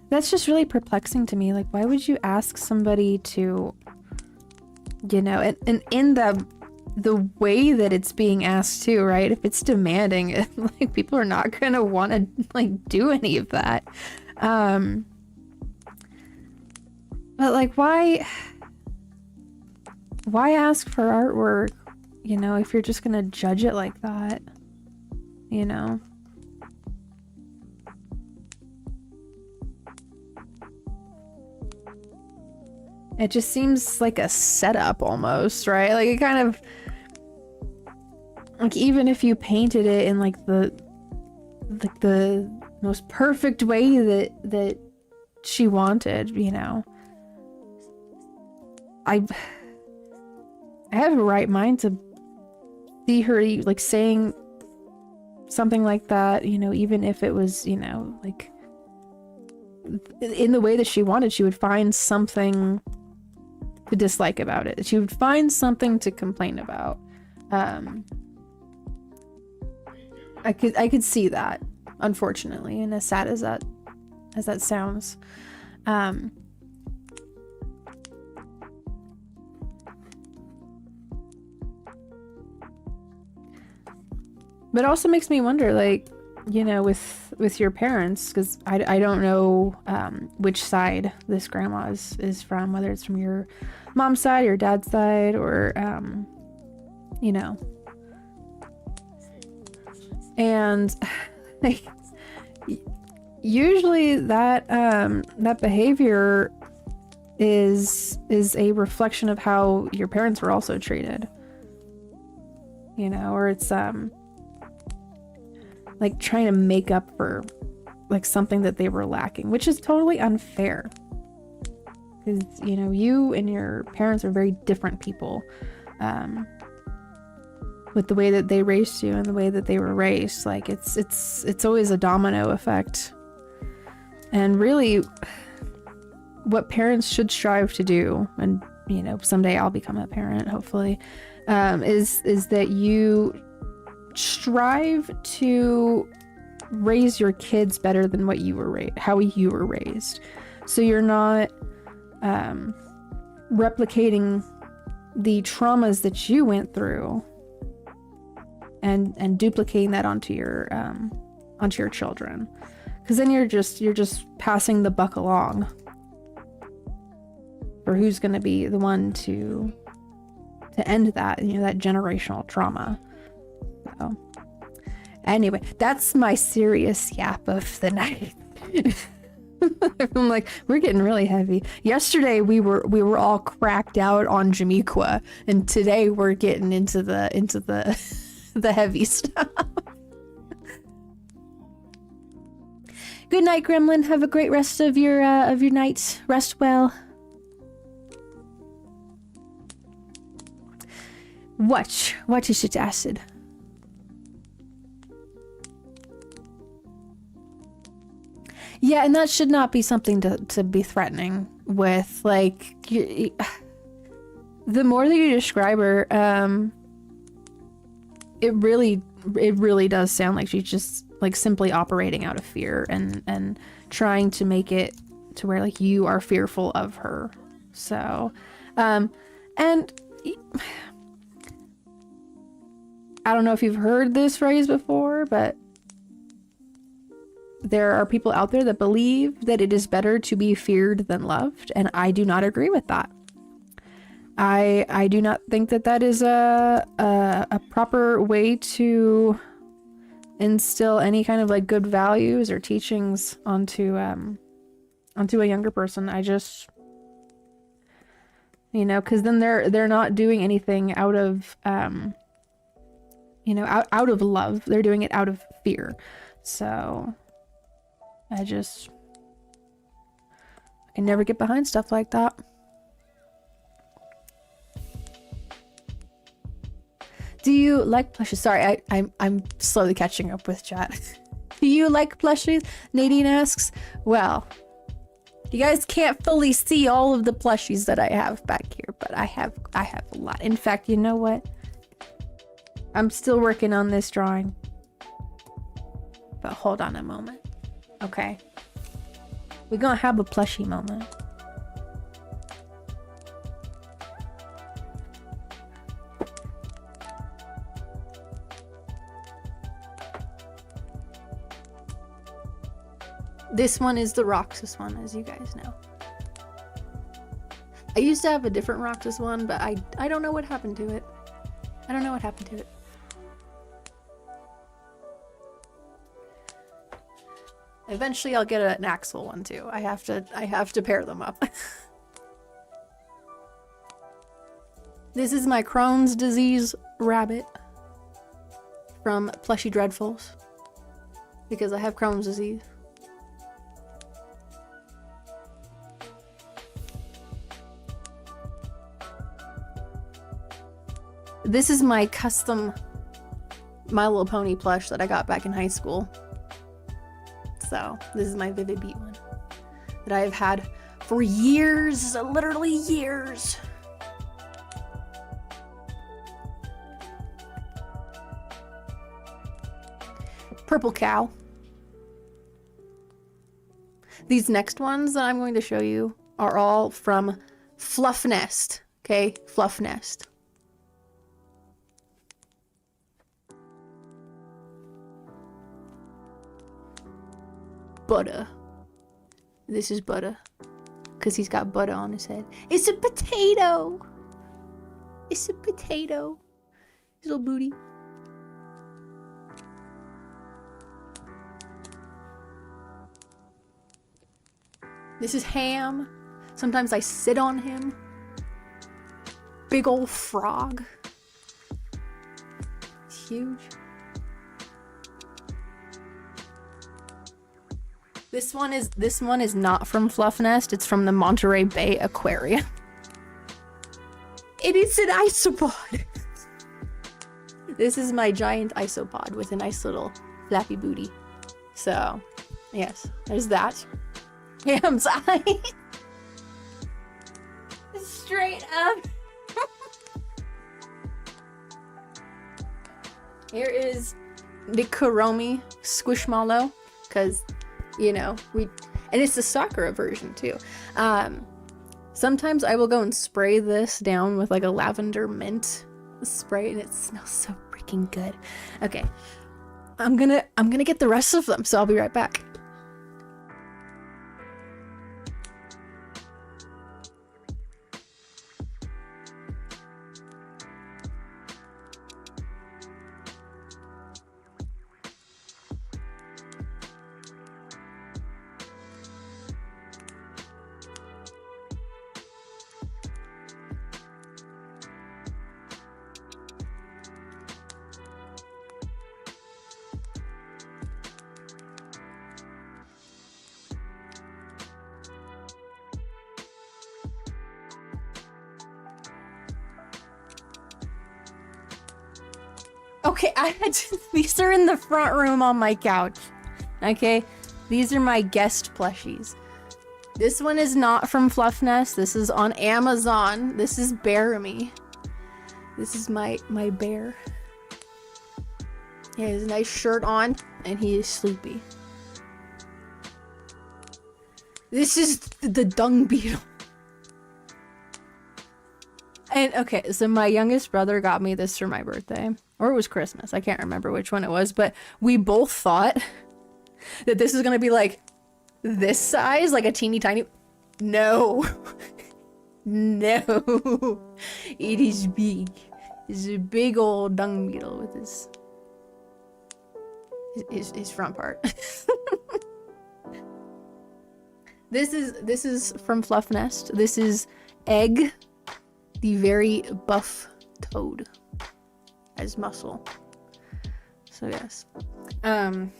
Speaker 1: that's just really perplexing to me. Like, why would you ask somebody to, you know, and in the way that it's being asked too, right? If it's demanding, like people are not gonna want to like do any of that. But like, why ask for artwork, you know, if you're just gonna judge it like that, you know? It just seems like a setup almost, right? Like it kind of, like even if you painted it in like the most perfect way that she wanted, you know, I have a right mind to see her like saying something like that, you know, even if it was, you know, like in the way that she wanted. She would find something to dislike about it. She would find something to complain about. I could see that, unfortunately, and as sad as that sounds. But it also makes me wonder, like, you know, with your parents, because I don't know which side this grandma is from, whether it's from your mom's side, your dad's side, or you know. And like usually that behavior is a reflection of how your parents were also treated, you know, or it's like trying to make up for like something that they were lacking, which is totally unfair, because you know, you and your parents are very different people, with the way that they raised you and the way that they were raised. Like it's always a domino effect. And really what parents should strive to do, and you know, someday I'll become a parent hopefully, is that you strive to raise your kids better than what you were how you were raised. So you're not replicating the traumas that you went through and duplicating that onto your onto your children, because then you're just passing the buck along for who's going to be the one to end that, you know, that generational trauma. So anyway, that's my serious yap of the night. I'm like, we're getting really heavy. Yesterday we were all cracked out on Jamiqua, and today we're getting into the the heavy stuff. Good night, Gremlin. Have a great rest of your night. Rest well. What is it, Acid? Yeah, and that should not be something to be threatening with. Like, the more that you describe her, it really does sound like she's just like simply operating out of fear and trying to make it to where like you are fearful of her. So, and I don't know if you've heard this phrase before, but there are people out there that believe that it is better to be feared than loved, and I do not agree with that. I do not think that is a proper way to instill any kind of like good values or teachings onto a younger person. I just, you know, because then they're not doing anything out of you know, out of love. They're doing it out of fear. So I can never get behind stuff like that. Do you like plushies? Sorry, I'm slowly catching up with chat. Do you like plushies? Nadine asks. Well, you guys can't fully see all of the plushies that I have back here, but I have a lot. In fact, you know what? I'm still working on this drawing. But hold on a moment. Okay. We're gonna have a plushie moment. This one is the Roxas one, as you guys know. I used to have a different Roxas one, but I don't know what happened to it. I don't know what happened to it. Eventually I'll get an Axel one too. I have to pair them up. This is my Crohn's disease rabbit from Plushy Dreadfuls, because I have Crohn's disease. This is my custom My Little Pony plush that I got back in high school. So this is my Vivid Beat one that I've had for years, literally years. Purple Cow. These next ones that I'm going to show you are all from Fluff Nest. Okay, Fluff Nest. Butter. This is Butter, because he's got butter on his head. It's a potato. It's a potato. His little booty. This is Ham. Sometimes I sit on him. Big old frog. It's huge. This one is not from Fluff Nest. It's from the Monterey Bay Aquarium. It is an isopod. This is my giant isopod with a nice little flappy booty. So, yes, there's that. Ham's eye. Straight up. Here is the Kuromi Squishmallow, because, you know, and it's the Sakura version too. Sometimes I will go and spray this down with like a lavender mint spray, and it smells so freaking good. Okay, I'm gonna get the rest of them, so I'll be right back. Okay, these are in the front room on my couch. Okay, these are my guest plushies. This one is not from Fluff Nest. This is on Amazon. This is Bearamy. This is my bear. He has a nice shirt on, and he is sleepy. This is the dung beetle. And okay, so my youngest brother got me this for my birthday. Or it was Christmas. I can't remember which one it was, but we both thought that this was gonna be like this size, like a teeny tiny. No. No. It is big. It's a big old dung beetle with his front part. This is from Fluff Nest. This is Egg, the very buff toad. As muscle. So yes. Row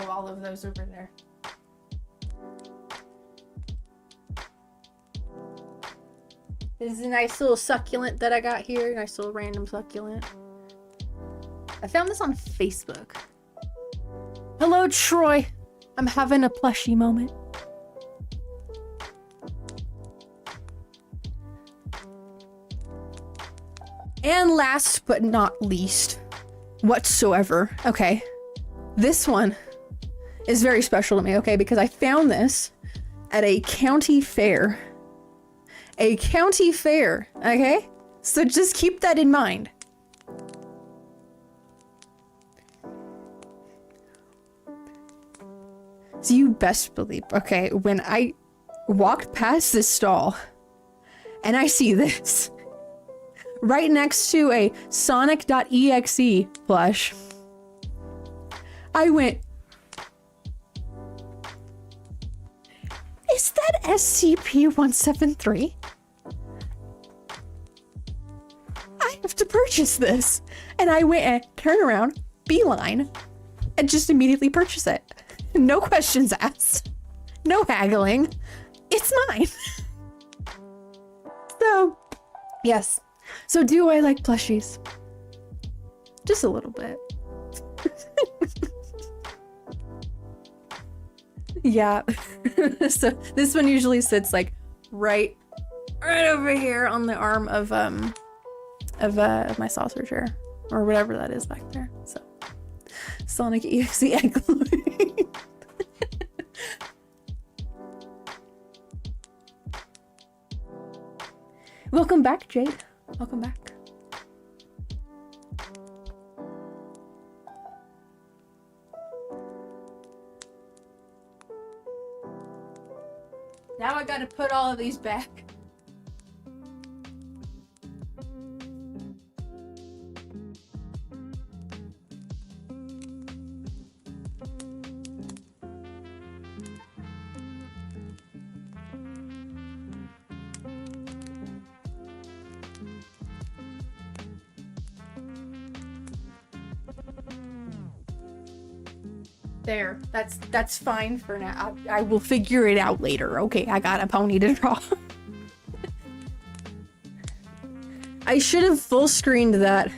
Speaker 1: all of those over there. This is a nice little succulent that I got here. Nice little random succulent. I found this on Facebook. Hello, Troy. I'm having a plushie moment. And last but not least, whatsoever, okay, this one is very special to me, okay, because I found this at a county fair. A county fair, okay? So just keep that in mind. So you best believe, okay, when I walked past this stall and I see this right next to a Sonic.exe plush, I went, is that SCP-173? I have to purchase this. And I went and turned around, beeline, and just immediately purchase it. No questions asked. No haggling. It's mine. So, yes. So do I like plushies? Just a little bit. Yeah. So this one usually sits like right over here on the arm of my saucer chair or whatever that is back there. So Sonic EXE egg. Welcome back, Jade. Welcome back. Now I gotta put all of these back. There, that's fine for now. I will figure it out later. Okay, I got a pony to draw. I should have full screened that.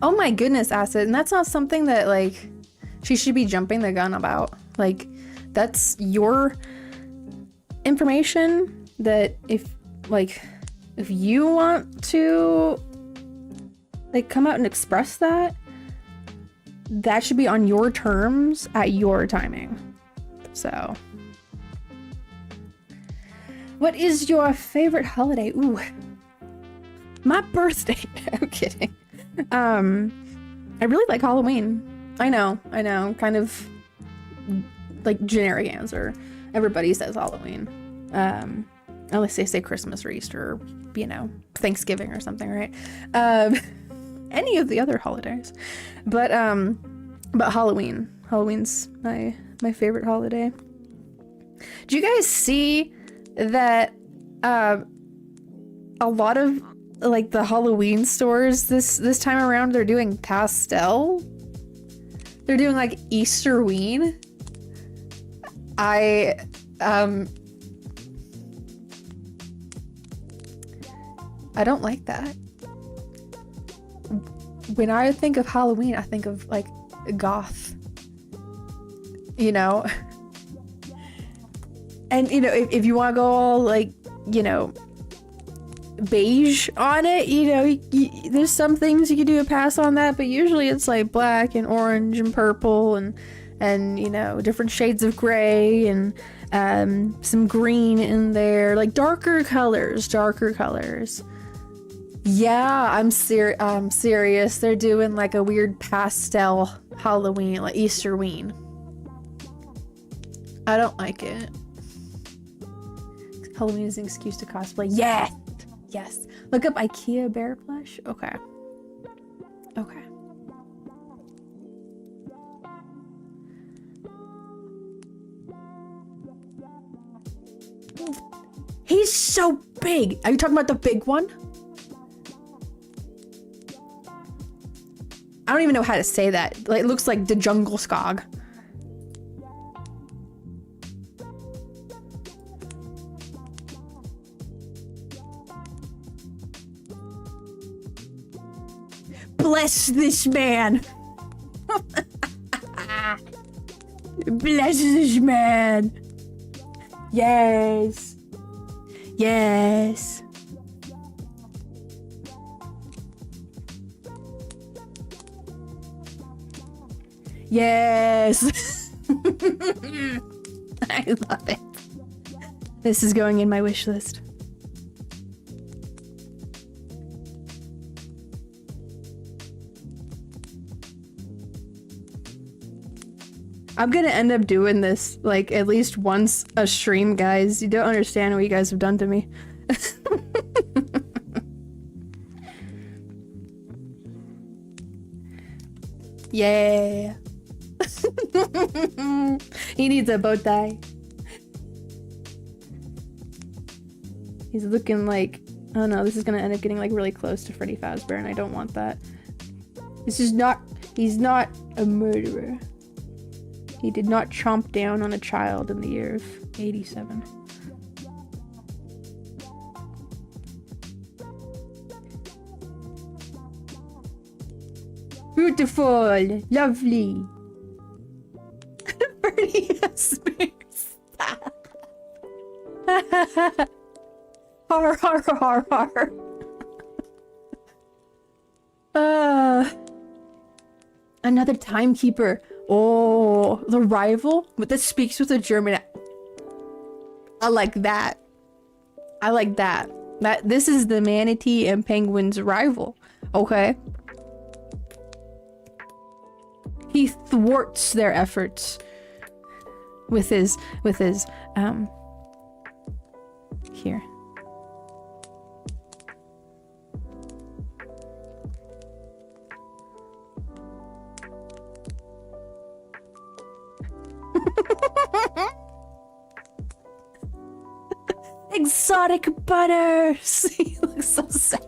Speaker 1: Oh my goodness, Acid. And that's not something that, like, she should be jumping the gun about. Like, that's your information that if you want to, like, come out and express that, that should be on your terms at your timing. So, what is your favorite holiday? Ooh, my birthday. I'm kidding. I really like Halloween. I know, kind of like generic answer. Everybody says Halloween. Unless they say Christmas or Easter, or, you know, Thanksgiving or something, right? Any of the other holidays. But Halloween. Halloween's my favorite holiday. Do you guys see that a lot of like the Halloween stores this time around, they're doing pastel? They're doing like Easterween. I don't like that. When I think of Halloween, I think of like goth, you know? And you know, if you want to go all like, you know, beige on it, you know, there's some things you can do a pass on that, but usually it's like black and orange and purple and you know, different shades of gray and some green in there, like darker colors. Yeah, I'm serious. They're doing like a weird pastel Halloween, like Easterween. I don't like it. Halloween is an excuse to cosplay. Yes! Yes. Look up IKEA bear plush. Okay. Okay. He's so big. Are you talking about the big one? I don't even know how to say that. Like, it looks like the jungle skog. Bless this man. Bless this man. Yes. Yes. Yes. I love it. This is going in my wish list. I'm gonna end up doing this like at least once a stream, guys. You don't understand what you guys have done to me. Yeah. He needs a bow tie. He's looking like, oh no, this is gonna end up getting like really close to Freddy Fazbear, and I don't want that. He's not a murderer. He did not chomp down on a child in the year of 87. Beautiful, lovely. Bernie Spears. Har har har har. Another timekeeper. Oh, the rival that speaks with a German. I like that. I like that. This is the manatee and penguin's rival. Okay. He thwarts their efforts with his here. Exotic butters. He looks so sad.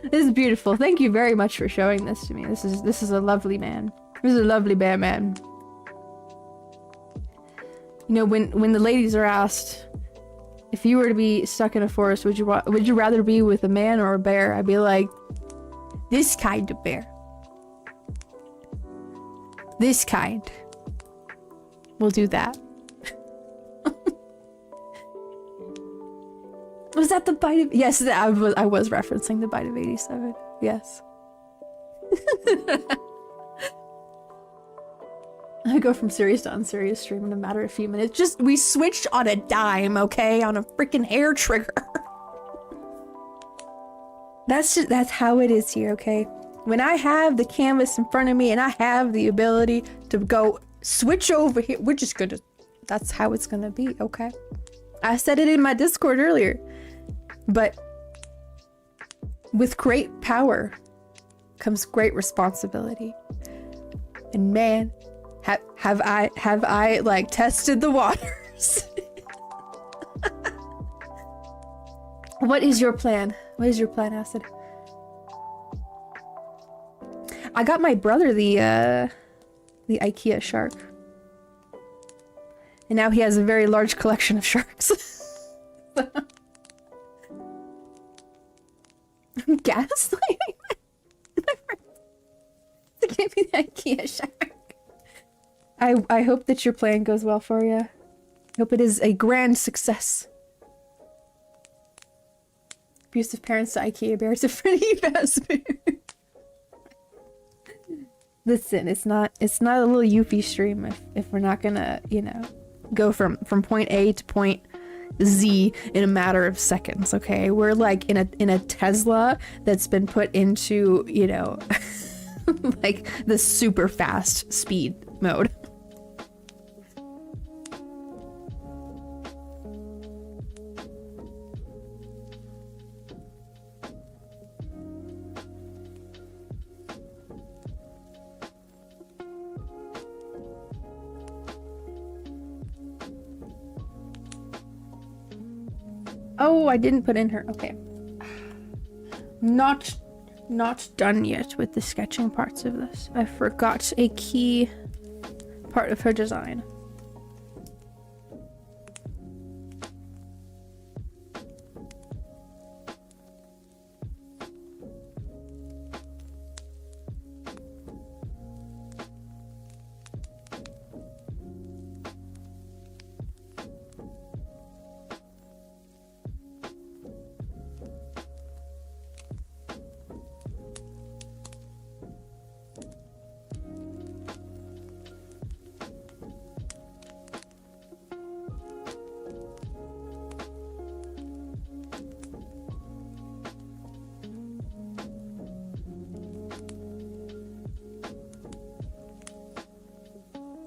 Speaker 1: This is beautiful. Thank you very much for showing this to me. This is a lovely man. This is a lovely bear man. You know, when the ladies are asked if you were to be stuck in a forest, would you rather be with a man or a bear? I'd be like, this kind of bear. This kind. We'll do that. Was that the bite of... Yes, I was referencing the bite of 87. Yes. I go from serious to unserious stream in a matter of a few minutes. Just, we switched on a dime, okay? On a freaking hair trigger. That's how it is here, okay? When I have the canvas in front of me and I have the ability to go switch over here, we're just gonna, that's how it's gonna be, okay? I said it in my Discord earlier, but with great power comes great responsibility. And man, have I like tested the waters? What is your plan? What is your plan, Acid? I got my brother the IKEA shark. And now he has a very large collection of sharks. Gaslighting to give me the IKEA shark. I hope that your plan goes well for you. I hope it is a grand success. Abusive parents to IKEA bears a pretty fast food. Listen, it's not a little Euphie stream if we're not gonna, you know, go from point A to point Z in a matter of seconds, okay? We're like in a Tesla that's been put into, you know, like the super fast speed mode. Oh, I didn't put in her. Okay. Not done yet with the sketching parts of this. I forgot a key part of her design.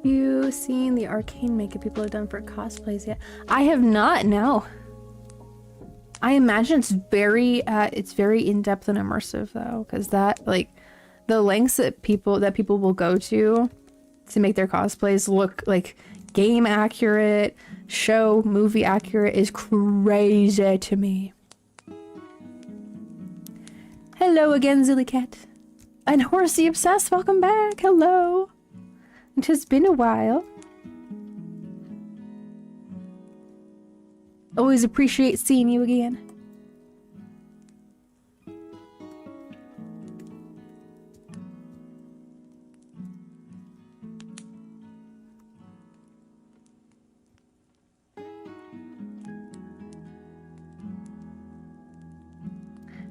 Speaker 1: You seen the arcane makeup people have done for cosplays yet? I have not, no. I imagine it's very in-depth and immersive though, because that, like, the lengths that people will go to make their cosplays look like game accurate, show movie accurate is crazy to me. Hello again, Zillycat. And Horsey Obsessed, welcome back. Hello. It has been a while. Always appreciate seeing you again.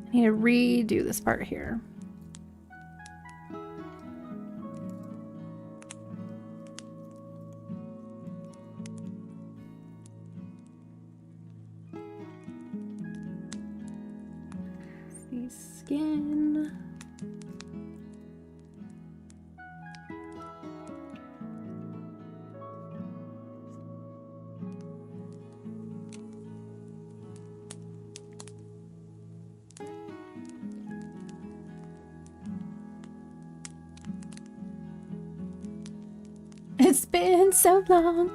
Speaker 1: I need to redo this part here. Skin. It's been so long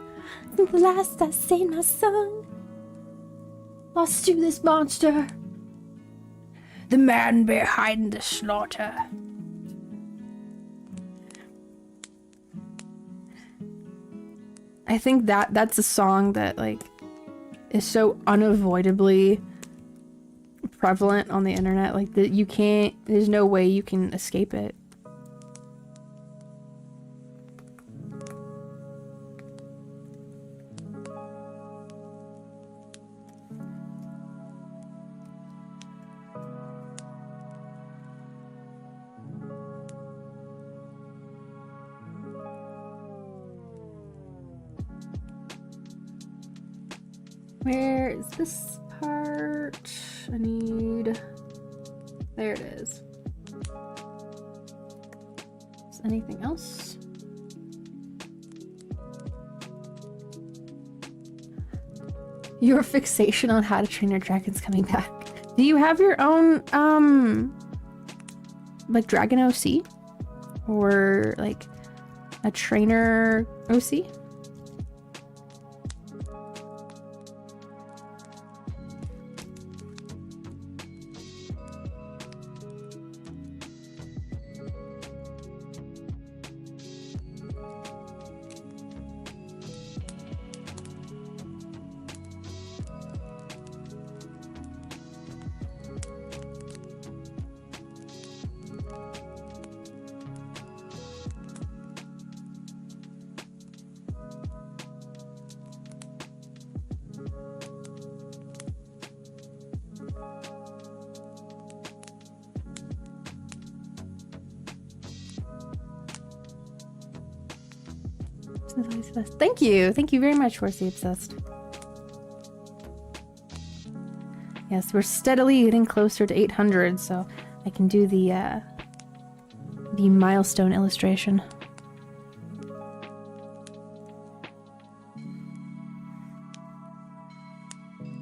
Speaker 1: since the last I seen my son. Lost to this monster. The man behind the slaughter. I think that's a song that, like, is so unavoidably prevalent on the internet, like, that you can't, there's no way you can escape it. Where is this part? I need... There it is. Is anything else? Your fixation on How to Train Your Dragon's coming back. Do you have your own, like Dragon OC? Or like a trainer OC? Thank you. Thank you very much, Horsey Obsessed. Yes, we're steadily getting closer to 800, so I can do the milestone illustration.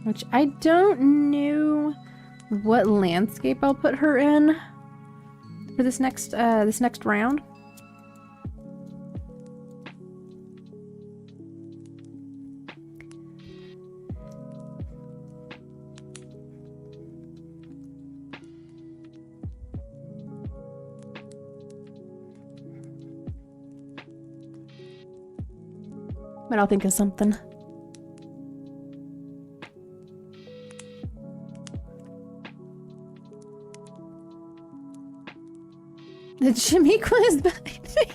Speaker 1: Which I don't know what landscape I'll put her in for this next round. But I'll think of something. The Shamiqua is behind me.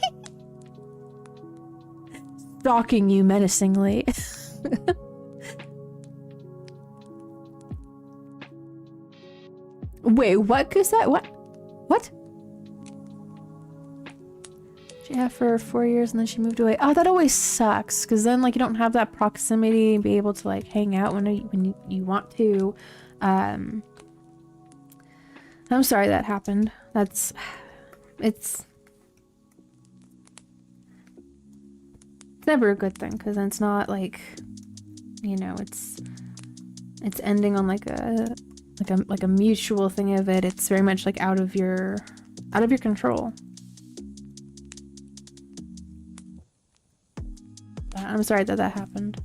Speaker 1: Stalking you menacingly. Wait, what, Cosette? What? What? Yeah, for 4 years and then she moved away. Oh, that always sucks, because then like you don't have that proximity and be able to like hang out when you want to. I'm sorry that happened. It's never a good thing, because then it's not like, you know, it's ending on like a mutual thing of it. It's very much like out of your control. I'm sorry that happened.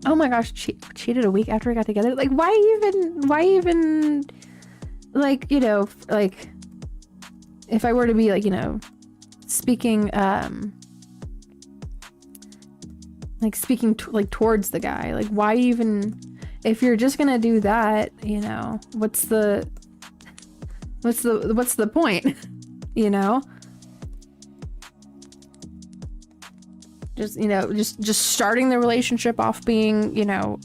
Speaker 1: Oh my gosh, cheated a week after we got together? Like, why even, like, you know, like, if I were to be, like, you know, speaking towards the guy, like, why even... If you're just gonna do that, you know, what's the point? You know? Just, you know, just starting the relationship off being, you know,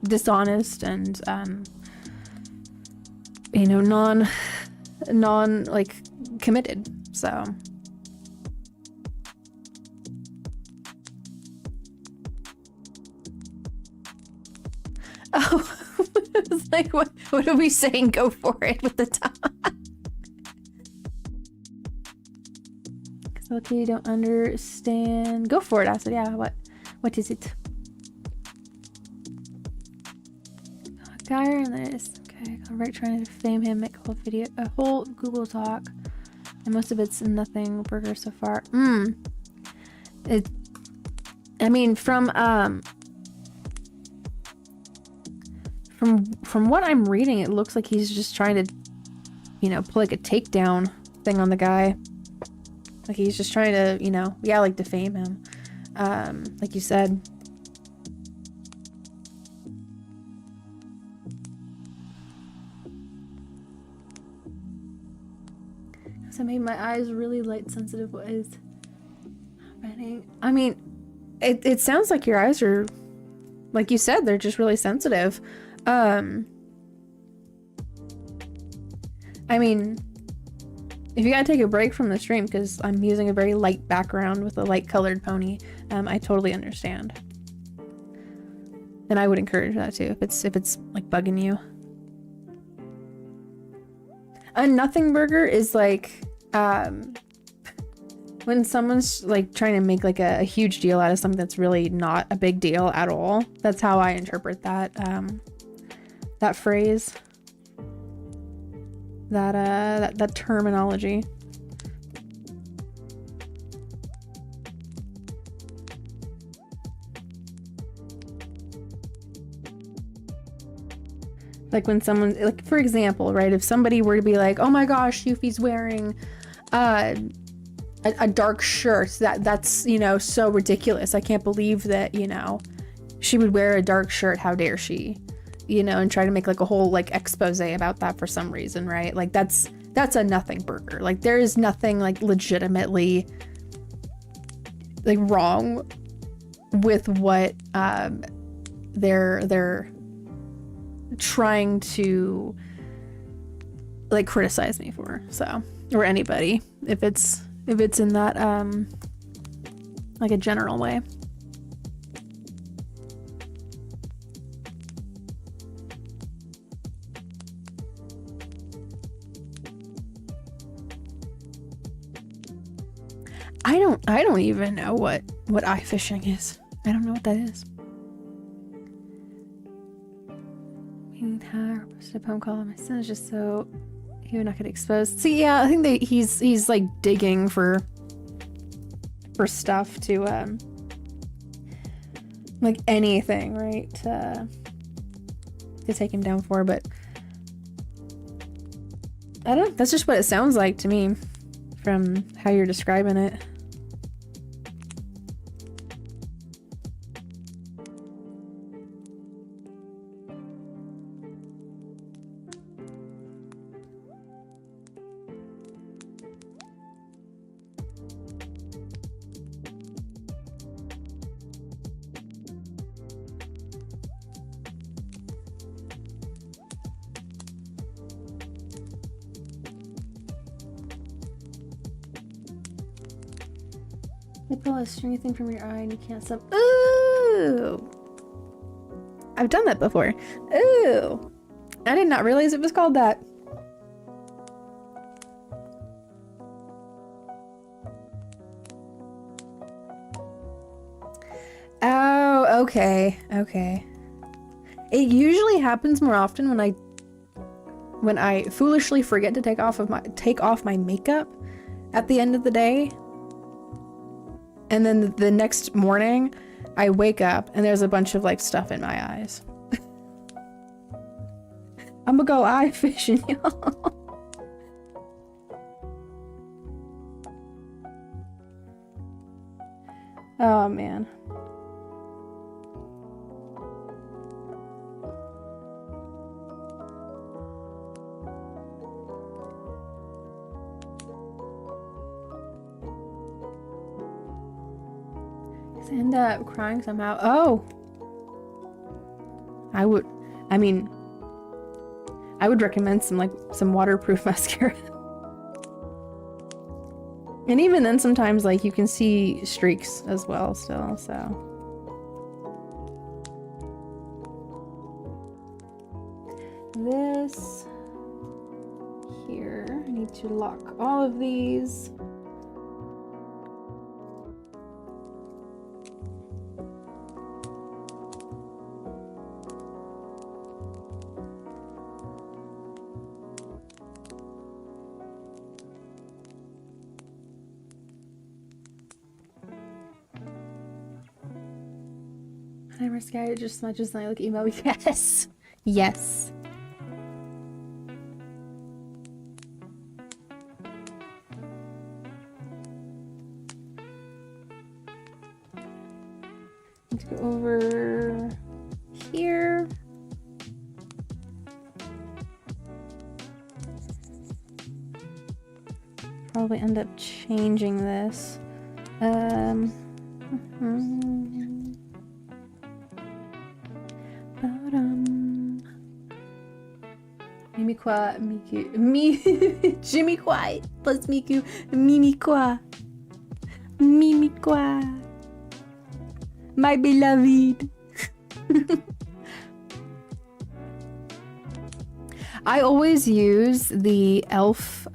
Speaker 1: dishonest and you know, non like committed. So oh, it's like, what are we saying? Go for it with the time. Because okay, you don't understand. Go for it, I said. Yeah, what is it? Guy and this. Okay, I'm right trying to fame him, make a whole Google talk. And most of it's nothing burger so far. I mean, from what I'm reading, it looks like he's just trying to, you know, pull like a takedown thing on the guy. Like he's just trying to, you know, yeah, like defame him. Like you said. So I made my eyes really light sensitive. What is happening? I mean, it sounds like your eyes are, like you said, they're just really sensitive. I mean, if you gotta take a break from the stream because I'm using a very light background with a light colored pony, I totally understand. And I would encourage that too if it's like bugging you. A nothing burger is like when someone's like trying to make like a huge deal out of something that's really not a big deal at all. That's how I interpret that that phrase. That terminology. Like when someone, like for example, right, if somebody were to be like, oh my gosh, Euphie's wearing a dark shirt, that's, you know, so ridiculous. I can't believe that, you know, she would wear a dark shirt. How dare she? You know, and try to make like a whole like expose about that for some reason, right? Like that's a nothing burger. Like there is nothing like legitimately like wrong with what they're trying to like criticize me for. So, or anybody, if it's in that like a general way. I don't even know what eye fishing is. I don't know what that is. We need her posted a poem called My Son is just so he would not get exposed. See, yeah, I think that he's like digging for stuff to like anything, right? To take him down for, but I don't know. That's just what it sounds like to me from how you're describing it. They pull a stringy thing from your eye and you can't stop. Ooh! I've done that before. Ooh! I did not realize it was called that. Oh, okay. Okay. It usually happens more often when I foolishly forget to take off my makeup at the end of the day. And then the next morning, I wake up and there's a bunch of like stuff in my eyes. I'm gonna go eye fishing, y'all. Oh man. End up crying somehow. Oh, I would recommend some waterproof mascara. And even then sometimes like you can see streaks as well still, so. This here, I need to lock all of these. Timer sky just smudges and I look emo. Yes. Yes. Let's go over here. Probably end up changing this. Mimikwa, Miku, Jimmy Kwai plus Miku, Mimikwa. Mimikwa. My beloved. I always use the e.l.f.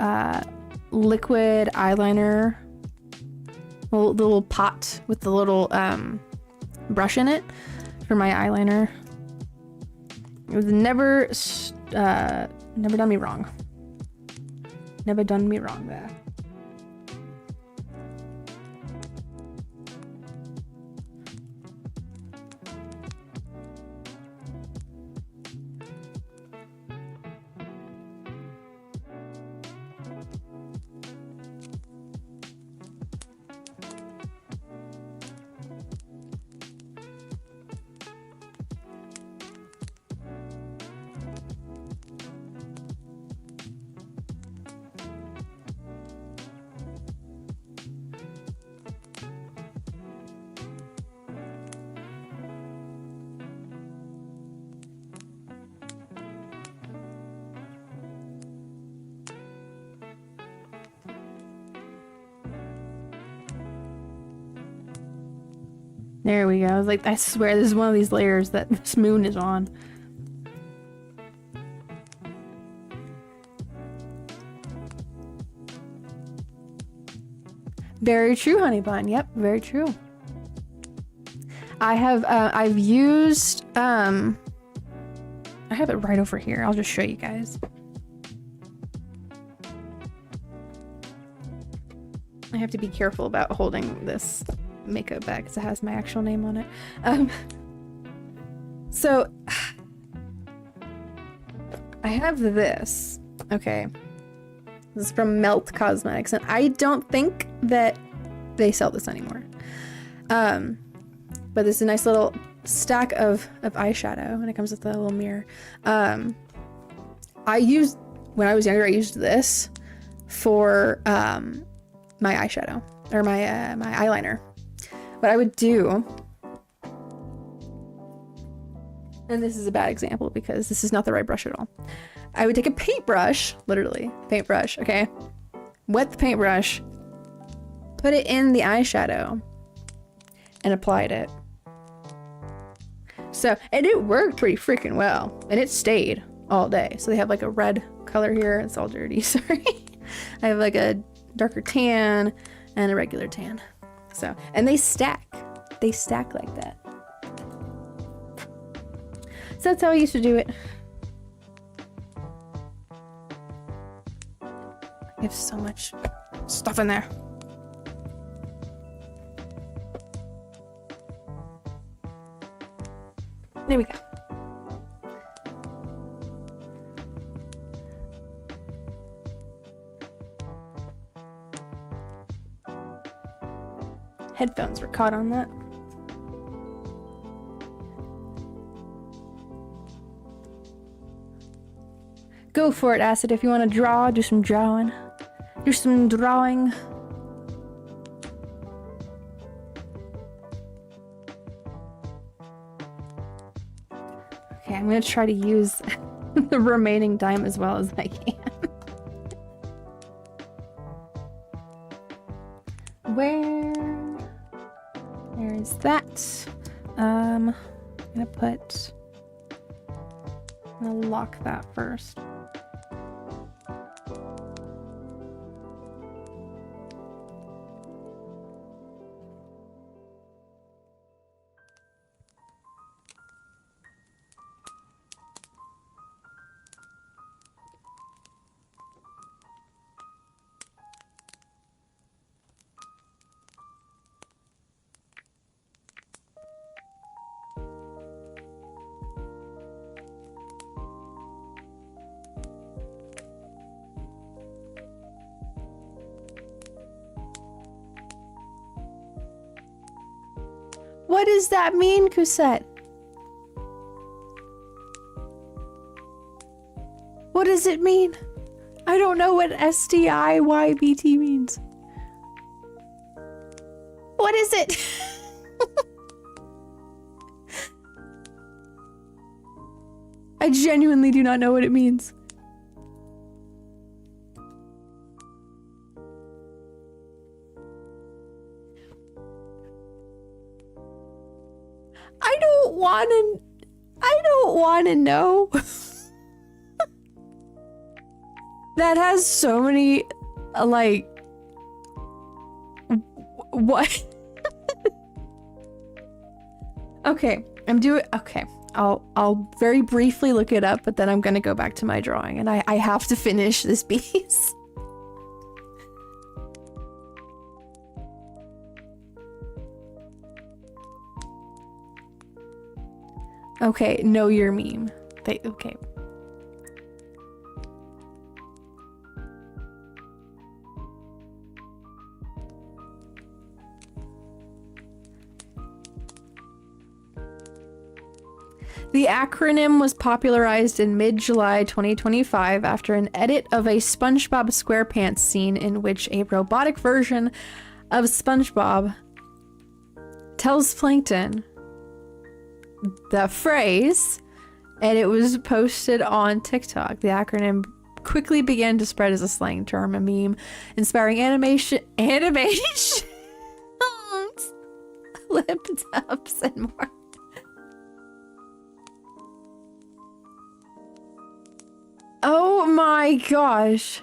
Speaker 1: Liquid eyeliner, the little pot with the little brush in it for my eyeliner. It was never done me wrong. Never done me wrong there. There we go. I was like, I swear this is one of these layers that this moon is on. Very true, honey bun. Yep, very true. I have, I've used, I have it right over here. I'll just show you guys. I have to be careful about holding this makeup bag because it has my actual name on it. So I have this. Okay, this is from Melt Cosmetics, and I don't think that they sell this anymore. But this is a nice little stack of eyeshadow, and it comes with a little mirror. I used, when I was younger, I used this for my eyeshadow or my my eyeliner. What I would do, and this is a bad example because this is not the right brush at all. I would take a paintbrush, literally paintbrush, okay? Wet the paintbrush, put it in the eyeshadow, and applied it. So, and it worked pretty freaking well, and it stayed all day. So they have like a red color here. It's all dirty, sorry. I have like a darker tan and a regular tan. So, and they stack like that. So that's how I used to do it. I have so much stuff in there. There we go. Headphones were caught on that. Go for it, Acid. If you want to draw, do some drawing. Do some drawing. Okay, I'm going to try to use the remaining time as well as I can. There's that. I'm gonna lock that first. What does that mean, Cosette? What does it mean? I don't know what STIYBT means. What is it? I genuinely do not know what it means. don't want to know. That has so many, like, what? Okay, okay. I'll very briefly look it up, but then I'm gonna go back to my drawing, and I have to finish this piece. Okay, know your meme. Okay. The acronym was popularized in mid-July 2025 after an edit of a SpongeBob SquarePants scene in which a robotic version of SpongeBob tells Plankton the phrase, and it was posted on TikTok. The acronym quickly began to spread as a slang term, a meme, inspiring animation, lip dubs, and more. Oh my gosh.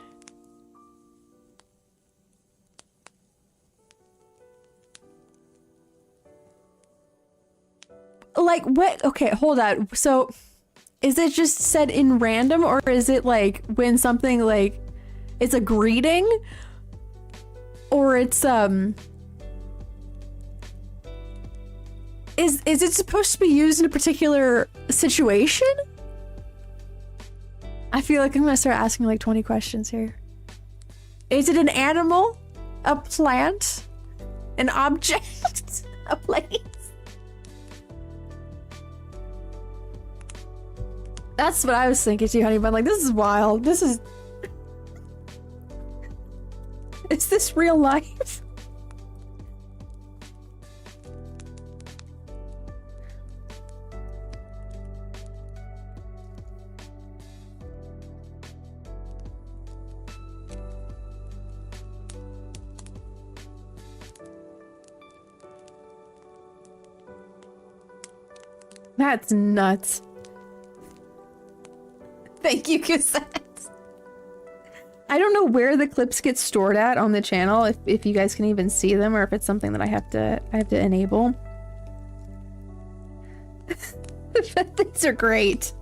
Speaker 1: Like, what? Okay, hold on. So, is it just said in random, or is it like when something like it's a greeting, or it's is it supposed to be used in a particular situation? I feel like I'm gonna start asking like 20 questions here. Is it an animal? A plant? An object? A place? That's what I was thinking too, honey, but like, this is wild. This is... Is this real life? That's nuts. Thank you, Cassette. I don't know where the clips get stored at on the channel, if you guys can even see them, or if it's something that I have to enable. These are great.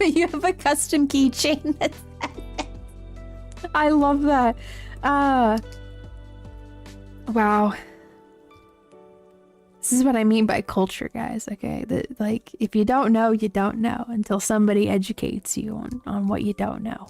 Speaker 1: You have a custom keychain that says it. I love that. Wow. This is what I mean by culture, guys, okay? That, like, if you don't know, you don't know until somebody educates you on what you don't know.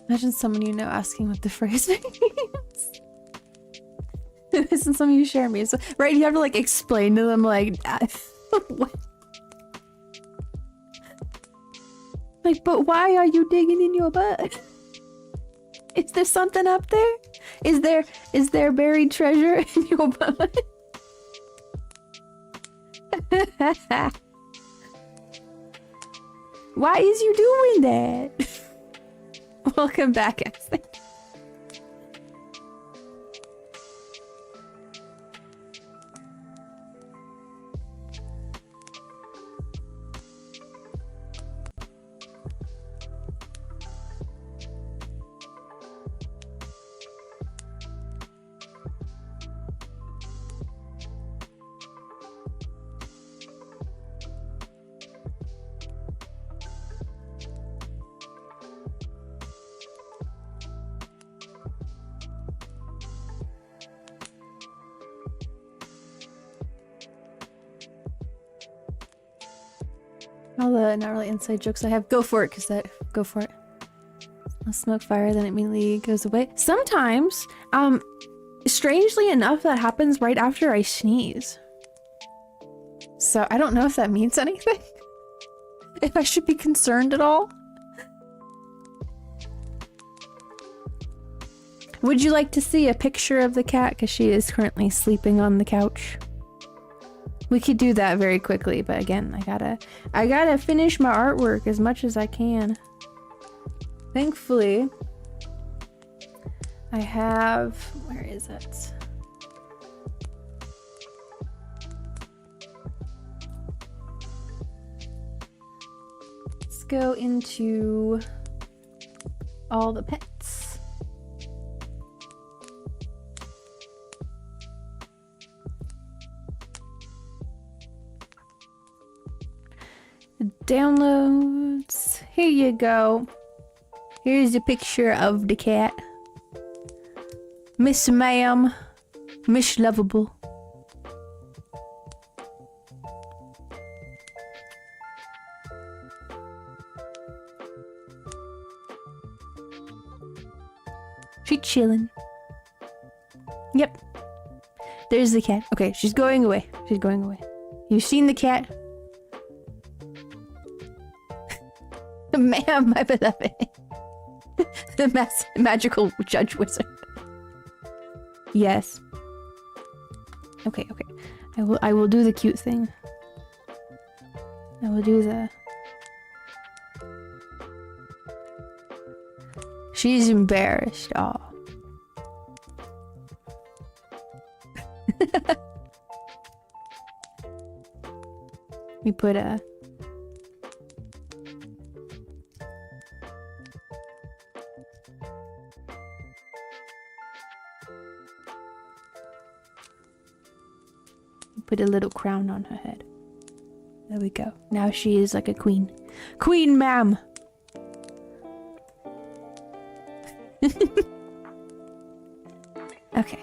Speaker 1: Imagine someone you know asking what the phrase means. Isn't something you share me? So, right, you have to like explain to them like, what? Like, but why are you digging in your butt? Is there something up there? Is there buried treasure in your butt? Why is you doing that? Welcome back, guys. All the not really inside jokes I have. Go for it, go for it. I'll smoke fire, then it immediately goes away. Sometimes, strangely enough, that happens right after I sneeze. So I don't know if that means anything. If I should be concerned at all. Would you like to see a picture of the cat? Because she is currently sleeping on the couch. We could do that very quickly, but again, I gotta finish my artwork as much as I can. Thankfully, I have, where is it? Let's go into all the pets. Downloads. Here you go. Here's a picture of the cat. Miss Ma'am. Miss Lovable. She chillin'. Yep. There's the cat. Okay, she's going away. She's going away. You've seen the cat? Ma'am, my beloved. The magical judge wizard. Yes. Okay, okay. I will do the cute thing. I will do the... She's embarrassed. Oh. We put a... Put a little crown on her head. There we go. Now she is like a queen. Queen, ma'am! Okay.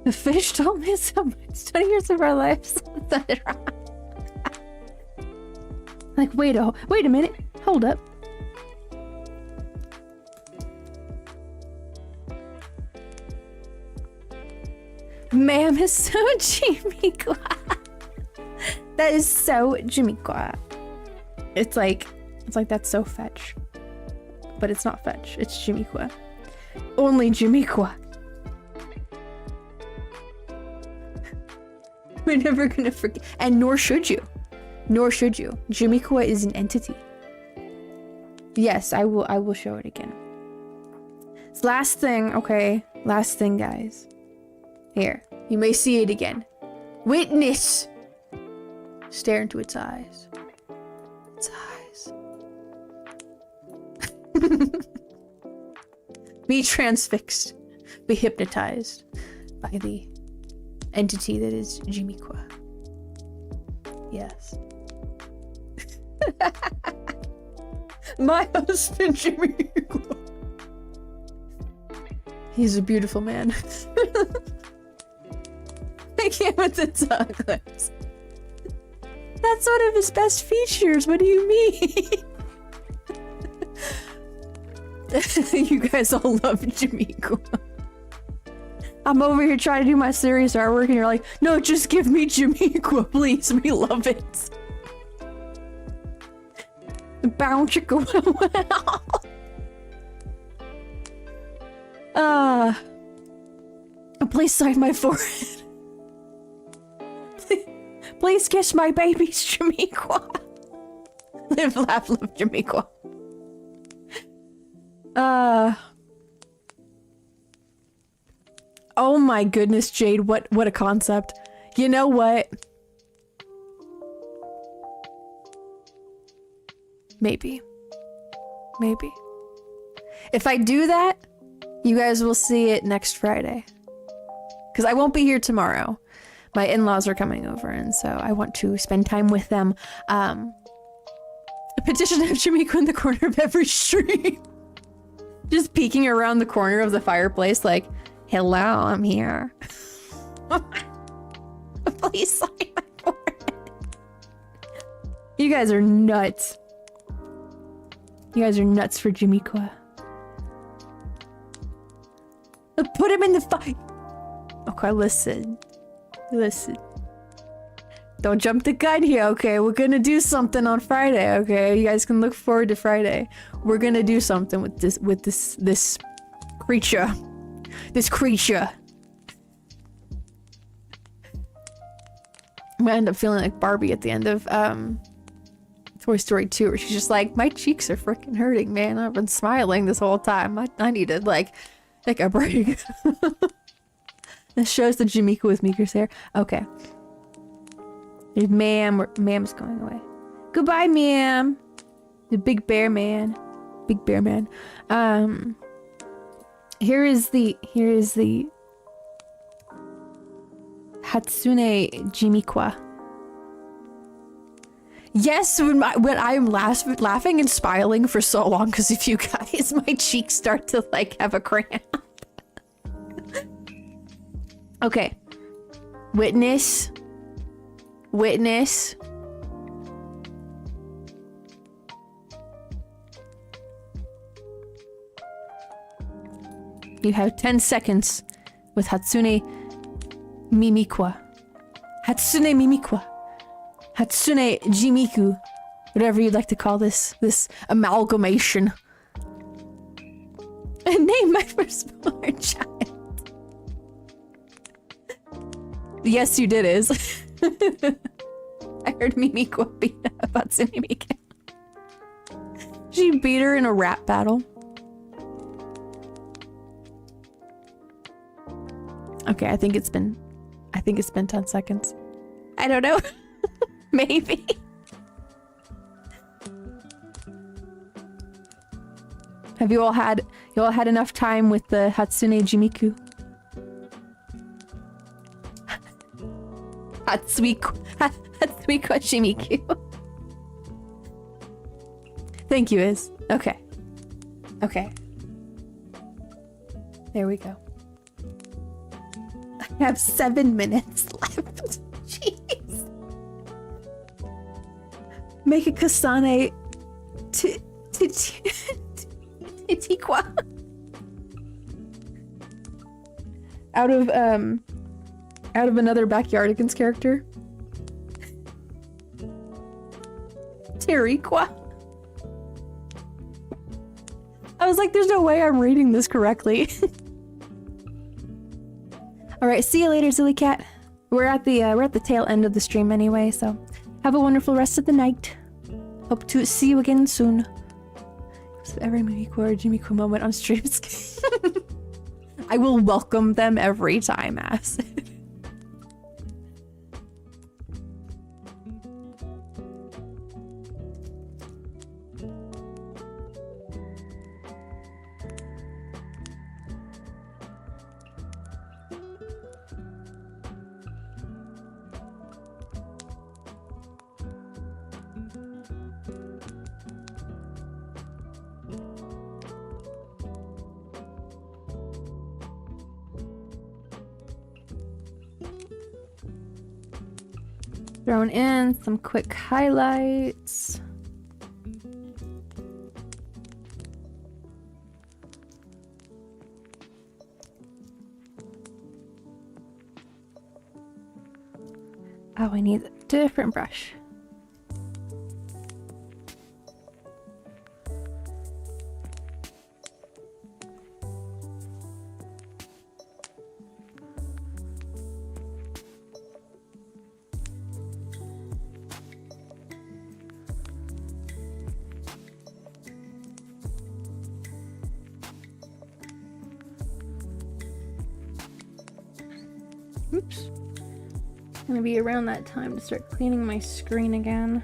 Speaker 1: The fish told me so much. 20 years of our lives. Like, wait a minute. Hold up. Ma'am is so Jimiqua. That is so Jimiqua. It's like that's so fetch. But it's not fetch. It's Jimiqua. Only Jimiqua. We're never gonna forget. And nor should you. Nor should you. Jimiqua is an entity. Yes, I will show it again. It's last thing, okay? Last thing, guys. Here. You may see it again. Witness! Stare into its eyes. Its eyes. Be transfixed. Be hypnotized by the entity that is Jimiqua. Yes. My husband, Jimiqua. He's a beautiful man. I can't with the tongue clips. That's one of his best features. What do you mean? You guys all love Jimiqua. I'm over here trying to do my serious artwork and you're like, no, just give me Jimiqua, please. We love it. Bow chicka wow. Please sign my forehead. Please kiss my babies, Jimiqua. Live, laugh, love, Jimiqua. Oh my goodness, Jade, what a concept. You know what? Maybe. Maybe. If I do that, you guys will see it next Friday. Because I won't be here tomorrow. My in-laws are coming over, and so I want to spend time with them. Petition to have Jimiko in the corner of every stream. Just peeking around the corner of the fireplace like, hello, I'm here. Please sign my forehead. You guys are nuts. You guys are nuts for Jimiko. Put him in the fight. Okay, listen. Listen. Don't jump the gun here, okay? We're gonna do something on Friday, okay? You guys can look forward to Friday. We're gonna do something with this creature. This creature. I'm gonna end up feeling like Barbie at the end of Toy Story 2, where she's just like, my cheeks are freaking hurting, man. I've been smiling this whole time. I need to like take a break. This shows the Jimiko with Meeker's hair. Okay. There's Ma'am. Ma'am's going away. Goodbye, Ma'am. The big bear man. Big bear man. Here is the Hatsune Jimikwa. Yes, when I'm laughing and smiling for so long because of you guys, my cheeks start to like have a cramp. Okay. Witness. Witness. You have 10 seconds with Hatsune Mimikwa. Hatsune Mimikwa. Hatsune Jimiku. Whatever you'd like to call this amalgamation. And name my firstborn child. Yes, you did, Is. I heard Mimikwa beat up Hatsune Miku. She beat her in a rap battle. Okay, I think it's been 10 seconds. I don't know. Maybe. Have you all had enough time with the Hatsune Jimiku? Hatsuiko Jimiku. Thank you, Is. Okay. Okay. There we go. I have 7 minutes left. Jeez. Make a Kasane Tikwa. Out of another Backyardigans character. Tariqua. I was like, there's no way I'm reading this correctly. Alright, see you later, Zillycat. We're at the tail end of the stream anyway, so have a wonderful rest of the night. Hope to see you again soon. So every Mimikwa or Jimiko moment on streams. I will welcome them every time, ass. Thrown in some quick highlights. Oh, I need a different brush. Oops. Gonna be around that time to start cleaning my screen again.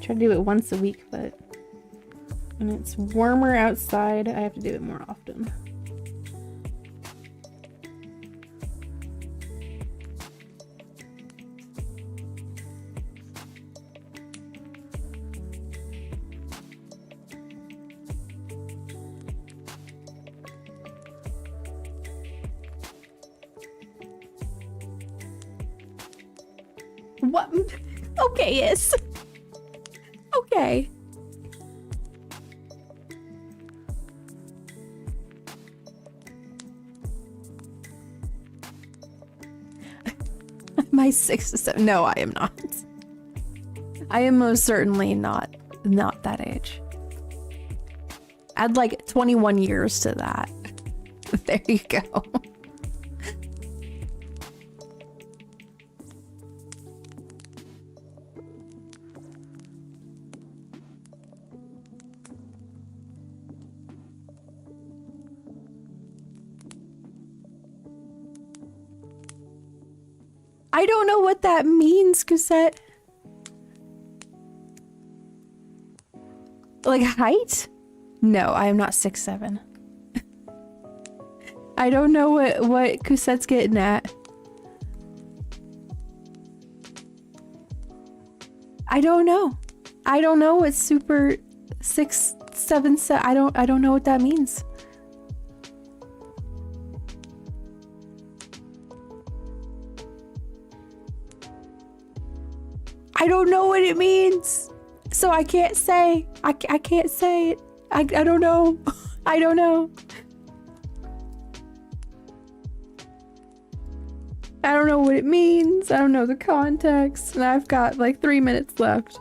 Speaker 1: Try to do it once a week, but when it's warmer outside, I have to do it more often. What? Okay, yes. Okay. My 6 to 7. No, I am not. I am most certainly not that age. Add like 21 years to that. There you go. I don't know what that means, Cosette. Like height? No, I am not 6'7". I don't know what Cosette's getting at. I don't know. I don't know what super 6, 7, 7. I don't know what that means. I don't know what it means. So I can't say. I can't say it. I don't know. I don't know. I don't know what it means. I don't know the context. And I've got like 3 minutes left.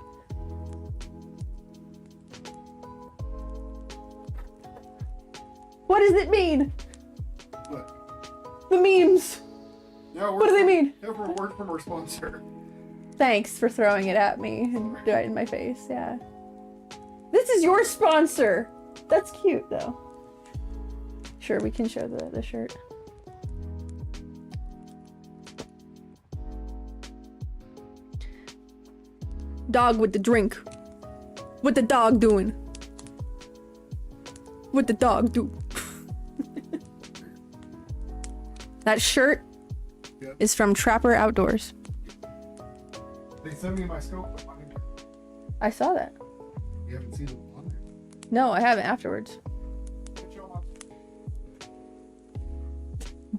Speaker 1: What does it mean? What? The memes.
Speaker 2: Yeah,
Speaker 1: what do they mean?
Speaker 2: Yeah, we're a word from our sponsor.
Speaker 1: Thanks for throwing it at me and right in my face, yeah. This is your sponsor! That's cute, though. Sure, we can show the shirt. Dog with the drink. What the dog doing? What the dog do? That shirt is from Trapper Outdoors.
Speaker 2: They sent me my scope.
Speaker 1: I saw that.
Speaker 2: You haven't seen it on there?
Speaker 1: No, I haven't afterwards.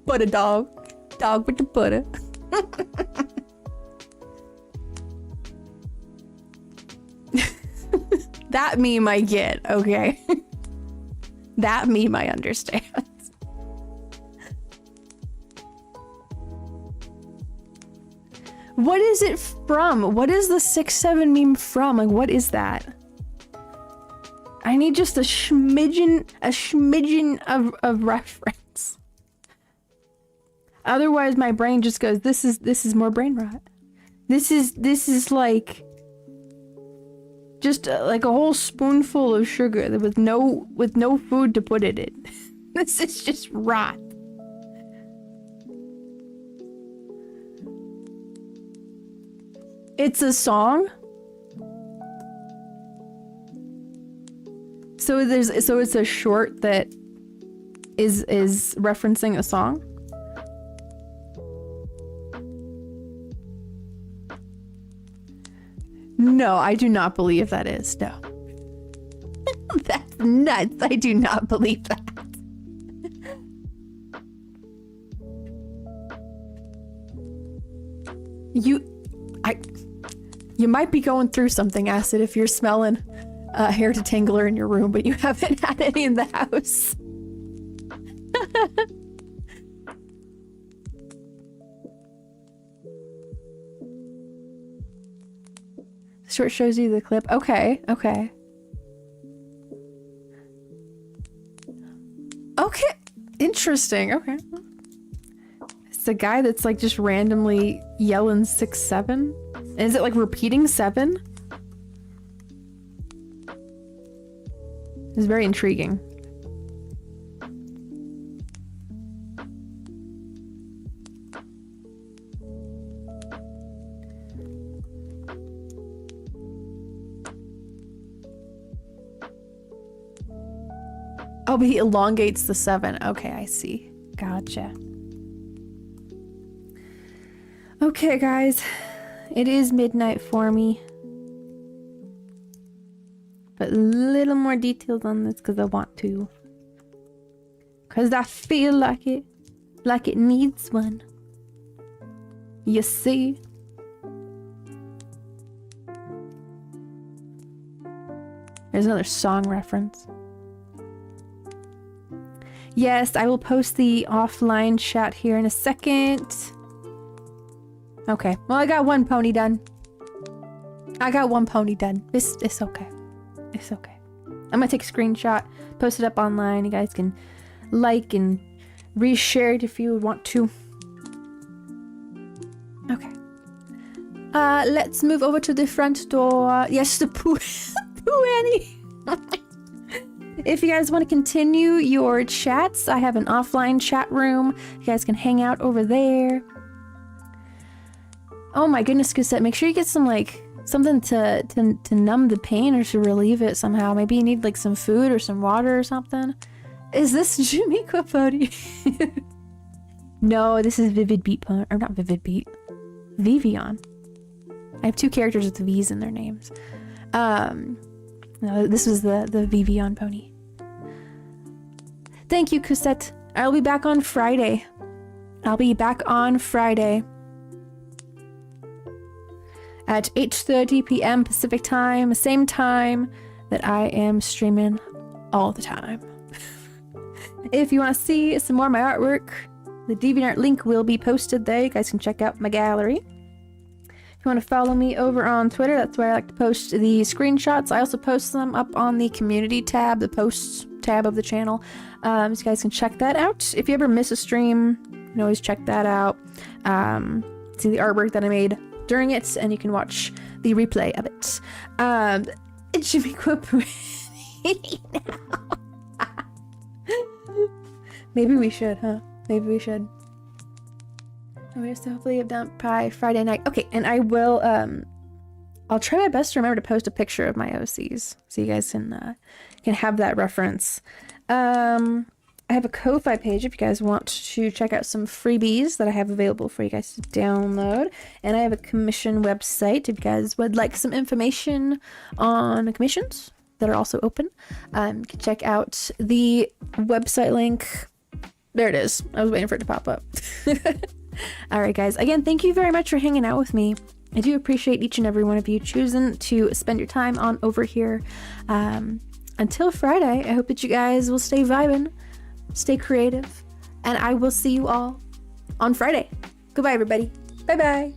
Speaker 1: Butter dog. Dog with the butter. That meme I get, okay? That meme I understand. What is it from? What is the 6'7" meme from? Like, what is that? I need just a smidgen of reference. Otherwise, my brain just goes, this is more brain rot. This is like just like a whole spoonful of sugar with no food to put it in. This is just rot. It's a song? So it's a short that is referencing a song? No, I do not believe that is. No. That's nuts. I do not believe that. You might be going through something, Acid, if you're smelling hair detangler in your room, but you haven't had any in the house. Short shows you the clip. Okay, okay. Okay, interesting. Okay. It's the guy that's like just randomly yelling 6'7". Is it like repeating 7? It's very intriguing. Oh, but he elongates the 7. Okay, I see. Gotcha. Okay, guys. It is midnight for me. But a little more details on this because I want to. Because I feel like it needs one. You see? There's another song reference. Yes, I will post the offline chat here in a second. Okay, well I got one pony done. It's okay. It's okay. I'm gonna take a screenshot, post it up online. You guys can like and reshare it if you would want to. Okay. Let's move over to the front door. Yes, the poo Annie. If you guys want to continue your chats, I have an offline chat room. You guys can hang out over there. Oh my goodness, Cosette, make sure you get some like something to numb the pain or to relieve it somehow. Maybe you need like some food or some water or something. Is this Jamaica Pony? No, this is Vivid Beat Pony. Or not Vivid Beat. Vivian. I have two characters with V's in their names. No, this was the Vivian pony. Thank you, Cosette. I'll be back on Friday. At 8:30 p.m. Pacific time, same time that I am streaming all the time. If you want to see some more of my artwork, the DeviantArt link will be posted there. You guys can check out my gallery. If you want to follow me over on Twitter, that's where I like to post the screenshots. I also post them up on the community tab, the posts tab of the channel. So you guys can check that out. If you ever miss a stream, you can always check that out. See the artwork that I made during it, and you can watch the replay of it. Jimmy Quip. Maybe we should, huh? Maybe we should. Okay, so hopefully I've done by Friday night. Okay, and I will, I'll try my best to remember to post a picture of my OCs so you guys can have that reference. I have a Ko-Fi page if you guys want to check out some freebies that I have available for you guys to download. And I have a commission website if you guys would like some information on commissions that are also open. You can check out the website link. There it is. I was waiting for it to pop up. Alright guys, again, thank you very much for hanging out with me. I do appreciate each and every one of you choosing to spend your time on over here. Until Friday, I hope that you guys will stay vibing, stay creative, and I will see you all on Friday. Goodbye, everybody. Bye-bye.